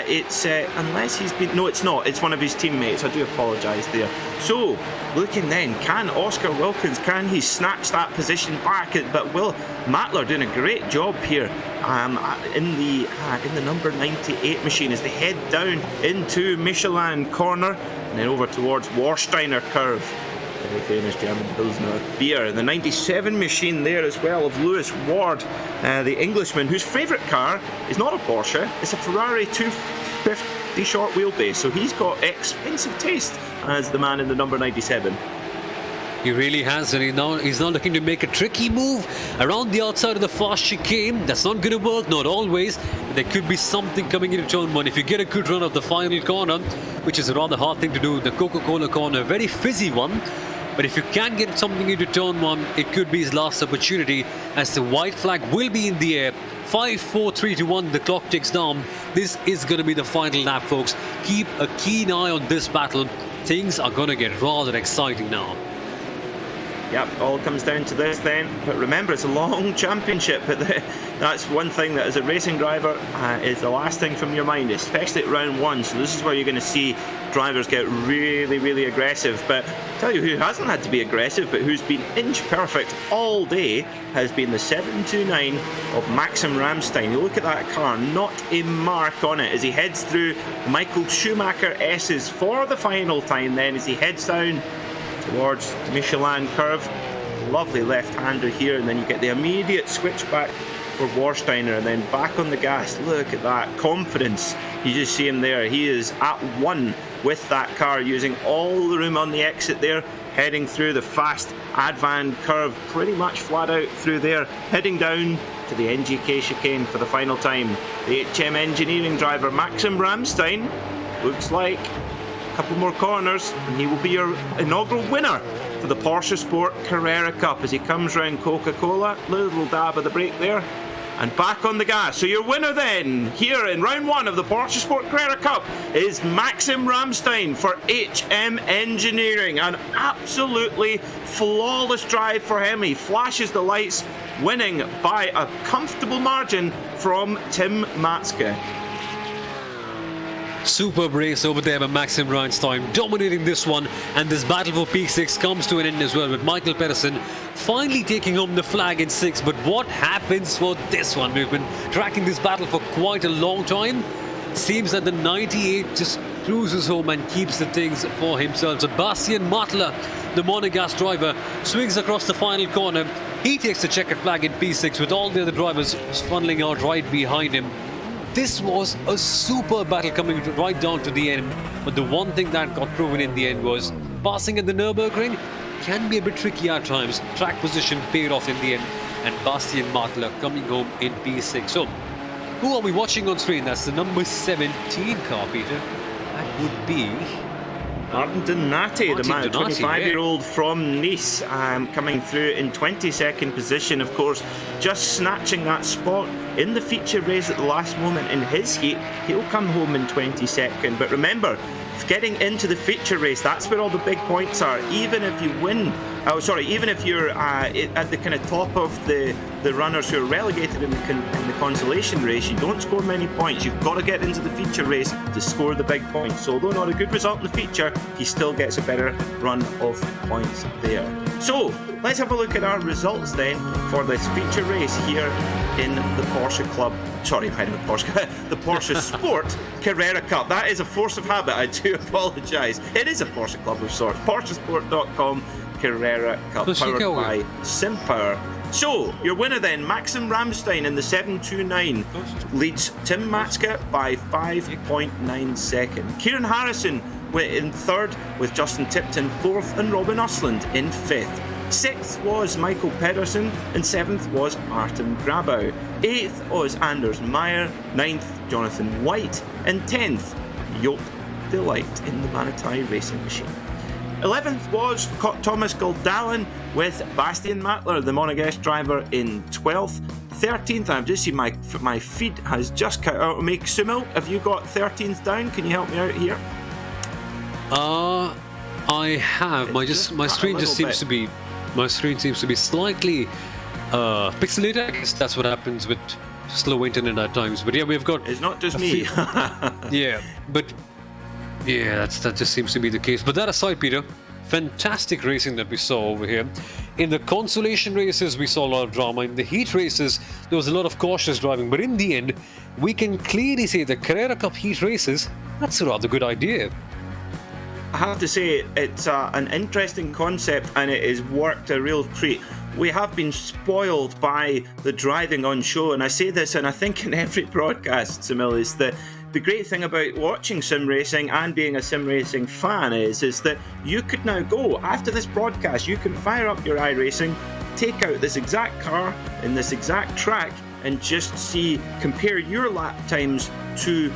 it's unless he's been... No, it's not. It's one of his teammates. I do apologise there. So, looking then, can Oscar Wilkins, can he snatch that position back? But Will Mattler doing a great job here in the number 98 machine as they head down into Michelin corner and then over towards Warsteiner curve. Very famous German Pilsner beer. And the 97 machine there as well of Lewis Ward, the Englishman, whose favourite car is not a Porsche, it's a Ferrari 250 short wheelbase. So he's got expensive taste as the man in the number 97. He really has, and he's now looking to make a tricky move around the outside of the fast chicane. That's not going to work, not always. But there could be something coming into turn 1. If you get a good run of the final corner, which is a rather hard thing to do, the Coca-Cola corner, a very fizzy one. But if you can get something into turn 1, it could be his last opportunity, as the white flag will be in the air. 5, 4, 3, 2, 1, the clock ticks down. This is going to be the final lap, folks. Keep a keen eye on this battle. Things are going to get rather exciting now. Yep, all comes down to this then. But remember, it's a long championship. But that's one thing that as a racing driver is the last thing from your mind, especially at round 1. So this is where you're going to see drivers get really, really aggressive. But I'll tell you who hasn't had to be aggressive, but who's been inch perfect all day, has been the 729 of Maxim Ramstein. You look at that car, not a mark on it as he heads through Michael Schumacher S's for the final time then as he heads down towards Michelin curve. Lovely left-hander here, and then you get the immediate switch back for Warsteiner and then back on the gas. Look at that confidence. You just see him there. He is at 1 with that car, using all the room on the exit there, heading through the fast Advan curve, pretty much flat out through there, heading down to the NGK chicane for the final time. The HM Engineering driver Maxim Ramstein looks like a couple more corners and he will be your inaugural winner for the PorscheSport Carrera Cup as he comes round Coca-Cola. Little dab of the brake there, and back on the gas. So your winner then, here in round 1 of the PorscheSport Carrera Cup, is Maxim Ramstein for HM Engineering. An absolutely flawless drive for him. He flashes the lights, winning by a comfortable margin from Tim Matske. Superb race over there by Maxim Ramstein, dominating this one, and this battle for P6 comes to an end as well, with Michael Pedersen finally taking home the flag in 6. But what happens for this one? We've been tracking this battle for quite a long time. Seems that the 98 just cruises home and keeps the things for himself. Sebastian Matler, the Monegasque driver, swings across the final corner. He takes the checkered flag in P6, with all the other drivers funneling out right behind him. This was a super battle coming right down to the end, but the one thing that got proven in the end was passing at the Nurburgring can be a bit tricky at times. Track position paid off in the end, and Bastian Matler coming home in P6. So, who are we watching on screen? That's the number 17 car, Peter. That would be Martin Donati, the 25-year-old from Nice, coming through in 22nd position, of course, just snatching that spot in the feature race at the last moment in his heat. He'll come home in 22nd, but remember, getting into the feature race, that's where all the big points are. Even if you win, even if you're at the kind of top of the runners who are relegated in the consolation race, you don't score many points. You've got to get into the feature race to score the big points. So although not a good result in the feature, he still gets a better run of points there. So let's have a look at our results then for this feature race here in the Porsche Club. Sorry, I know Porsche. The PorscheSport Carrera Cup. That is a force of habit. I do apologise. It is a Porsche Club of sorts. PorscheSport.com Carrera Cup, powered by Simpower. So, your winner then, Maxim Ramstein in the 729, leads Tim Matske by 5.9 seconds. Kieran Harrison in third, with Justin Tipton fourth, and Robin Usland in fifth. 6th was Michael Pedersen, and 7th was Artem Grabau. 8th was Anders Meyer, 9th Jonathan White, and 10th Joop de Light in the Maniti Racing machine. 11th was Thomas Galdalen, with Bastian Matler, the Monegasque driver, in 12th. 13th, I've just seen my feed has just cut out of me. Soumil, have you got 13th down? Can you help me out here? I have. My screen just seems to be. My screen seems to be slightly pixelated. I guess that's what happens with slow internet at times. But yeah, we've got. It's not just me. Yeah, but yeah, that just seems to be the case. But that aside, Peter, fantastic racing that we saw over here. In the consolation races, we saw a lot of drama. In the heat races, there was a lot of cautious driving. But in the end, we can clearly say the Carrera Cup heat races, that's a rather good idea. I have to say, it's an interesting concept, and it has worked a real treat. We have been spoiled by the driving on show, and I say this, and I think in every broadcast, Soumil, is that the great thing about watching sim racing and being a sim racing fan is that you could now go, after this broadcast, you can fire up your iRacing, take out this exact car in this exact track, and just compare your lap times to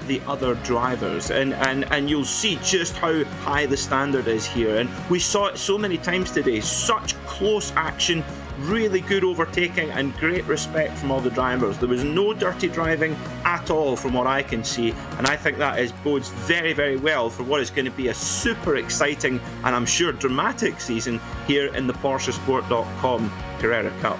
the other drivers, and you'll see just how high the standard is here. And we saw it so many times today, such close action, really good overtaking, and great respect from all the drivers. There was no dirty driving at all from what I can see, and I think that bodes very, very well for what is going to be a super exciting and I'm sure dramatic season here in the PorscheSport.com Carrera Cup.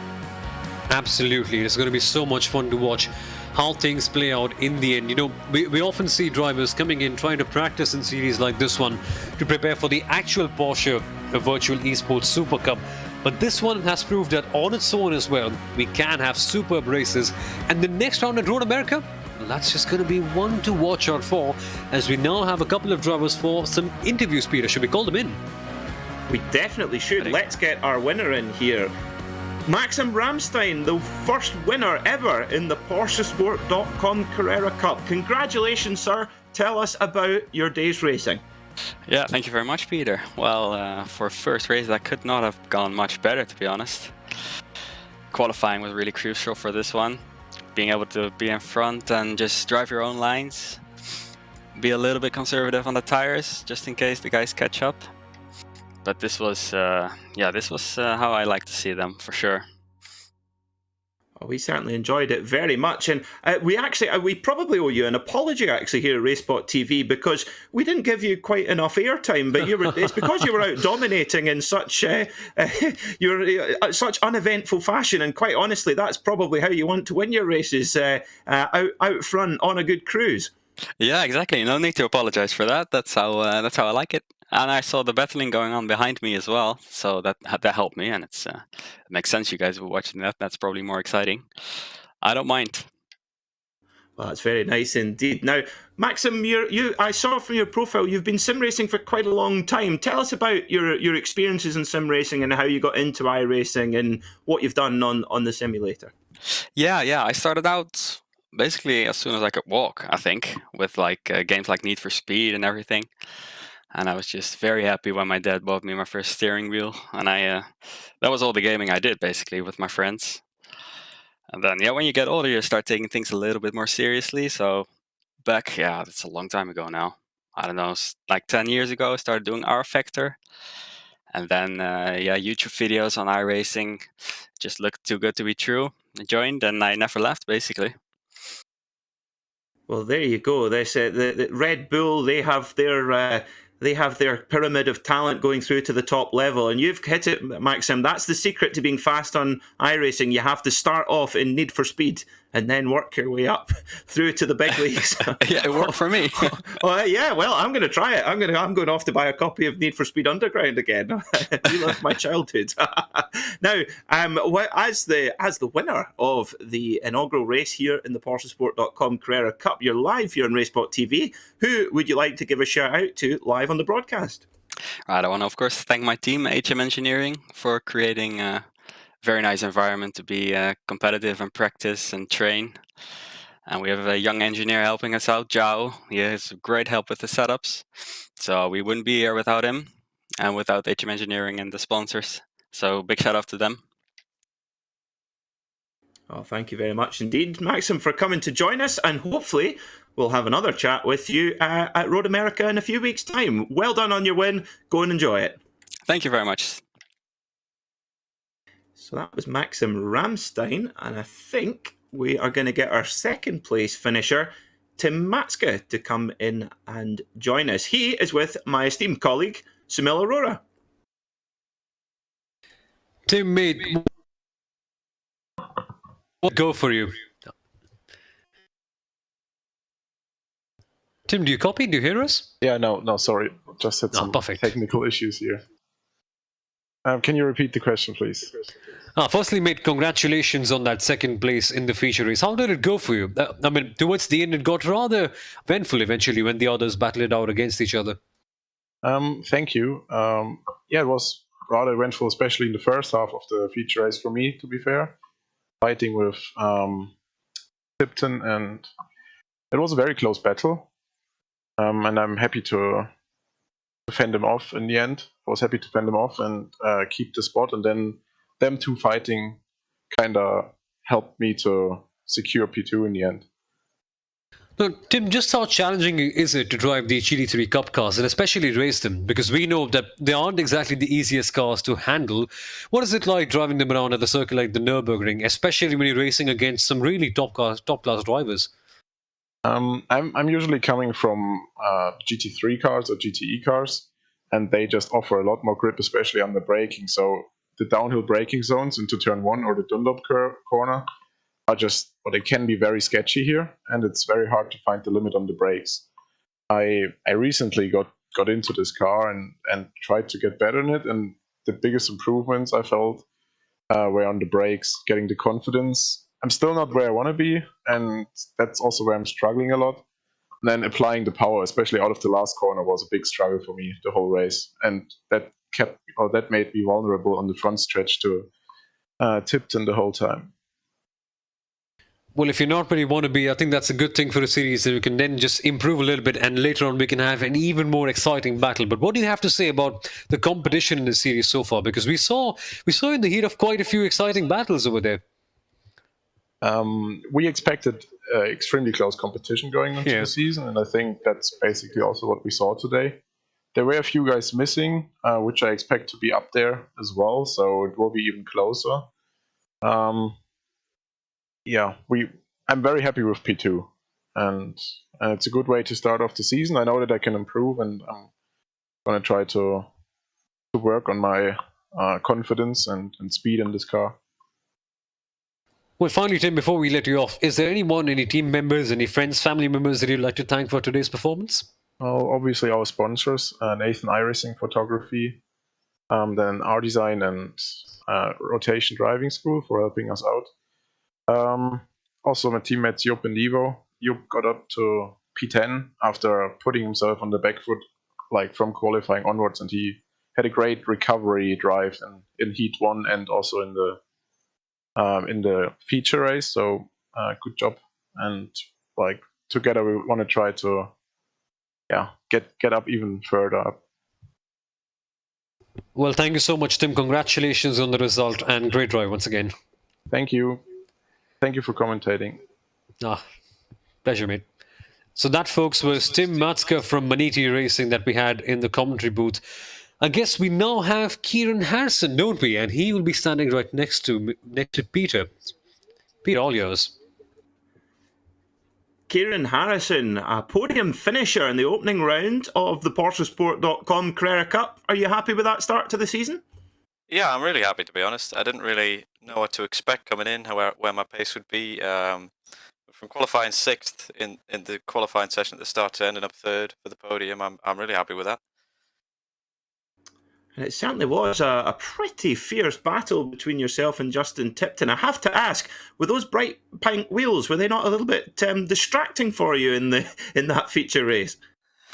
Absolutely, it's going to be so much fun to watch how things play out in the end. You know, we often see drivers coming in trying to practice in series like this one to prepare for the actual Porsche Virtual Esports Super Cup. But this one has proved that on its own as well, we can have superb races. And the next round at Road America, that's just going to be one to watch out for, as we now have a couple of drivers for some interviews. Peter, should we call them in? We definitely should. Let's get our winner in here. Maxim Ramstein, the first winner ever in the PorscheSport.com Carrera Cup. Congratulations, sir. Tell us about your day's racing. Yeah, thank you very much, Peter. Well, for first race, that could not have gone much better, to be honest. Qualifying was really crucial for this one. Being able to be in front and just drive your own lines. Be a little bit conservative on the tires, just in case the guys catch up. But this was, how I like to see them, for sure. Oh, we certainly enjoyed it very much, and we probably owe you an apology actually here at Racespot TV because we didn't give you quite enough airtime. But it's because you were out dominating in such such uneventful fashion, and quite honestly, that's probably how you want to win your races, out front on a good cruise. Yeah, exactly. No need to apologize for that. That's how I like it. And I saw the battling going on behind me as well, so that helped me. And it makes sense. You guys were watching that. That's probably more exciting. I don't mind. Well, that's very nice indeed. Now, Maxim, I saw from your profile you've been sim racing for quite a long time. Tell us about your experiences in sim racing and how you got into iRacing and what you've done on the simulator. Yeah. I started out basically as soon as I could walk, I think, with games like Need for Speed and everything. And I was just very happy when my dad bought me my first steering wheel, and that was all the gaming I did basically with my friends. And then when you get older, you start taking things a little bit more seriously. So that's a long time ago now. I don't know, like 10 years ago, I started doing R Factor, and then YouTube videos on iRacing just looked too good to be true. I joined, and I never left basically. Well, there you go. This the Red Bull. They have their pyramid of talent going through to the top level, and you've hit it, Maxim. That's the secret to being fast on iRacing. You have to start off in Need for Speed and then work your way up through to the big leagues. Yeah, it worked for me. Yeah. Well, I'm going to try it. I'm going off to buy a copy of Need for Speed Underground again. Relive my childhood. Now, as the winner of the inaugural race here in the PorscheSport.com Carrera Cup, you're live here on Racespot TV. Who would you like to give a shout out to live on the broadcast? Right, I want to, of course, thank my team, HM Engineering, for creating a very nice environment to be competitive and practice and train. And we have a young engineer helping us out, Zhao. He has great help with the setups. So we wouldn't be here without him and without HM Engineering and the sponsors. So big shout out to them. Oh, thank you very much indeed, Maxim, for coming to join us, and hopefully we'll have another chat with you at Road America in a few weeks' time. Well done on your win. Go and enjoy it. Thank you very much. So that was Maxim Ramstein, and I think we are going to get our second place finisher, Tim Matska, to come in and join us. He is with my esteemed colleague, Soumil Arora. Tim, mate, go for you. Tim, do you copy? Do you hear us? Yeah, no, sorry. Just had some technical issues here. Can you repeat the question, please? Firstly, mate, congratulations on that second place in the feature race. How did it go for you? I mean, towards the end, it got rather eventful eventually when the others battled it out against each other. Thank you. Yeah, it was rather eventful, especially in the first half of the feature race for me, to be fair. Fighting with Tipton, and it was a very close battle. And I'm happy to fend them off in the end. I was happy to fend them off and keep the spot, and then them two fighting kind of helped me to secure P2 in the end. Now, Tim, just how challenging is it to drive the GT3 Cup cars and especially race them? Because we know that they aren't exactly the easiest cars to handle. What is it like driving them around at the circuit like the Nurburgring, especially when you're racing against some really top-class drivers? I'm usually coming from GT3 cars or GTE cars, and they just offer a lot more grip, especially on the braking. So the downhill braking zones into turn 1 or the Dunlop corner are just, well, they can be very sketchy here, and it's very hard to find the limit on the brakes. I recently got into this car and tried to get better in it, and the biggest improvements I felt were on the brakes, getting the confidence. I'm still not where I want to be, and that's also where I'm struggling a lot. And then applying the power, especially out of the last corner, was a big struggle for me the whole race, and that made me vulnerable on the front stretch to Tipton the whole time. Well, if you're not where you want to be, I think that's a good thing for the series, that we can then just improve a little bit, and later on we can have an even more exciting battle. But what do you have to say about the competition in the series so far? Because we saw in the heat of quite a few exciting battles over there. We expected extremely close competition going into the season, and I think that's basically also what we saw today. There were a few guys missing, which I expect to be up there as well, so it will be even closer. yeah, I'm very happy with P2, and it's a good way to start off the season. I know that I can improve, and I'm gonna try to work on my confidence and speed in this car. Well, finally, Tim, before we let you off, is there anyone, any team members, any friends, family members that you'd like to thank for today's performance? Well, obviously our sponsors, Nathan iRacing Photography, then R Design and Rotation Driving School for helping us out. Also my teammates Jupp and Ivo. Jupp got up to P10 after putting himself on the back foot, like from qualifying onwards, and he had a great recovery drive in Heat 1 and also in the feature race. So good job, and like together we want to try to get up even further up. Well, thank you so much, Tim. Congratulations on the result and great drive once again. Thank you for commentating. Pleasure, mate. So that, folks, was Tim Matzka from Maniti Racing that we had in the commentary booth. I guess we now have Kieran Harrison, don't we? And he will be standing right next to Peter. Peter, all yours. Kieran Harrison, a podium finisher in the opening round of the PorscheSport.com Carrera Cup. Are you happy with that start to the season? Yeah, I'm really happy, to be honest. I didn't really know what to expect coming in, where my pace would be. From qualifying 6th in the qualifying session at the start to ending up 3rd for the podium, I'm really happy with that. And it certainly was a pretty fierce battle between yourself and Justin Tipton. I have to ask, were those bright pink wheels, were they not a little bit distracting for you in that feature race?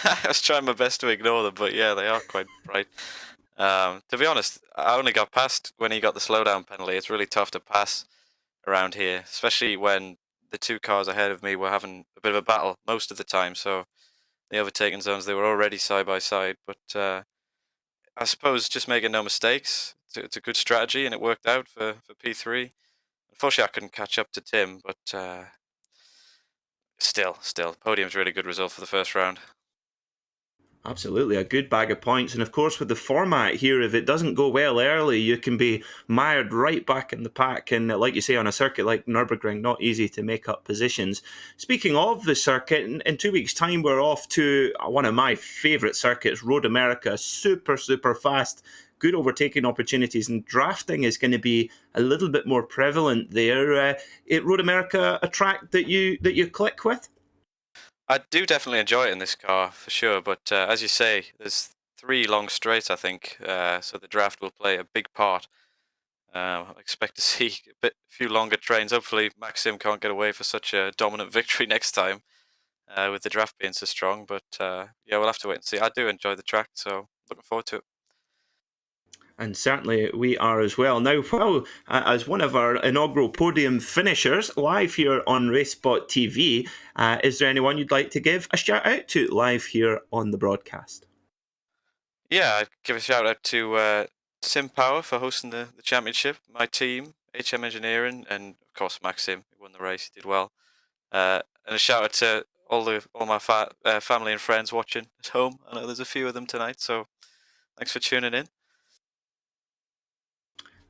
I was trying my best to ignore them, but yeah, they are quite bright. To be honest, I only got past when he got the slowdown penalty. It's really tough to pass around here, especially when the two cars ahead of me were having a bit of a battle most of the time. So the overtaking zones, they were already side by side. But I suppose just making no mistakes, it's a good strategy, and it worked out for P3. Unfortunately, I couldn't catch up to Tim, but still, podium's a really good result for the first round. Absolutely, a good bag of points. And of course, with the format here, if it doesn't go well early, you can be mired right back in the pack. And like you say, on a circuit like Nurburgring, not easy to make up positions. Speaking of the circuit, in 2 weeks' time, we're off to one of my favourite circuits, Road America. Super, super fast. Good overtaking opportunities, and drafting is going to be a little bit more prevalent there. Road America, a track that you click with? I do definitely enjoy it in this car, for sure, but as you say, there's 3 long straights, I think, so the draft will play a big part. I expect to see a few longer trains. Hopefully Maxim can't get away for such a dominant victory next time, with the draft being so strong, but yeah, we'll have to wait and see. I do enjoy the track, so looking forward to it. And certainly we are as well. Now, well, as one of our inaugural podium finishers live here on Racespot TV, is there anyone you'd like to give a shout out to live here on the broadcast? Yeah, I'd give a shout out to Simpower for hosting the championship, my team, HM Engineering, and of course Maxim, who won the race, he did well. And a shout out to all my family and friends watching at home. I know there's a few of them tonight, so thanks for tuning in.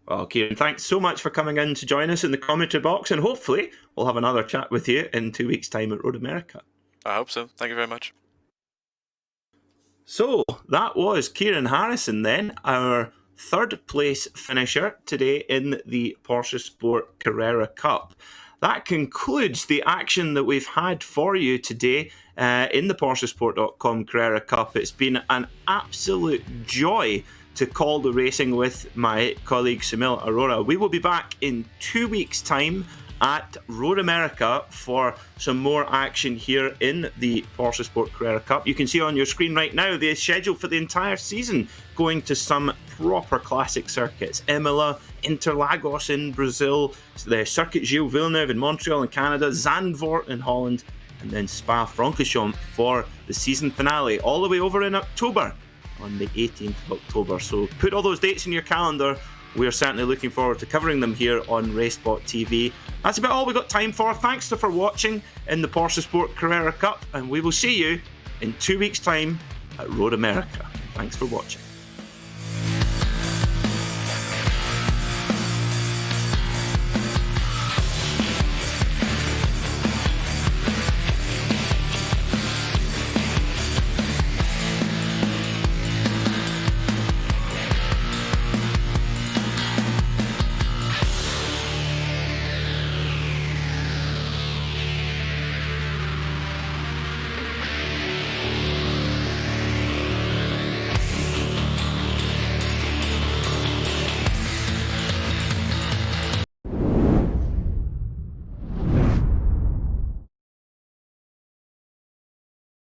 Well, Kieran, thanks so much for coming in to join us in the commentary box, and hopefully we'll have another chat with you in 2 weeks' time at Road America. I hope so. Thank you very much. So that was Kieran Harrison then, our 3rd place finisher today in the PorscheSport Carrera Cup. That concludes the action that we've had for you today in the PorscheSport.com Carrera Cup. It's been an absolute joy to call the racing with my colleague Soumil Arora. We will be back in 2 weeks' time at Road America for some more action here in the PorscheSport Carrera Cup. You can see on your screen right now the schedule for the entire season, going to some proper classic circuits. Imola, Interlagos in Brazil, the Circuit Gilles Villeneuve in Montreal in Canada, Zandvoort in Holland, and then Spa-Francorchamps for the season finale, all the way over in October, on the 18th of October. So put all those dates in your calendar. We're certainly looking forward to covering them here on Racespot TV. That's about all we've got time for. Thanks for watching in the PorscheSport Carrera Cup, and we will see you in 2 weeks' time at Road America. Thanks for watching.